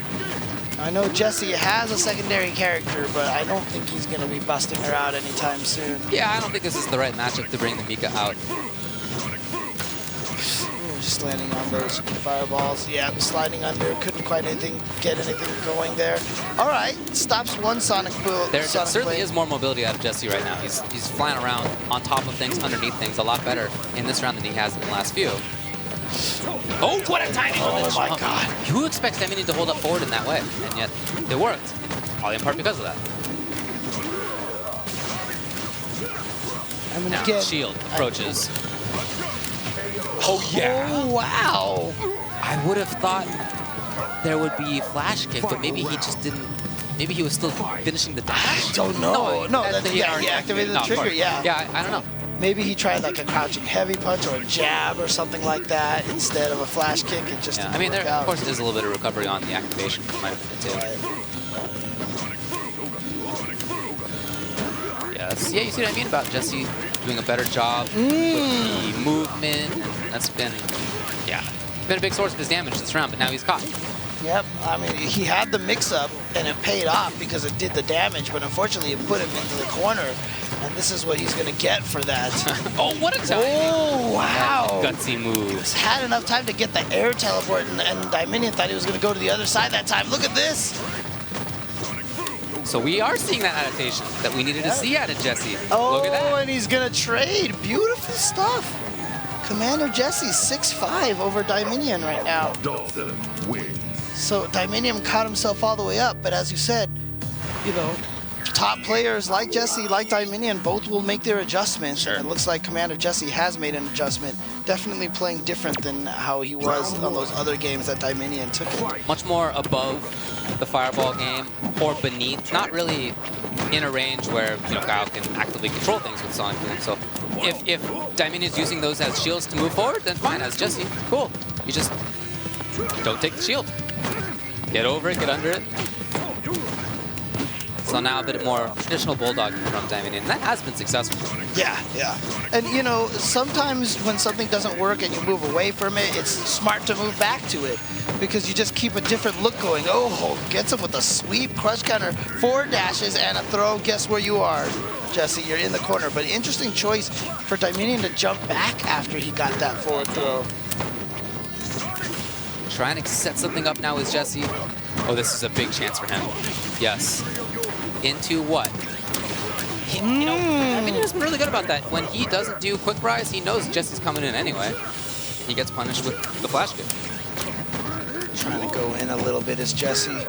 I know Jesse has a secondary character, but I don't think he's going to be busting her out anytime soon. Yeah, I don't think this is the right matchup to bring the Mika out. Just landing on those fireballs. Yeah, sliding under. Couldn't quite get anything going there. All right, stops one Sonic Boom. There certainly is more mobility out of Jesse right now. He's flying around on top of things, underneath things, a lot better in this round than he has in the last few. Oh, what a timing! Oh my God! Who expects Dieminion to hold up forward in that way? And yet, it worked. Probably in part because of that. I mean, Now, again, shield approaches. Oh, yeah. Oh, wow. I would have thought there would be flash kick, but maybe he just didn't. Maybe he was still finishing the dash. I don't know. No, he activated the trigger, yeah. Yeah, I don't know. Maybe he tried like a crouching heavy punch or a jab or something like that instead of a flash kick. It just didn't I mean, work there, out. of course, there's a little bit of recovery on the activation. Might have been too. Yes. Yeah, you see what I mean about Jesse doing a better job with the movement. And that's been, been a big source of his damage this round, but now he's caught. Yep, I mean, he had the mix-up, and it paid off because it did the damage, but unfortunately it put him into the corner, and this is what he's going to get for that. Oh, what a time! Oh, wow! Gutsy moves. Had enough time to get the air teleport, and Dieminion thought he was going to go to the other side that time. Look at this! So we are seeing that adaptation that we needed to see out of Jesse. Oh, Look at that. And he's going to trade. Beautiful stuff. Commander Jesse's 6-5 over Dieminion right now. Dolphin wins. So Dieminion caught himself all the way up, but as you said, you know, top players like Jesse, like Dieminion, both will make their adjustments. Sure. And it looks like Commander Jesse has made an adjustment. Definitely playing different than how he was on those other games that Dieminion took him. Much more above the fireball game, or beneath. Not really in a range where, you know, Kyle can actively control things with Sonic Boom. So if Dieminion is using those as shields to move forward, then fine. As Jesse, cool. You just don't take the shield. Get over it, get under it. So now a bit more traditional bulldogging from Dieminion. That has been successful. Yeah, yeah. And you know, sometimes when something doesn't work and you move away from it, it's smart to move back to it because you just keep a different look going. Oh, gets him with a sweep, crush counter, 4 dashes, and a throw. Guess where you are, Jesse? You're in the corner. But interesting choice for Dieminion to jump back after he got that forward throw. Trying to set something up now is Jesse. Oh, this is a big chance for him. Yes. Into what? You know, Dieminion been really good about that. When he doesn't do quick rise, he knows Jesse's coming in anyway. He gets punished with the flash kick. Trying to go in a little bit is Jesse.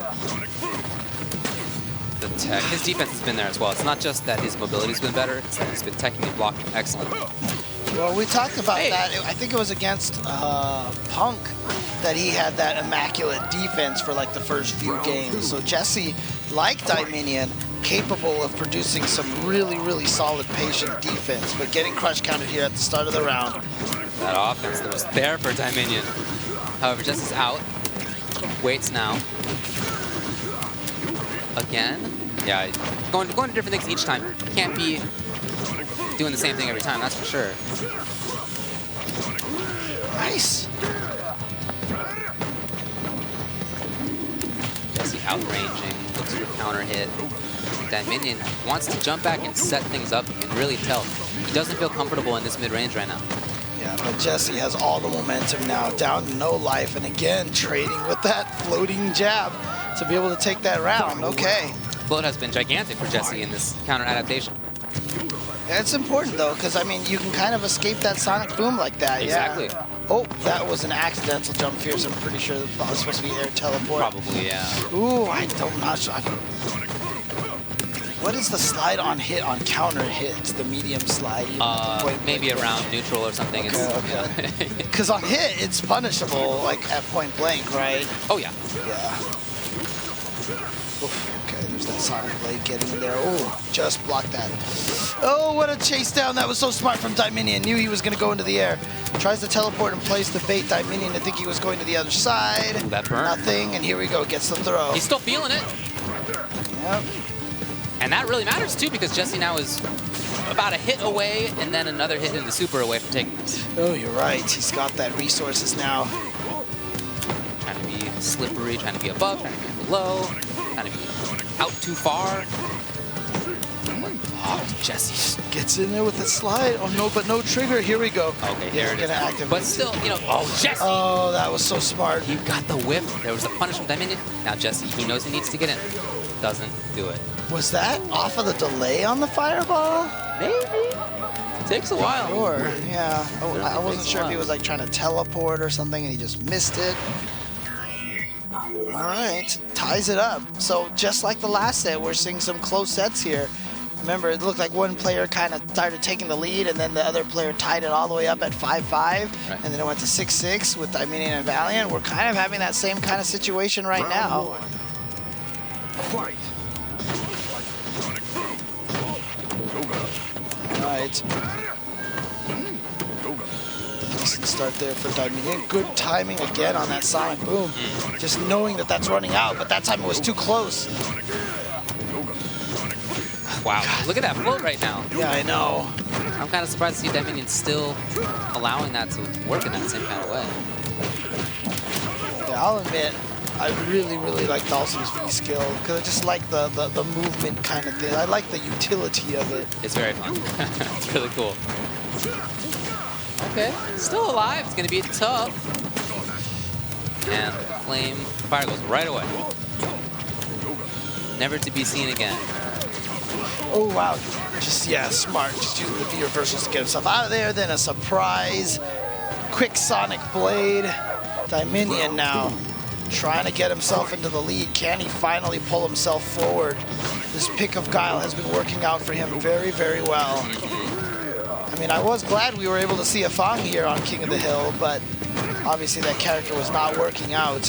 The tech. His defense has been there as well. It's not just that his mobility's been better, it's that he's been teching and blocking excellent. Well, we talked about that. I think it was against Punk that he had that immaculate defense for like the first few games. So Jesse, like Dieminion, capable of producing some really, really solid patient defense, but getting crush counted here at the start of the round. That offense that was there for Dieminion. However, Jesse's out. Waits now. Again. Yeah, going to different things each time. Can't be doing the same thing every time, that's for sure. Nice. Jesse outranging, looks for counter hit. Dieminion wants to jump back and set things up. You can really tell. He doesn't feel comfortable in this mid-range right now. Yeah, but Jesse has all the momentum now, down to no life, and again, trading with that floating jab to be able to take that round. Okay. Float has been gigantic for Jesse in this counter adaptation. Yeah, it's important though, because I mean, you can kind of escape that sonic boom like that. Exactly. Yeah. Oh, that was an accidental jump fierce. I'm pretty sure that was supposed to be air teleport. Probably, yeah. Ooh, I'm not sure. What is the slide on hit on counter hits? The medium slide? Maybe around neutral or something. Okay. Because on hit, it's punishable, like at point blank, right? Oh yeah. Yeah. Oof. Okay, there's that sonic blade getting in there. Oh, just blocked that. Oh, what a chase down. That was so smart from Dieminion. Knew he was going to go into the air. Tries to teleport and place the bait. Dieminion, I think he was going to the other side. Ooh, that burn. Nothing, and here we go. Gets the throw. He's still feeling it. Yep. And that really matters too, because Jesse now is about a hit away and then another hit in the super away from taking this. Oh, you're right. He's got that resources now. Trying to be slippery, trying to be above, trying to be below, trying to be out too far. Oh, Jesse Gets in there with the slide. Oh, no, but no trigger. Here we go. Okay, here it is. Gonna activate. But still, you know, oh, Jesse! Oh, that was so smart. You got the whip. There was the punish from Dieminion. Now Jesse, he knows he needs to get in. Doesn't do it. Was that off of the delay on the fireball? Maybe. Takes a while. Sure, yeah. Oh, I wasn't takes a sure if he while. was like trying to teleport or something and he just missed it. All right, ties it up. So just like the last set, we're seeing some close sets here. Remember, it looked like one player kind of started taking the lead and then the other player tied it all the way up at 5-5. Right. And then it went to 6-6 with Dieminion and Valiant. We're kind of having that same kind of situation right now. Fight. All right. Decent start there for Dieminion. Good timing again on that sonic boom. Just knowing that that's running out, but that time it was too close. Wow, look at that float right now. Yeah, I know. I'm kind of surprised to see Dieminion still allowing that to work in that same kind of way. Yeah, I'll admit, I really, really like Dawson's V skill because I just like the movement kind of thing. I like the utility of it. It's very fun. It's really cool. Okay, still alive. It's going to be tough. And the flame fire goes right away. Never to be seen again. Oh, wow. Just, yeah, smart. Just using the V reversals to get himself out of there. Then a surprise quick Sonic Blade. Dieminion now trying to get himself into the lead. Can he finally pull himself forward? This pick of Guile has been working out for him very, very well. I mean, I was glad we were able to see a Fang here on King of the Hill, but obviously that character was not working out.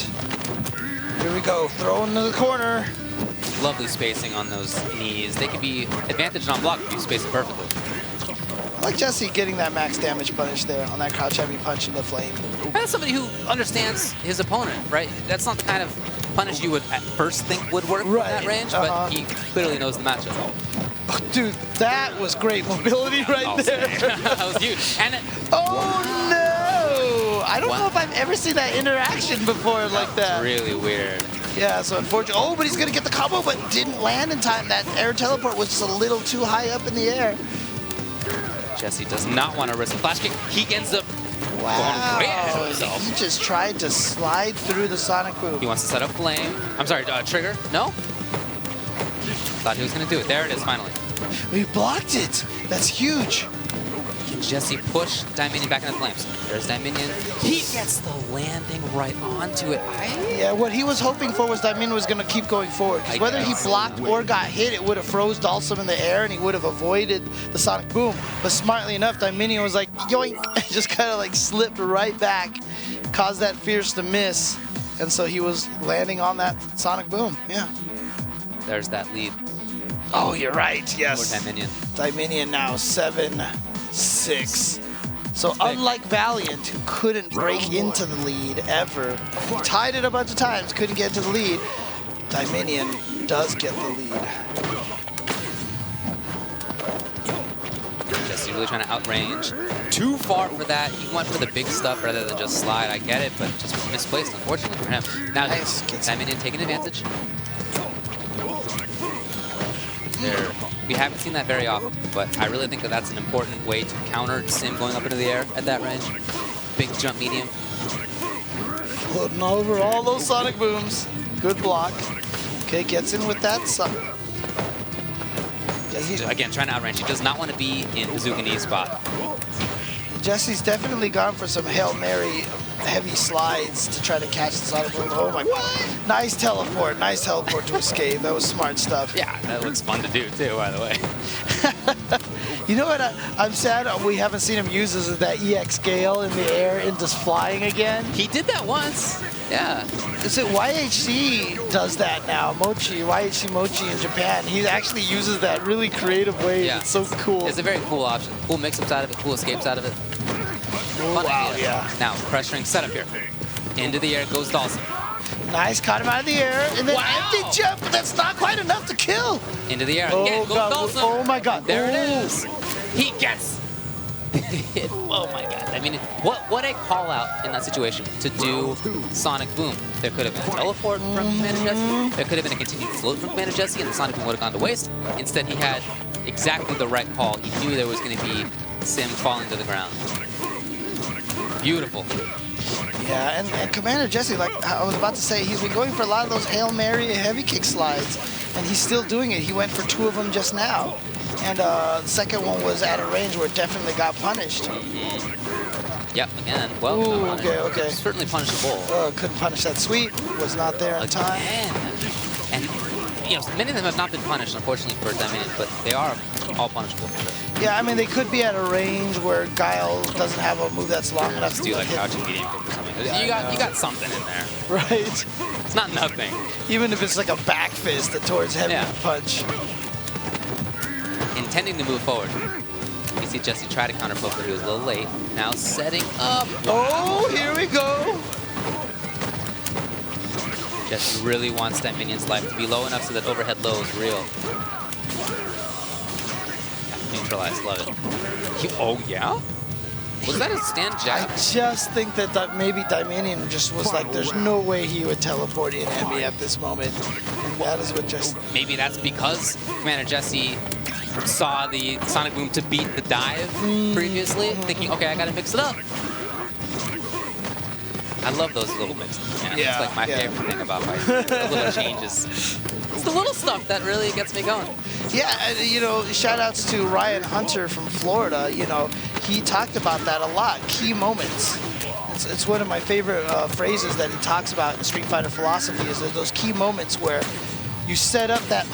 Here we go, throw into the corner. Lovely spacing on those knees. They could be advantaged on block if you space it perfectly. I like Jesse getting that max damage punish there on that crouch heavy punch in the flame. As somebody who understands his opponent, right? That's not the kind of punish you would at first think would work from that range, but he clearly knows the matchup. Oh, dude, that was great mobility right there. That was huge. And oh no! I don't know if I've ever seen that interaction before like that. Really weird. Yeah, so unfortunately, oh, but he's gonna get the combo, but didn't land in time. That air teleport was just a little too high up in the air. Jesse does not want to risk a flash kick. He ends up going way ahead of himself. He just tried to slide through the Sonic Boom. He wants to set up flame. I'm sorry, trigger. No? Thought he was going to do it. There it is, finally. We blocked it. That's huge. Can Jesse push Dieminion back into flames? There's Dieminion. He gets the landing right onto it. Yeah, what he was hoping for was Dieminion was going to keep going forward. Because whether he blocked or got hit, it would have froze Dalsum in the air and he would have avoided the Sonic Boom. But smartly enough, Dieminion was like, yoink, just kind of like slipped right back, caused that Fierce to miss. And so he was landing on that Sonic Boom, yeah. There's that lead. Oh, you're right, yes. For Dieminion. Dieminion now 7-6. So unlike Valiant, who couldn't break into the lead ever, tied it a bunch of times, couldn't get to the lead, Dieminion does get the lead. Jesse really trying to outrange. Too far for that. He went for the big stuff rather than just slide. I get it, but just misplaced, unfortunately for him. Now, Nice. Dieminion taking advantage. There. We haven't seen that very often, but I really think that that's an important way to counter Sim going up into the air at that range. Big jump medium. Floating over all those Sonic Booms. Good block. Okay, gets in with that. Again, trying to outrange. He does not want to be in Bazooka Knee spot. Jesse's definitely gone for some Hail Mary heavy slides to try to catch the Sonic Boom. Oh my god. Nice teleport to escape. That was smart stuff. Yeah, that looks fun to do too, by the way. You know what I'm sad we haven't seen him use is that EX Gale in the air and just flying again. He did that once. Yeah. Is it YHC does that now? YHC Mochi in Japan. He actually uses that really creative way. Yeah. It's so cool. It's a very cool option. Cool mix-ups out of it, cool escapes out of it. Fun wow, idea. yeah. Now, pressuring setup here. Into the air goes Dalsum. Nice, caught him out of the air, and then empty jump, but that's not quite enough to kill. Into the air Oh, again, goes God. Dalsum. Oh my god. There it is. He gets hit. Oh my god. I mean, what a call out in that situation to do Sonic Boom. There could have been a teleport from Commander Jesse. There could have been a continued float from Commander Jesse, and the Sonic Boom would have gone to waste. Instead, he had exactly the right call. He knew there was going to be Sim falling to the ground. Beautiful. Yeah, and Commander Jesse, like I was about to say, he's been going for a lot of those Hail Mary heavy kick slides, and he's still doing it. He went for 2 of them just now. And the second one was at a range where it definitely got punished. Yep, again, well, Ooh, okay. certainly punishable. Couldn't punish that sweep, was not there in time. And, you know, many of them have not been punished, unfortunately, for Dieminion, but they are all punishable. Yeah, I mean, they could be at a range where Guile doesn't have a move that's long enough to Do like hit. crouching medium kick or something. You got something in there. Right. It's not nothing. Even if it's like a back fist towards heavy punch. Intending to move forward. You see Jesse try to counter poke, but he was a little late. Now setting up. Oh, here we go. Jesse really wants that minion's life to be low enough so that overhead low is real. Yeah, neutralized, love it. Oh yeah? Was that a stand jab? I just think that maybe Dieminion just was like, there's no way he would teleport in at me at this moment. And that is what just... Maybe that's because Commander Jesse saw the Sonic Boom to beat the dive previously, thinking, okay, I gotta mix it up. I love those little mixes, man. Yeah, it's like my favorite thing about fighting. The little changes. It's the little stuff that really gets me going. Yeah, you know, shout outs to Ryan Hunter from Florida. You know, he talked about that a lot. Key moments. It's one of my favorite phrases that he talks about in Street Fighter philosophy is those key moments where you set up that...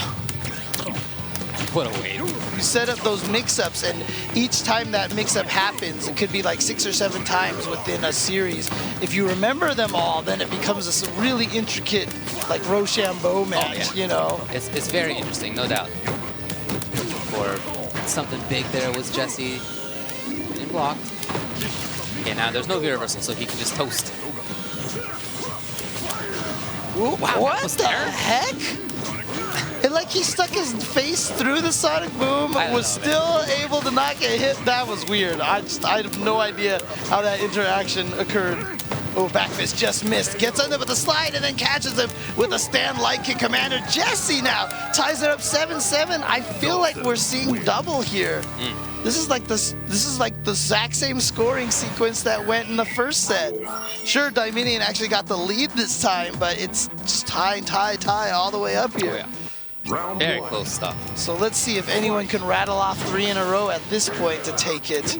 What a wait. You set up those mix-ups, and each time that mix-up happens, it could be like 6 or 7 times within a series. If you remember them all, then it becomes this really intricate, like Rochambeau match, you know? It's very interesting, no doubt. Or something big there was Jesse. Didn't block. Okay, now there's no V-reversal, so he can just toast. Ooh, Wow, what was the there? heck? It like he stuck his face through the sonic boom, was still able to not get hit. That was weird. I have no idea how that interaction occurred. Oh, back fist just missed. Gets under with a slide and then catches him with a stand light kick. Commander Jesse now ties it up 7-7. I feel like we're seeing double here. This is like the exact same scoring sequence that went in the first set. Sure, Dieminion actually got the lead this time, but it's just tie all the way up here. Oh, yeah. Very close stuff. So let's see if anyone can rattle off 3 in a row at this point to take it.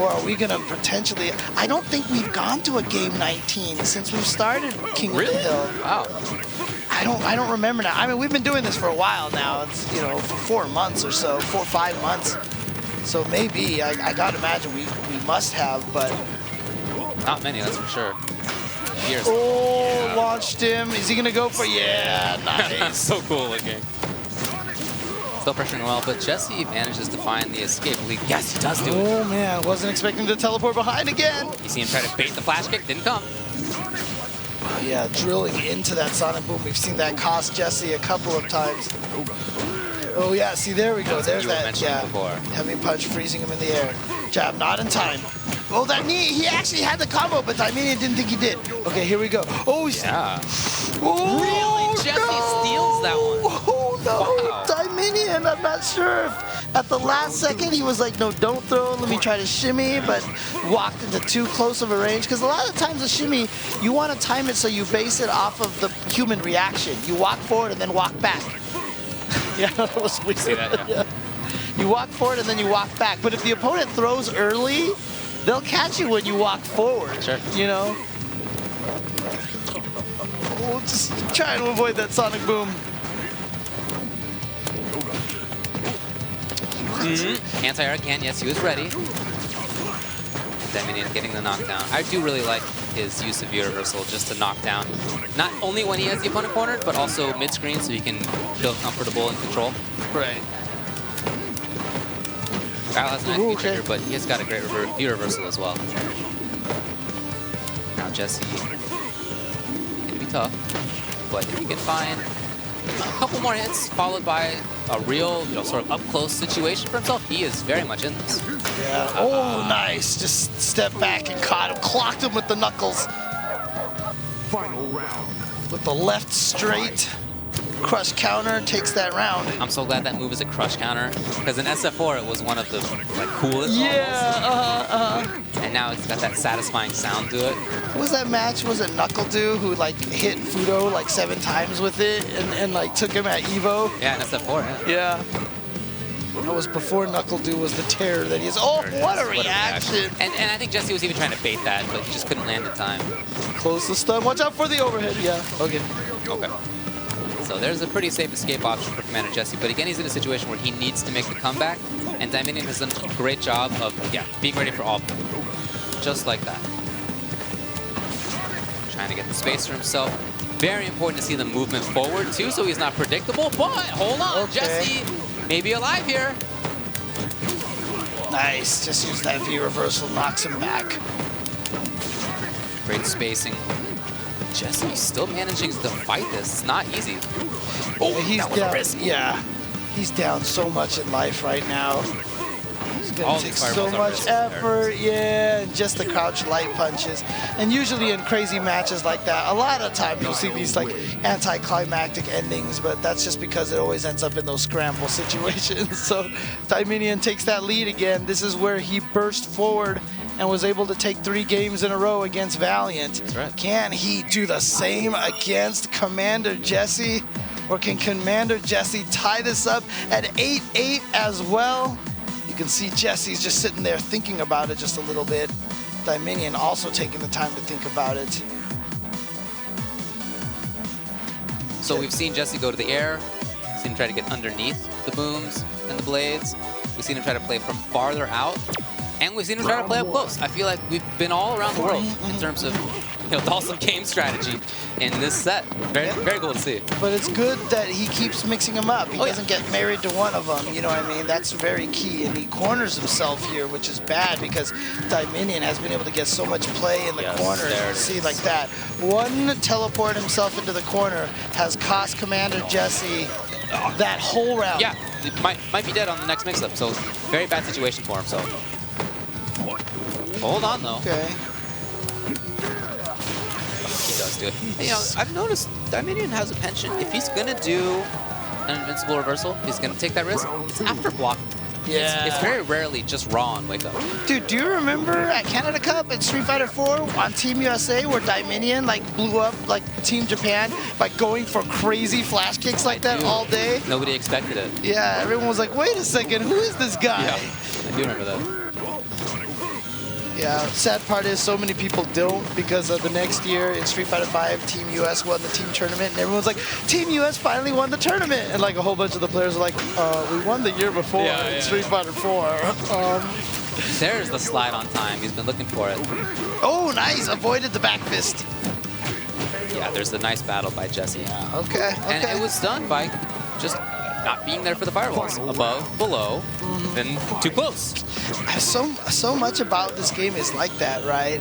Or are we gonna potentially... I don't think we've gone to a game 19 since we've started King of the Hill. Wow. I don't remember now. I mean, we've been doing this for a while now. It's, you know, for 4 months or so, 4 or 5 months. So maybe, I gotta imagine we must have, but... Not many, that's for sure. Years. Oh, launched him. Is he gonna go for... Yeah, nice. So cool looking. Still pressuring well, but Jesse manages to find the escape. Yes, he does do it. Oh man, wasn't expecting to teleport behind again. You see him try to bait the flash kick, didn't come. Yeah, drilling into that sonic boom. We've seen that cost Jesse a couple of times. Oh yeah, see there we go. There's that, before. Heavy punch freezing him in the air. Jab, not in time. Oh, that knee, he actually had the combo, but Dieminion didn't think he did. Okay, here we go. Oh, Yeah. Oh, Really? Jesse steals that one. Oh no, Wow. Dieminion, I'm not sure if at the last second he was like, no, don't throw, let me try to shimmy, but walked into too close of a range. Because a lot of times a shimmy, you want to time it so you base it off of the human reaction. You walk forward and then walk back. Yeah, that was weird. See that, yeah. You walk forward and then you walk back. But if the opponent throws early, they'll catch you when you walk forward. Sure. You know? We'll just try to avoid that sonic boom. Anti-air again, yes, he was ready. Dieminion getting the knockdown. I do really like his use of V-reversal just to knock down. Not only when he has the opponent cornered, but also mid-screen so he can feel comfortable and control. Right. Kyle has a nice V-trigger, but he has got a great V-reversal as well. Now Jesse, gonna be tough, but if he can find a couple more hits followed by a real, sort of up-close situation for himself, he is very much in this. Yeah. Oh, nice. Just stepped back and caught him. Clocked him with the knuckles. Final round. With the left straight. Crush counter takes that round. I'm so glad that move is a crush counter, because in SF4 it was one of the coolest. Yeah, And now it's got that satisfying sound to it. What was that match? Was it Knuckle Dew who like hit Fudo like 7 times with it and like took him at Evo? Yeah, in SF4, yeah. Yeah. That was before Knuckle Dew was the terror that he is. Oh, what a reaction. And I think Jesse was even trying to bait that, but he just couldn't land in time. Close the stun. Watch out for the overhead. Yeah. Okay. Okay. So there's a pretty safe escape option for Commander Jesse, but again, he's in a situation where he needs to make the comeback, and Dieminion has done a great job of, being ready for all of them. Just like that. Trying to get the space for himself. Very important to see the movement forward, too, so he's not predictable, but hold on, Okay. Jesse may be alive here. Nice. Just use that V reversal, knocks him back. Great spacing. Jesse still managing to fight this. It's not easy. Oh, He's that was a down. risk. Yeah. He's down so much in life right now. It's All gonna take these so fireballs are much risks. effort, yeah, and just the crouch light punches. And usually in crazy matches like that, a lot of times you'll see these like anticlimactic endings, but that's just because it always ends up in those scramble situations. So Dieminion takes that lead again. This is where he burst forward and was able to take 3 games in a row against Valiant. That's right. Can he do the same against Commander Jesse? Or can Commander Jesse tie this up at 8-8 as well? You can see Jesse's just sitting there thinking about it just a little bit. Dieminion also taking the time to think about it. So we've seen Jesse go to the air, seen him try to get underneath the booms and the blades. We've seen him try to play from farther out, and we've seen him try to play up close. I feel like we've been all around the world in terms of Dalsum game strategy in this set. Very cool to see. But it's good that he keeps mixing them up. He doesn't get married to one of them, you know what I mean? That's very key, and he corners himself here, which is bad because Dieminion has been able to get so much play in the corner. See, like that. One teleport himself into the corner has cost Commander Jesse that whole round. Yeah, it might be dead on the next mix-up, so very bad situation for him, so. Hold on, though. Okay. He does do it. You know, I've noticed Dieminion has a penchant. If he's going to do an invincible reversal, he's going to take that risk. It's after block. Yeah. It's very rarely just raw on Wake Up. Dude, do you remember at Canada Cup in Street Fighter 4 on Team USA where Dieminion like blew up like Team Japan by going for crazy flash kicks like that all day? Nobody expected it. Yeah, everyone was like, wait a second, who is this guy? Yeah, I do remember that. Yeah, sad part is so many people don't because of the next year in Street Fighter 5, Team US won the team tournament, and everyone's like, Team US finally won the tournament! And like a whole bunch of the players are like, we won the year before in Street Fighter 4. There's the slide on time. He's been looking for it. Oh, nice! Avoided the back fist. Yeah, there's the nice battle by Jesse. Okay. And it was done by just not being there for the fireballs. Above, below, then too close. So much about this game is like that, right?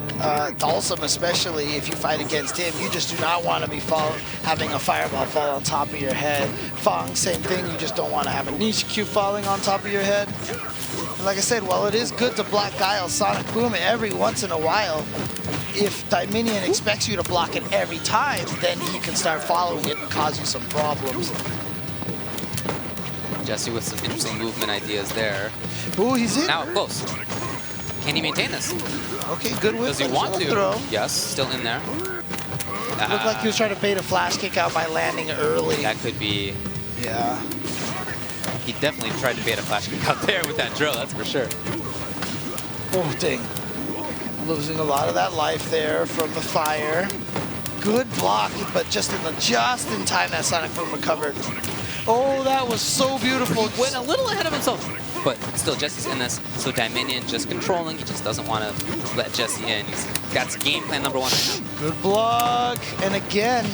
Dalsum especially, if you fight against him, you just do not want to be having a fireball fall on top of your head. Fong, same thing, you just don't want to have a niche Q falling on top of your head. And like I said, while it is good to block Guile's Sonic Boom every once in a while, if Dieminion expects you to block it every time, then he can start following it and cause you some problems. Jesse with some interesting movement ideas there. Ooh, he's in. Now up close. Can he maintain this? Okay, good whip. Does he want to? Throw. Yes, still in there. Looked like he was trying to bait a flash kick out by landing early. That could be. Yeah. He definitely tried to bait a flash kick out there with that drill, that's for sure. Oh, dang. Losing a lot of that life there from the fire. Good block, but just in time that Sonic Boom recovered. Oh, that was so beautiful. He went a little ahead of himself. But still, Jesse's in this, so Dieminion just controlling. He just doesn't want to let Jesse in. That's game plan number 1 right now. Good block. And again,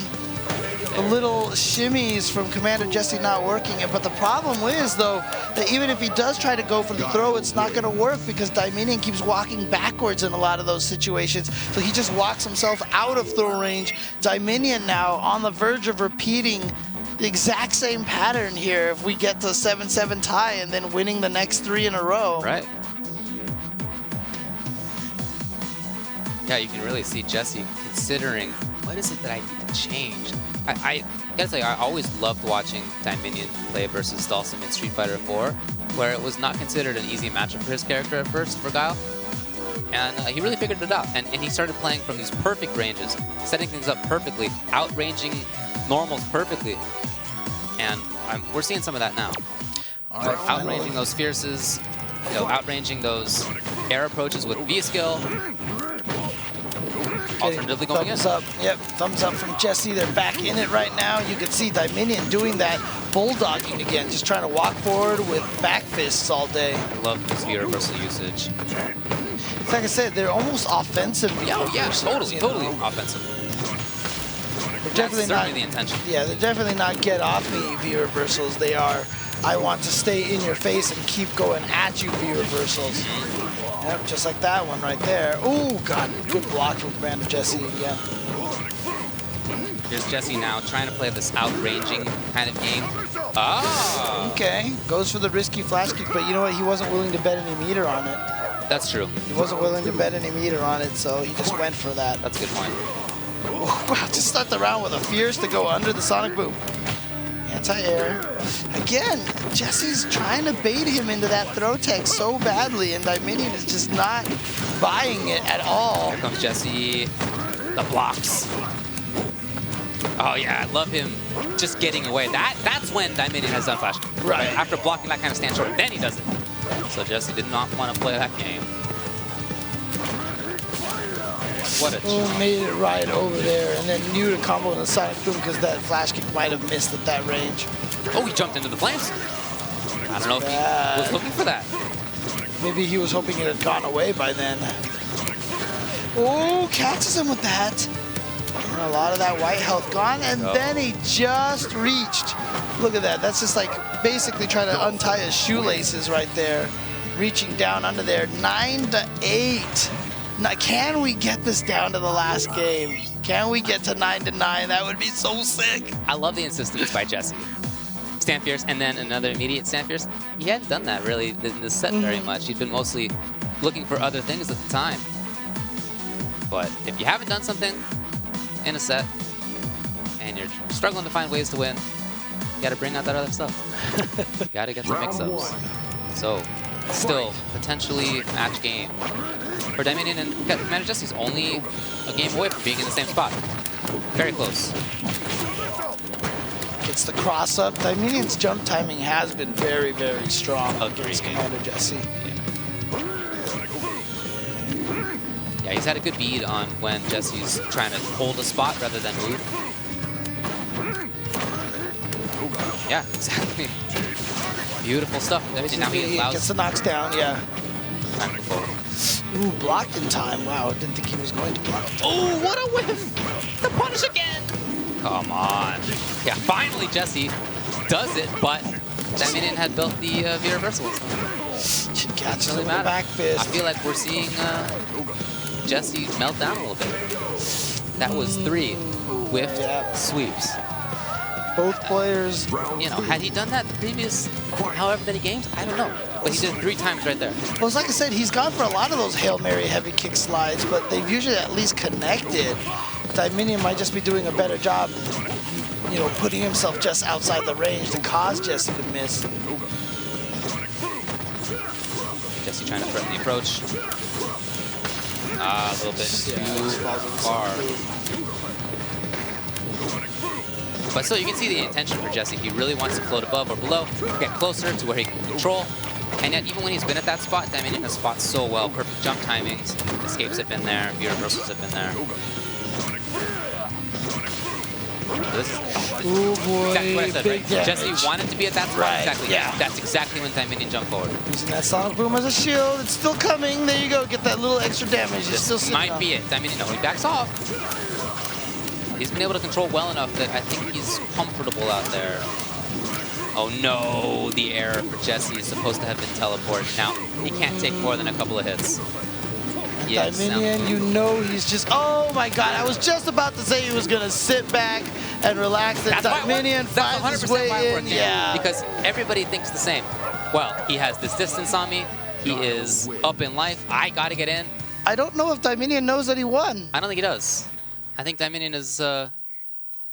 the little shimmies from Commander Jesse not working. But the problem is, though, that even if he does try to go for the throw, it's not going to work because Dieminion keeps walking backwards in a lot of those situations. So he just walks himself out of throw range. Dieminion now on the verge of repeating the exact same pattern here if we get to 7-7 tie and then winning the next 3 in a row. Right. Yeah, you can really see Jesse considering, what is it that I need to change? I gotta say, I always loved watching Dieminion play versus Dalsum in Street Fighter 4, where it was not considered an easy matchup for his character at first, for Guile. And he really figured it out. And he started playing from these perfect ranges, setting things up perfectly, outranging normals perfectly. And we're seeing some of that now. Outranging those fierces, outranging those air approaches with V-skill. Alternatively going in. Thumbs up. Yep, thumbs up from Jesse. They're back in it right now. You can see Dieminion doing that bulldogging again, just trying to walk forward with back fists all day. I love this V-reversal usage. Like I said, they're almost offensive. Yeah, totally offensive. They're definitely That's certainly the intention. Yeah, they're definitely not get off me V-reversals. They are, I want to stay in your face and keep going at you V-reversals. Yep, just like that one right there. Oh, God, good block from Commander Jesse again. Here's Jesse now trying to play this outranging kind of game. Ah! Okay, goes for the risky flash kick, but you know what? He wasn't willing to bet any meter on it. That's true. He wasn't willing to bet any meter on it, so he just went for that. That's a good point. Wow, just start the round with a fierce to go under the Sonic Boom. Anti-air. Again, Jesse's trying to bait him into that throw tech so badly, and Dieminion is just not buying it at all. Here comes Jesse. The blocks. Oh yeah, I love him just getting away. That's when Dieminion has done flash. Right. After blocking that kind of stand short, then he does it. So Jesse did not want to play that game. What a Oh, made it right over there, and then knew to combo in the Sonic Boom because that flash kick might have missed at that range. Oh, he jumped into the flames. I don't know if he was looking for that. Maybe he was hoping it had gone away by then. Oh, catches him with that. And a lot of that white health gone, and then he just reached. Look at that. That's just like basically trying to untie his shoelaces right there. Reaching down under there. 9-8. Now, can we get this down to the last game? Can we get to 9-9? That would be so sick. I love the insistence by Jesse. Stand fierce, and then another immediate stand fierce. He hadn't done that really in this set very much. He'd been mostly looking for other things at the time. But if you haven't done something in a set and you're struggling to find ways to win, you got to bring out that other stuff. You got to get the mix-ups. So still potentially match game for Dieminion, and Commander Jesse's only a game away from being in the same spot. Very close. Gets the cross up. Dieminion's jump timing has been very, very strong against Commander Jesse. Yeah, he's had a good bead on when Jesse's trying to hold a spot rather than move. Yeah, exactly. Beautiful stuff. Now he allows... Gets the knocks down, yeah. Time to forward. Ooh, blocked in time. Wow, didn't think he was going to block. Oh, what a whiff! The punish again! Come on. Yeah, finally Jesse does it, but Dieminion had built the V-reversal. She catches him Really with the back fist. I feel like we're seeing Jesse melt down a little bit. That was 3 whiff sweeps. Both players. You know, had he done that the previous however many games? I don't know. But he did it 3 times right there. Well, it's like I said, he's gone for a lot of those Hail Mary heavy kick slides, but they've usually at least connected. Dieminion might just be doing a better job, you know, putting himself just outside the range to cause Jesse to miss. Jesse trying to threaten the approach. A little bit too far. But still, you can see the intention for Jesse. He really wants to float above or below, get closer to where he can control. And yet, even when he's been at that spot, Dieminion has fought so well. Perfect jump timings, escapes have been there, V-reversals have been there. Oh boy, exactly what I said, right? damage. Jesse wanted to be at that spot. Right, Exactly. yeah. That's exactly when Dieminion jumped forward. Using that Sonic Boom as a shield. It's still coming. There you go. Get that little extra damage. It's still This sitting might on. be it. Dieminion, no, he backs off. He's been able to control well enough that I think he's comfortable out there. Oh no, the error for Jesse is supposed to have been teleported. Now, he can't take more than a couple of hits. Yes, Dieminion, you know he's just... Oh my god, I was just about to say he was going to sit back and relax. And Dieminion finds his way in. Yeah. Because everybody thinks the same. Well, he has this distance on me. He is up in life. I got to get in. I don't know if Dieminion knows that he won. I don't think he does. I think Dieminion is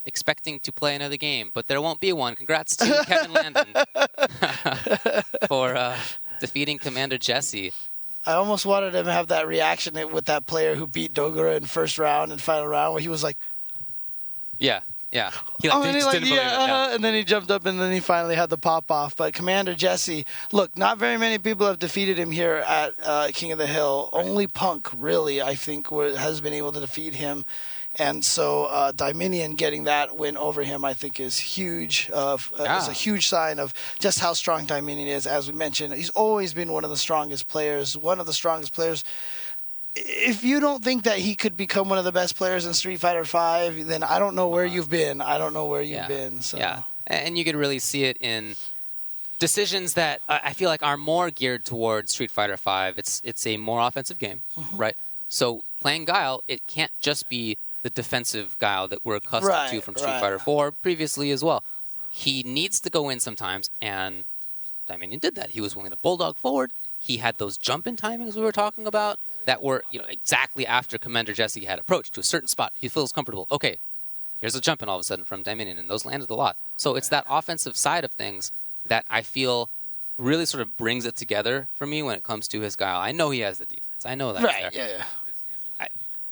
expecting to play another game, but there won't be one. Congrats to Kevin Landon for defeating Commander Jesse. I almost wanted him to have that reaction with that player who beat Dogura in first round and final round where he was like... Yeah. He just didn't believe it. Yeah. And then he jumped up and then he finally had the pop off. But Commander Jesse, look, not very many people have defeated him here at King of the Hill. Right. Only Punk, really, I think, has been able to defeat him. And so Dieminion getting that win over him, I think, is huge. Is a huge sign of just how strong Dieminion is. As we mentioned, he's always been one of the strongest players, If you don't think that he could become one of the best players in Street Fighter V, then I don't know where you've been. I don't know where you've been. So. Yeah, and you could really see it in decisions that I feel like are more geared towards Street Fighter V. It's a more offensive game, right? So playing Guile, it can't just be the defensive Guile that we're accustomed to from Street Fighter 4 previously as well. He needs to go in sometimes, and Dieminion did that. He was willing to bulldog forward. He had those jump-in timings we were talking about that were, exactly after Commander Jesse had approached to a certain spot. He feels comfortable. Okay, here's a jump-in all of a sudden from Dieminion, and those landed a lot. So it's that offensive side of things that I feel really sort of brings it together for me when it comes to his Guile. I know he has the defense. I know that. Right, yeah.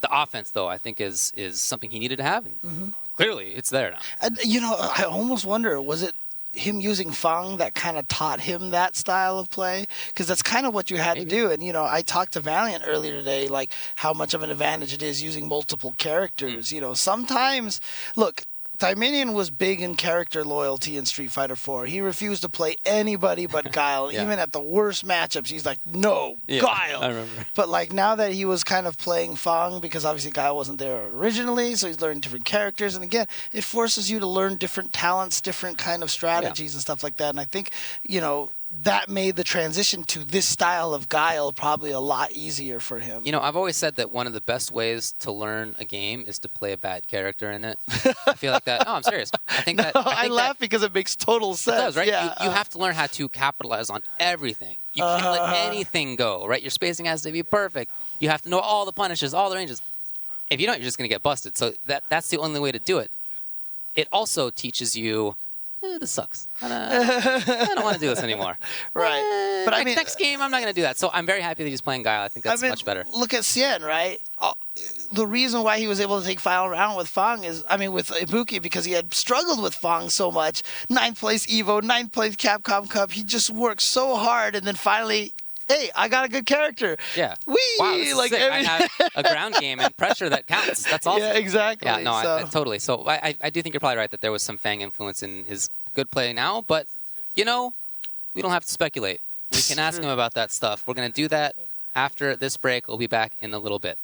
The offense, though, I think is something he needed to have, and clearly it's there now. I almost wonder, was it him using Fang that kind of taught him that style of play, because that's kind of what you had to do. And you know, I talked to Valiant earlier today, like how much of an advantage it is using multiple characters. You know, sometimes, look, Dieminion was big in character loyalty in Street Fighter 4. He refused to play anybody but Guile. Even at the worst matchups, he's like, no, Guile. I remember. But like now that he was kind of playing Fang, because obviously Guile wasn't there originally, so he's learning different characters. And again, it forces you to learn different talents, different kind of strategies and stuff like that. And I think, you know, that made the transition to this style of Guile probably a lot easier for him. You know, I've always said that one of the best ways to learn a game is to play a bad character in it. I feel like that. No, I'm serious. I think that. I laugh because it makes total sense. It does, right? Yeah. You have to learn how to capitalize on everything. You can't let anything go, right? Your spacing has to be perfect. You have to know all the punishes, all the ranges. If you don't, you're just going to get busted. So that's the only way to do it. It also teaches you, this sucks. I don't want to do this anymore. Right. But I mean, next game, I'm not going to do that. So I'm very happy that he's playing Guile. I think that's much better. Look at Cien, right? The reason why he was able to take final round with Fang is, I mean, with Ibuki, because he had struggled with Fang so much. 9th place Evo, 9th place Capcom Cup. He just worked so hard, and then finally, hey, I got a good character. Yeah. Whee! Wow, this is Like, sick. I have a ground game and pressure that counts. That's awesome. Yeah, exactly. Yeah, no, so. I totally. So I do think you're probably right that there was some Fang influence in his good play now, but, you know, we don't have to speculate. We can ask him about that stuff. We're going to do that after this break. We'll be back in a little bit.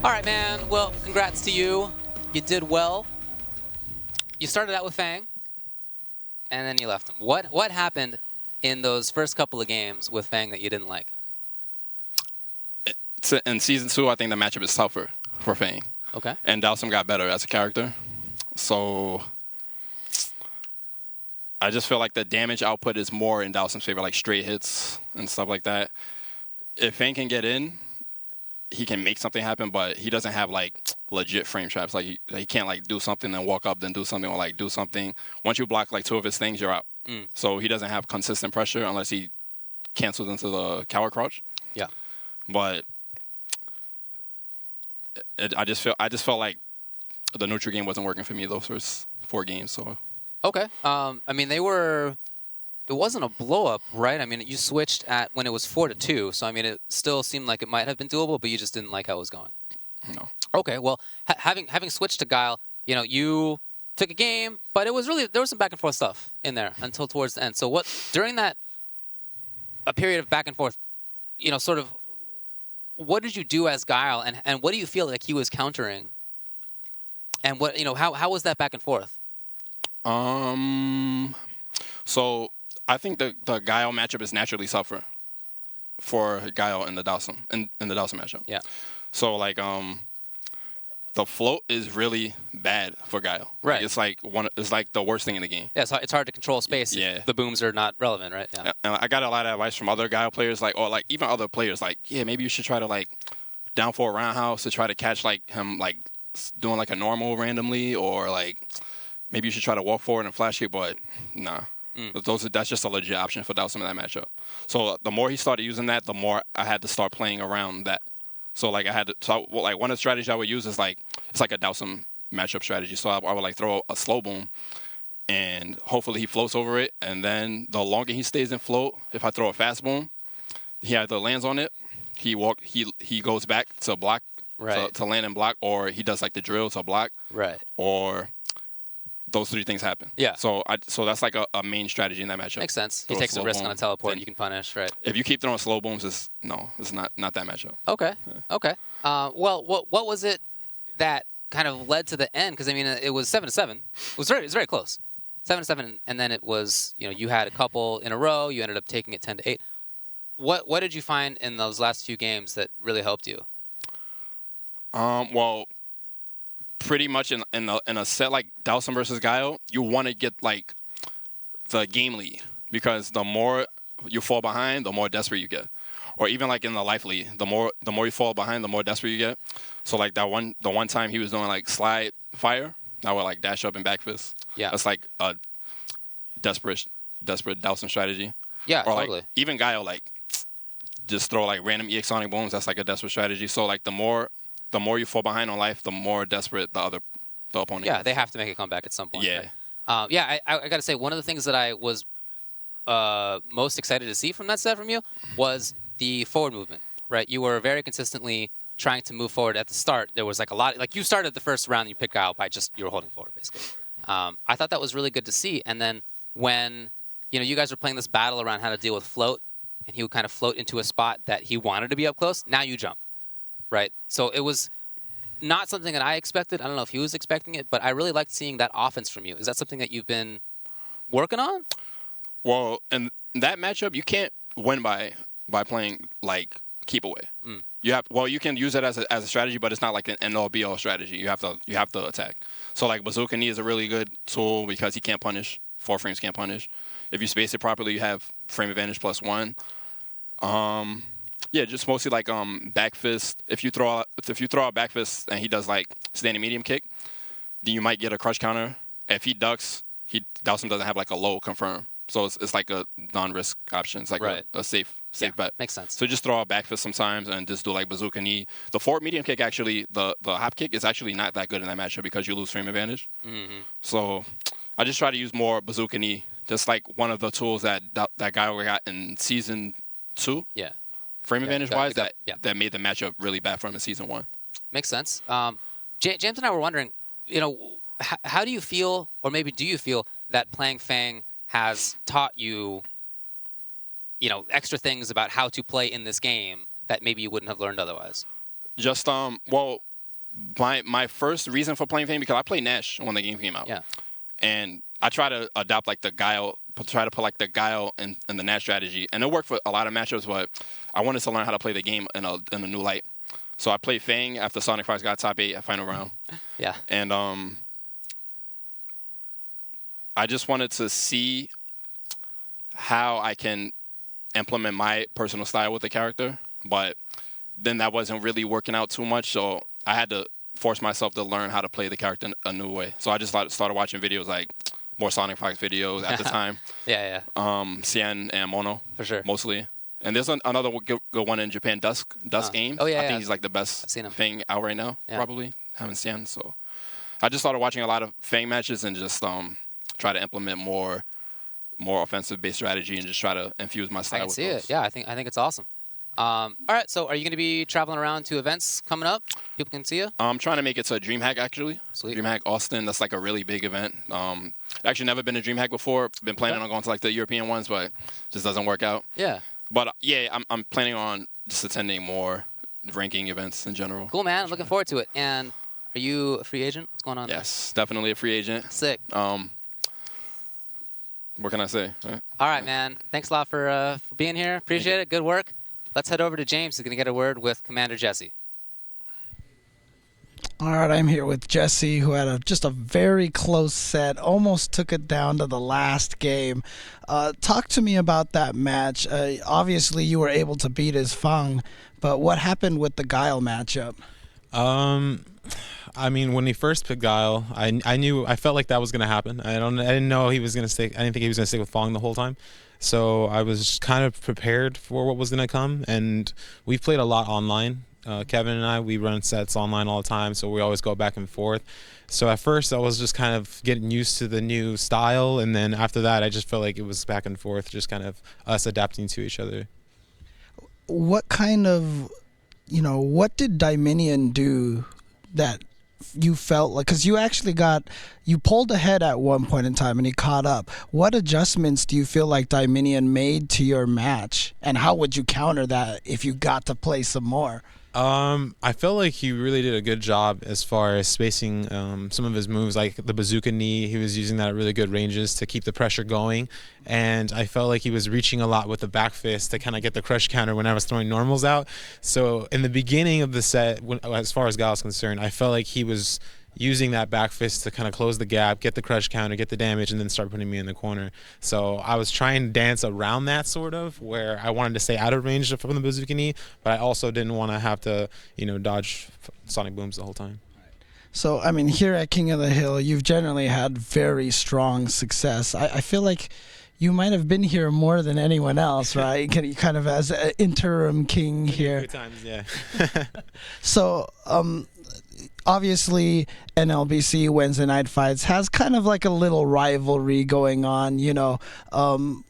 All right, man. Well, congrats to you. You did well. You started out with Fang, and then you left him. What happened in those first couple of games with Fang that you didn't like? In Season 2, I think the matchup is tougher for Fang. Okay. And Dhalsim got better as a character. So I just feel like the damage output is more in Dhalsim's favor, like straight hits and stuff like that. If Fang can get in, he can make something happen, but he doesn't have like legit frame traps. Like he can't like do something then walk up, then do something, or like do something. Once you block like two of his things, you're out. So he doesn't have consistent pressure unless he cancels into the cower crouch. Yeah. But I just felt like the neutral game wasn't working for me those first 4 games. So Okay. I mean, it wasn't a blow up, right? I mean, you switched at when it was 4-2, so I mean, it still seemed like it might have been doable, but you just didn't like how it was going. no. Okay. Well, having switched to Guile, you know, you took a game, but it was really there was some back and forth stuff in there until towards the end. So during that a period of back and forth, sort of, what did you do as Guile, and what do you feel like he was countering? And what, how was that back and forth? So I think the Guile matchup is naturally tougher for Guile in the Dawson in the Dawson matchup. Yeah. So like the float is really bad for Guile. Right. Like, it's like the worst thing in the game. Yeah, so it's hard to control space if the booms are not relevant, right? Yeah. And I got a lot of advice from other Guile players, or even other players, yeah, maybe you should try to down for a roundhouse to try to catch him doing a normal randomly, or maybe you should try to walk forward and flash kick, but nah. That's just a legit option for Dawson in that matchup. So the more he started using that, the more I had to start playing around that. So I had to. So one of the strategies I would use is it's like a Dawson matchup strategy. So I would throw a slow boom, and hopefully he floats over it. And then the longer he stays in float, if I throw a fast boom, he either lands on it, he goes back to block, right, to land and block, or he does the drill to block, right, or those three things happen. Yeah. So that's a main strategy in that matchup. Makes sense. He takes a risk on a teleport, then you can punish, right? If you keep throwing slow booms, it's not that matchup. Okay. Yeah. Okay. Well, what was it that kind of led to the end? Because I mean, it was 7-7. It was very close. 7-7, and then it was you had a couple in a row. You ended up taking it 10-8. What did you find in those last few games that really helped you? Well, pretty much in a set like Dawson versus Guile, you want to get the game lead, because the more you fall behind, the more desperate you get. Or even in the life lead, the more you fall behind, the more desperate you get. So the one time he was doing slide fire, I would dash up and back fist. Yeah. That's a desperate Dawson strategy. Yeah, or totally. Even Guile just throw random EX sonic booms. That's a desperate strategy. So the more you fall behind on life, the more desperate the opponent. Yeah, is. they have to make a comeback at some point. Yeah. Right? I got to say, one of the things that I was most excited to see from that set from you was the forward movement. Right, you were very consistently trying to move forward at the start. There was a lot. You started the first round, and you picked out by you were holding forward basically. I thought that was really good to see. And then when you guys were playing this battle around how to deal with float, and he would kind of float into a spot that he wanted to be up close. Now you jump. Right? So it was not something that I expected. I don't know if he was expecting it, but I really liked seeing that offense from you. Is that something that you've been working on? Well, in that matchup, you can't win by playing keep away. You can use it as a strategy, but it's not an end-all be-all strategy. You have to attack. So Bazooka Knee is a really good tool because he can't punish. 4 frames can't punish. If you space it properly, you have frame advantage +1. Yeah, just mostly back fist. If you throw a back fist and he does standing medium kick, then you might get a crush counter. If he ducks, Dawson doesn't have a low confirm, so it's a non-risk option. It's right. a safe bet. Makes sense. So just throw a back fist sometimes and just do Bazooka Knee. The forward medium kick actually, the hop kick is actually not that good in that matchup because you lose frame advantage. Mm-hmm. So I just try to use more Bazooka Knee, just one of the tools that guy got in season 2. Yeah. Frame advantage wise, that made the matchup really bad for him in season 1. Makes sense. James and I were wondering, how do you feel, or maybe do you feel that playing Fang has taught you, extra things about how to play in this game that maybe you wouldn't have learned otherwise? Just well, my first reason for playing Fang, because I played Nash when the game came out. Yeah. And I try to adopt the Guile, try to put the Guile in the Nash strategy, and it worked for a lot of matchups. But I wanted to learn how to play the game in a new light. So I played Fang after Sonic Fox got top 8 at final round. Yeah. And I just wanted to see how I can implement my personal style with the character, but then that wasn't really working out too much. So I had to force myself to learn how to play the character in a new way. So I just started watching videos more Sonic Fox videos at the time. Yeah. Cien and Mono. For sure. Mostly. And there's another good one in Japan, Dusk Aim. Oh, yeah. I think he's the best Fang out right now, probably. Haven't Cien. So I just started watching a lot of Fang matches and just try to implement more offensive-based strategy and just try to infuse my style with those. I can see it. Yeah, I think it's awesome. All right, so are you going to be traveling around to events coming up? People can see you? I'm trying to make it to a DreamHack, actually. Sweet. DreamHack Austin. That's a really big event. Actually never been to DreamHack before. Been planning on going to the European ones, but just doesn't work out. Yeah. But yeah, I'm planning on just attending more ranking events in general. Cool, man. Looking forward to it. And are you a free agent? What's going on? Yes, definitely a free agent. Sick. What can I say? All right, man. Thanks a lot for being here. Appreciate it. Good work. Let's head over to James. He's going to get a word with Commander Jesse. All right, I'm here with Jesse, who had just a very close set, almost took it down to the last game. Talk to me about that match. Obviously, you were able to beat his Feng, but what happened with the Guile matchup? I mean, when he first picked Guile, I felt like that was gonna happen. I didn't know he was gonna stick. I didn't think he was gonna stick with Fong the whole time. So I was kind of prepared for what was gonna come, and we've played a lot online. Kevin and I, we run sets online all the time, so we always go back and forth. So at first, I was just kind of getting used to the new style, and then after that, I just felt like it was back and forth, just kind of us adapting to each other. What kind of, what did Dieminion do that you felt like, because you pulled ahead at one point in time and he caught up. What adjustments do you feel like Dieminion made to your match, and how would you counter that if you got to play some more? I felt like he really did a good job as far as spacing some of his moves, like the bazooka knee. He was using that at really good ranges to keep the pressure going, and I felt like he was reaching a lot with the back fist to kind of get the crush counter when I was throwing normals out. So in the beginning of the set, as far as Guile is concerned, I felt like he was using that back fist to kind of close the gap, get the crush counter, get the damage, and then start putting me in the corner. So I was trying to dance around that sort of, where I wanted to stay out of range from the bazooka knee, but I also didn't want to have to, dodge sonic booms the whole time. So, I mean, here at King of the Hill, you've generally had very strong success. I feel like you might have been here more than anyone else, right? Kind of as an interim king here. Good times, yeah. So, obviously, NLBC Wednesday Night Fights has kind of like a little rivalry going on,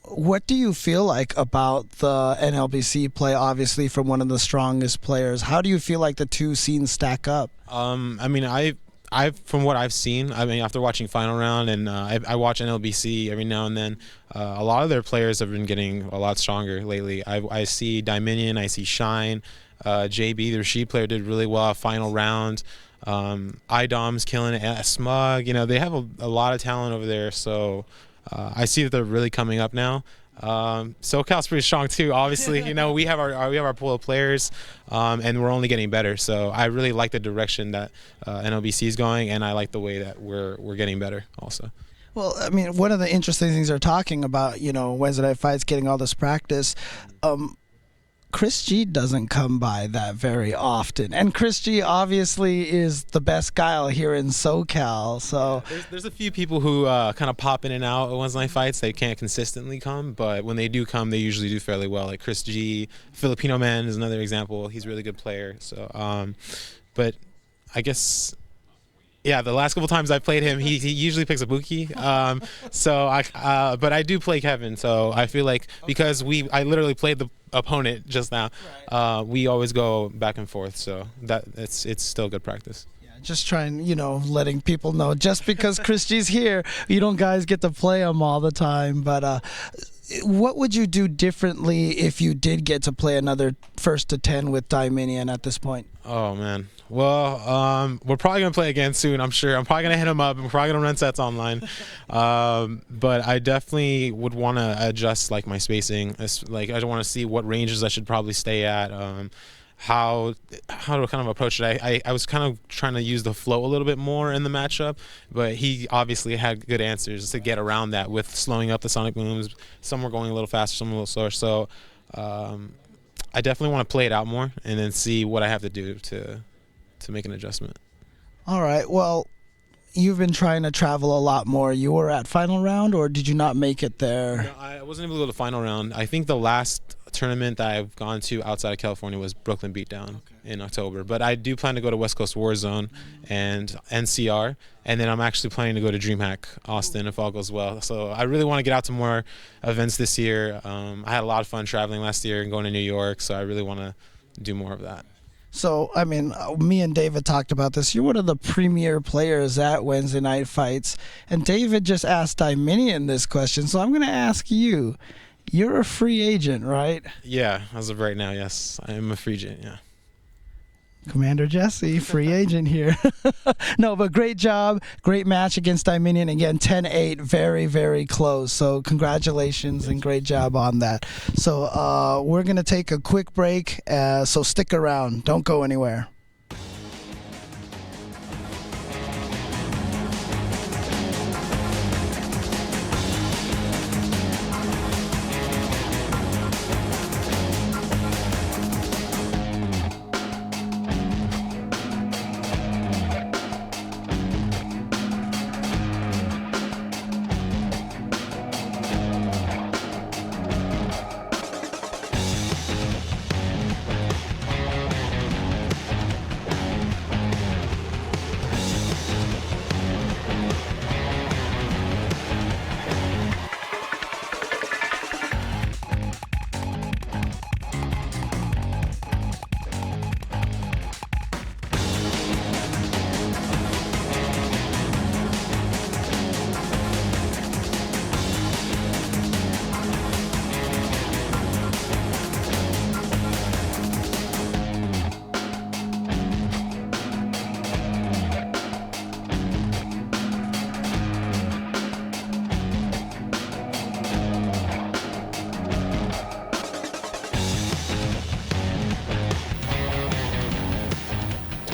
What do you feel like about the NLBC play, obviously, from one of the strongest players? How do you feel like the two scenes stack up? I mean, I've from what I've seen, after watching Final Round, and I watch NLBC every now and then, a lot of their players have been getting a lot stronger lately. I see Dieminion, I see Shine, JB, their She player, did really well at Final Round. IDOM's killing it. Smug, they have a lot of talent over there. So I see that they're really coming up now. SoCal's pretty strong too. Obviously, we have our pool of players, and we're only getting better. So I really like the direction that NLBC is going, and I like the way that we're getting better also. Well, I mean, one of the interesting things they're talking about, Wednesday Night Fights getting all this practice. Chris G doesn't come by that very often, and Chris G obviously is the best Guile here in SoCal. So there's a few people who kind of pop in and out at Wednesday Night Fights. They can't consistently come, but when they do come, they usually do fairly well. Like Chris G, Filipino Man is another example. He's a really good player. So, but I guess. Yeah, the last couple times I played him, he usually picks a Buki. But I do play Kevin, so I feel like because I literally played the opponent just now, we always go back and forth. So it's still good practice. Yeah, just trying, letting people know. Just because Chris G's here, you don't guys get to play him all the time. But what would you do differently if you did get to play another 1st to 10 with Dieminion at this point? Oh man. Well, we're probably gonna play again soon. I'm sure. I'm probably gonna hit him up, and we're probably gonna run sets online. But I definitely would want to adjust like my spacing. I don't want to see what ranges I should probably stay at. How to kind of approach it. I was kind of trying to use the flow a little bit more in the matchup, but he obviously had good answers to get around that with slowing up the sonic booms. Some were going a little faster, some a little slower. So I definitely want to play it out more and then see what I have to do to make an adjustment. All right. Well, you've been trying to travel a lot more. You were at Final Round, or did you not make it there? No, I wasn't able to go to Final Round. I think the last tournament that I've gone to outside of California was Brooklyn Beatdown in October. But I do plan to go to West Coast Warzone and NCR, and then I'm actually planning to go to DreamHack Austin if all goes well. So I really want to get out to more events this year. I had a lot of fun traveling last year and going to New York, so I really want to do more of that. So, I mean, me and David talked about this. You're one of the premier players at Wednesday Night Fights. And David just asked Dieminion this question, so I'm going to ask you. You're a free agent, right? Yeah, as of right now, yes, I am a free agent. Yeah. Commander Jesse, free agent here. No, but great job. Great match against Dieminion. Again, 10-8. Very, very close. So congratulations and great job on that. So we're going to take a quick break. So stick around. Don't go anywhere.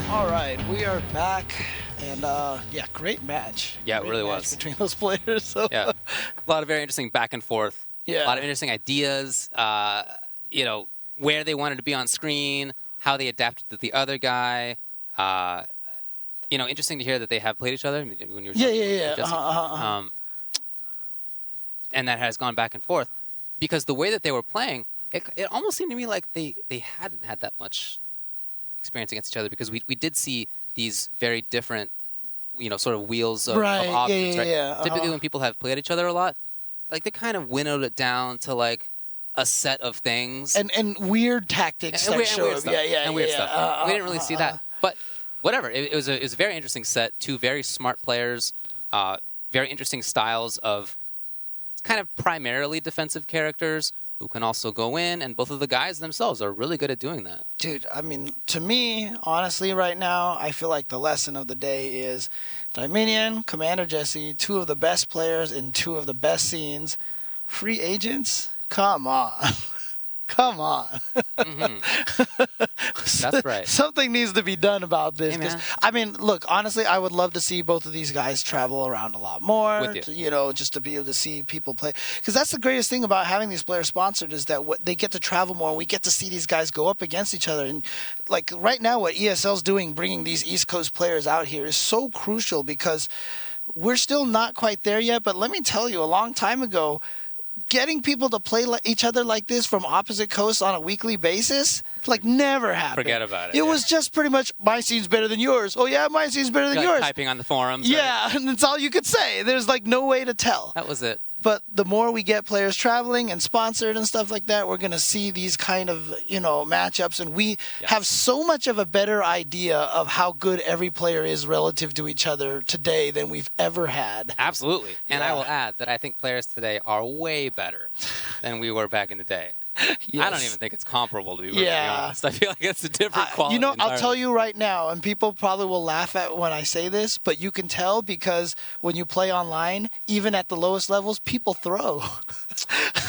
All right, we are back, and yeah, great match. Yeah, it Great really match was. between those players. So Yeah, a lot of very interesting back and forth. Yeah. A lot of interesting ideas. You know, where they wanted to be on screen, how they adapted to the other guy. You know, interesting to hear that they have played each other when you were yeah. Jesse. And that has gone back and forth because the way that they were playing, it almost seemed to me like they hadn't had that much experience against each other because we did see these very different, you know, sort of wheels of options, right? Yeah. Typically, when people have played each other a lot, like they kind of winnowed it down to like a set of things And weird tactics that weird show up. stuff. Yeah. And weird stuff. We didn't really see that, but whatever. It was a very interesting set. Two very smart players, very interesting styles of kind of primarily defensive characters who can also go in, and both of the guys themselves are really good at doing that. Dude, I mean, to me, honestly, right now, I feel like the lesson of the day is Dieminion, Commander Jesse, two of the best players in two of the best scenes. Free agents? Come on. Come on. That's right. Something needs to be done about this. Hey, man. I mean, look, honestly, I would love to see both of these guys travel around a lot more. With you. You know, just to be able to see people play. Because that's the greatest thing about having these players sponsored is that they get to travel more, and we get to see these guys go up against each other. And like right now, what ESL's doing, bringing these East Coast players out here, is so crucial because we're still not quite there yet. But let me tell you, a long time ago, getting people to play each other like this from opposite coasts on a weekly basis, like never happened. Forget about it. It was just pretty much, my scene's better than yours. Oh yeah, my scene's better than Like yours. typing on the forums. Yeah, Right? and that's all you could say. There's like no way to tell. That was it. But the more we get players traveling and sponsored and stuff like that, we're going to see these kind of, you know, matchups. And we have so much of a better idea of how good every player is relative to each other today than we've ever had. Absolutely. And Yeah. I will add that I think players today are way better than we were back in the day. Yes. I don't even think it's comparable, to be really Yeah. honest. I feel like it's a different quality. You know, I'll entirely. tell you right now, and people probably will laugh at when I say this, but you can tell because when you play online, even at the lowest levels, people throw.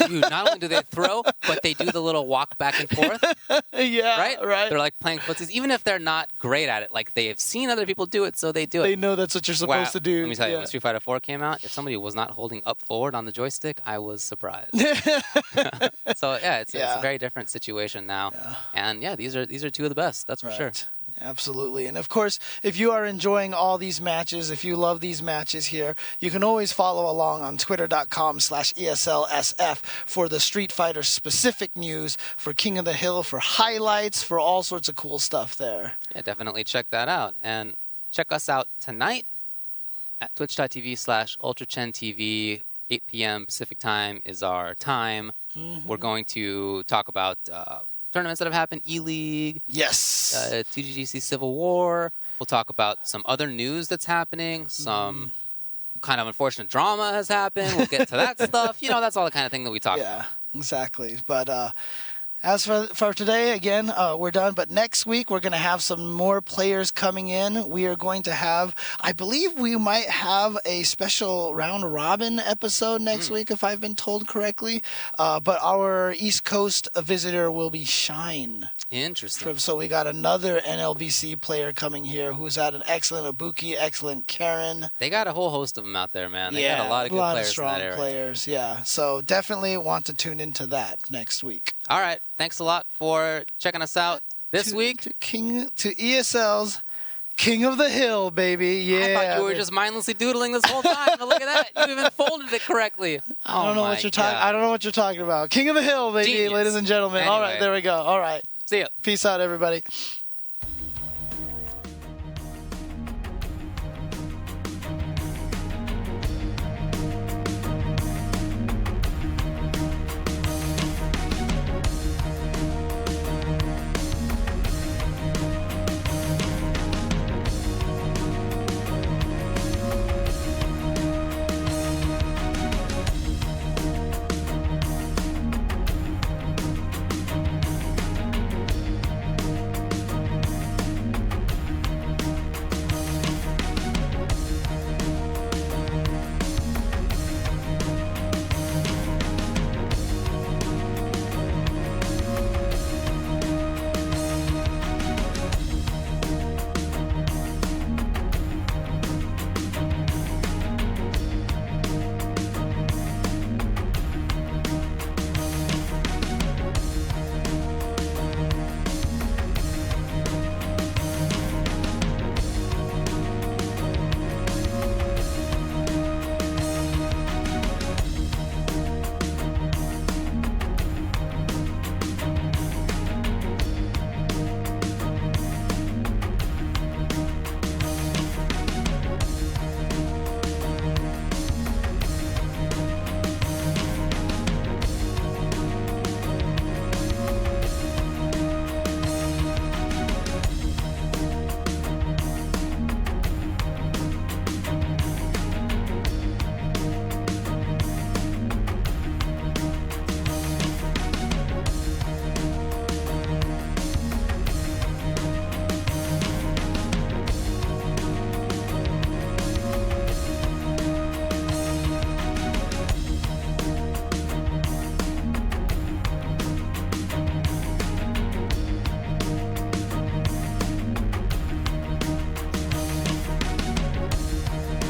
Dude, not only do they throw, but they do the little walk back and forth, Yeah, right? They're like playing footsies, even if they're not great at it. Like they have seen other people do it, so they do They it. know that's what you're supposed to do. Let me tell you, Yeah. when Street Fighter 4 came out, if somebody was not holding up forward on the joystick, I was surprised. So yeah, it's a very different situation now. And yeah, these are two of the best. That's for sure. Right. Absolutely. And of course, if you are enjoying all these matches, if you love these matches here, you can always follow along on twitter.com/ESLSF for the Street Fighter specific news, for King of the Hill, for highlights, for all sorts of cool stuff there. Yeah, definitely check that out. And check us out tonight at twitch.tv/UltraChenTV. 8 p.m. Pacific time is our time. We're going to talk about tournaments that have happened, E-League, Yes. TGGC Civil War. We'll talk about some other news that's happening, some kind of unfortunate drama has happened. We'll get to that stuff. You know, that's all the kind of thing that we talk about. Exactly. But as for today, again, we're done. But next week, we're going to have some more players coming in. We are going to have, I believe we might have a special round robin episode next week, if I've been told correctly. But our East Coast visitor will be Shine. Interesting. So we got another NLBC player coming here who's had an excellent Ibuki, excellent Karen. They got a whole host of them out there, man. They got a lot of good players of strong in that area. players, yeah. So definitely want to tune into that next week. All right. Thanks a lot for checking us out this week. To ESL's King of the Hill, baby. Yeah. I thought you were just mindlessly doodling this whole time. But look at that. You even folded it correctly. I don't know what you're talking. I don't know what you're talking about. King of the Hill, baby, Genius. ladies and gentlemen. Anyway. All right, there we go. All right. See ya. Peace out, everybody.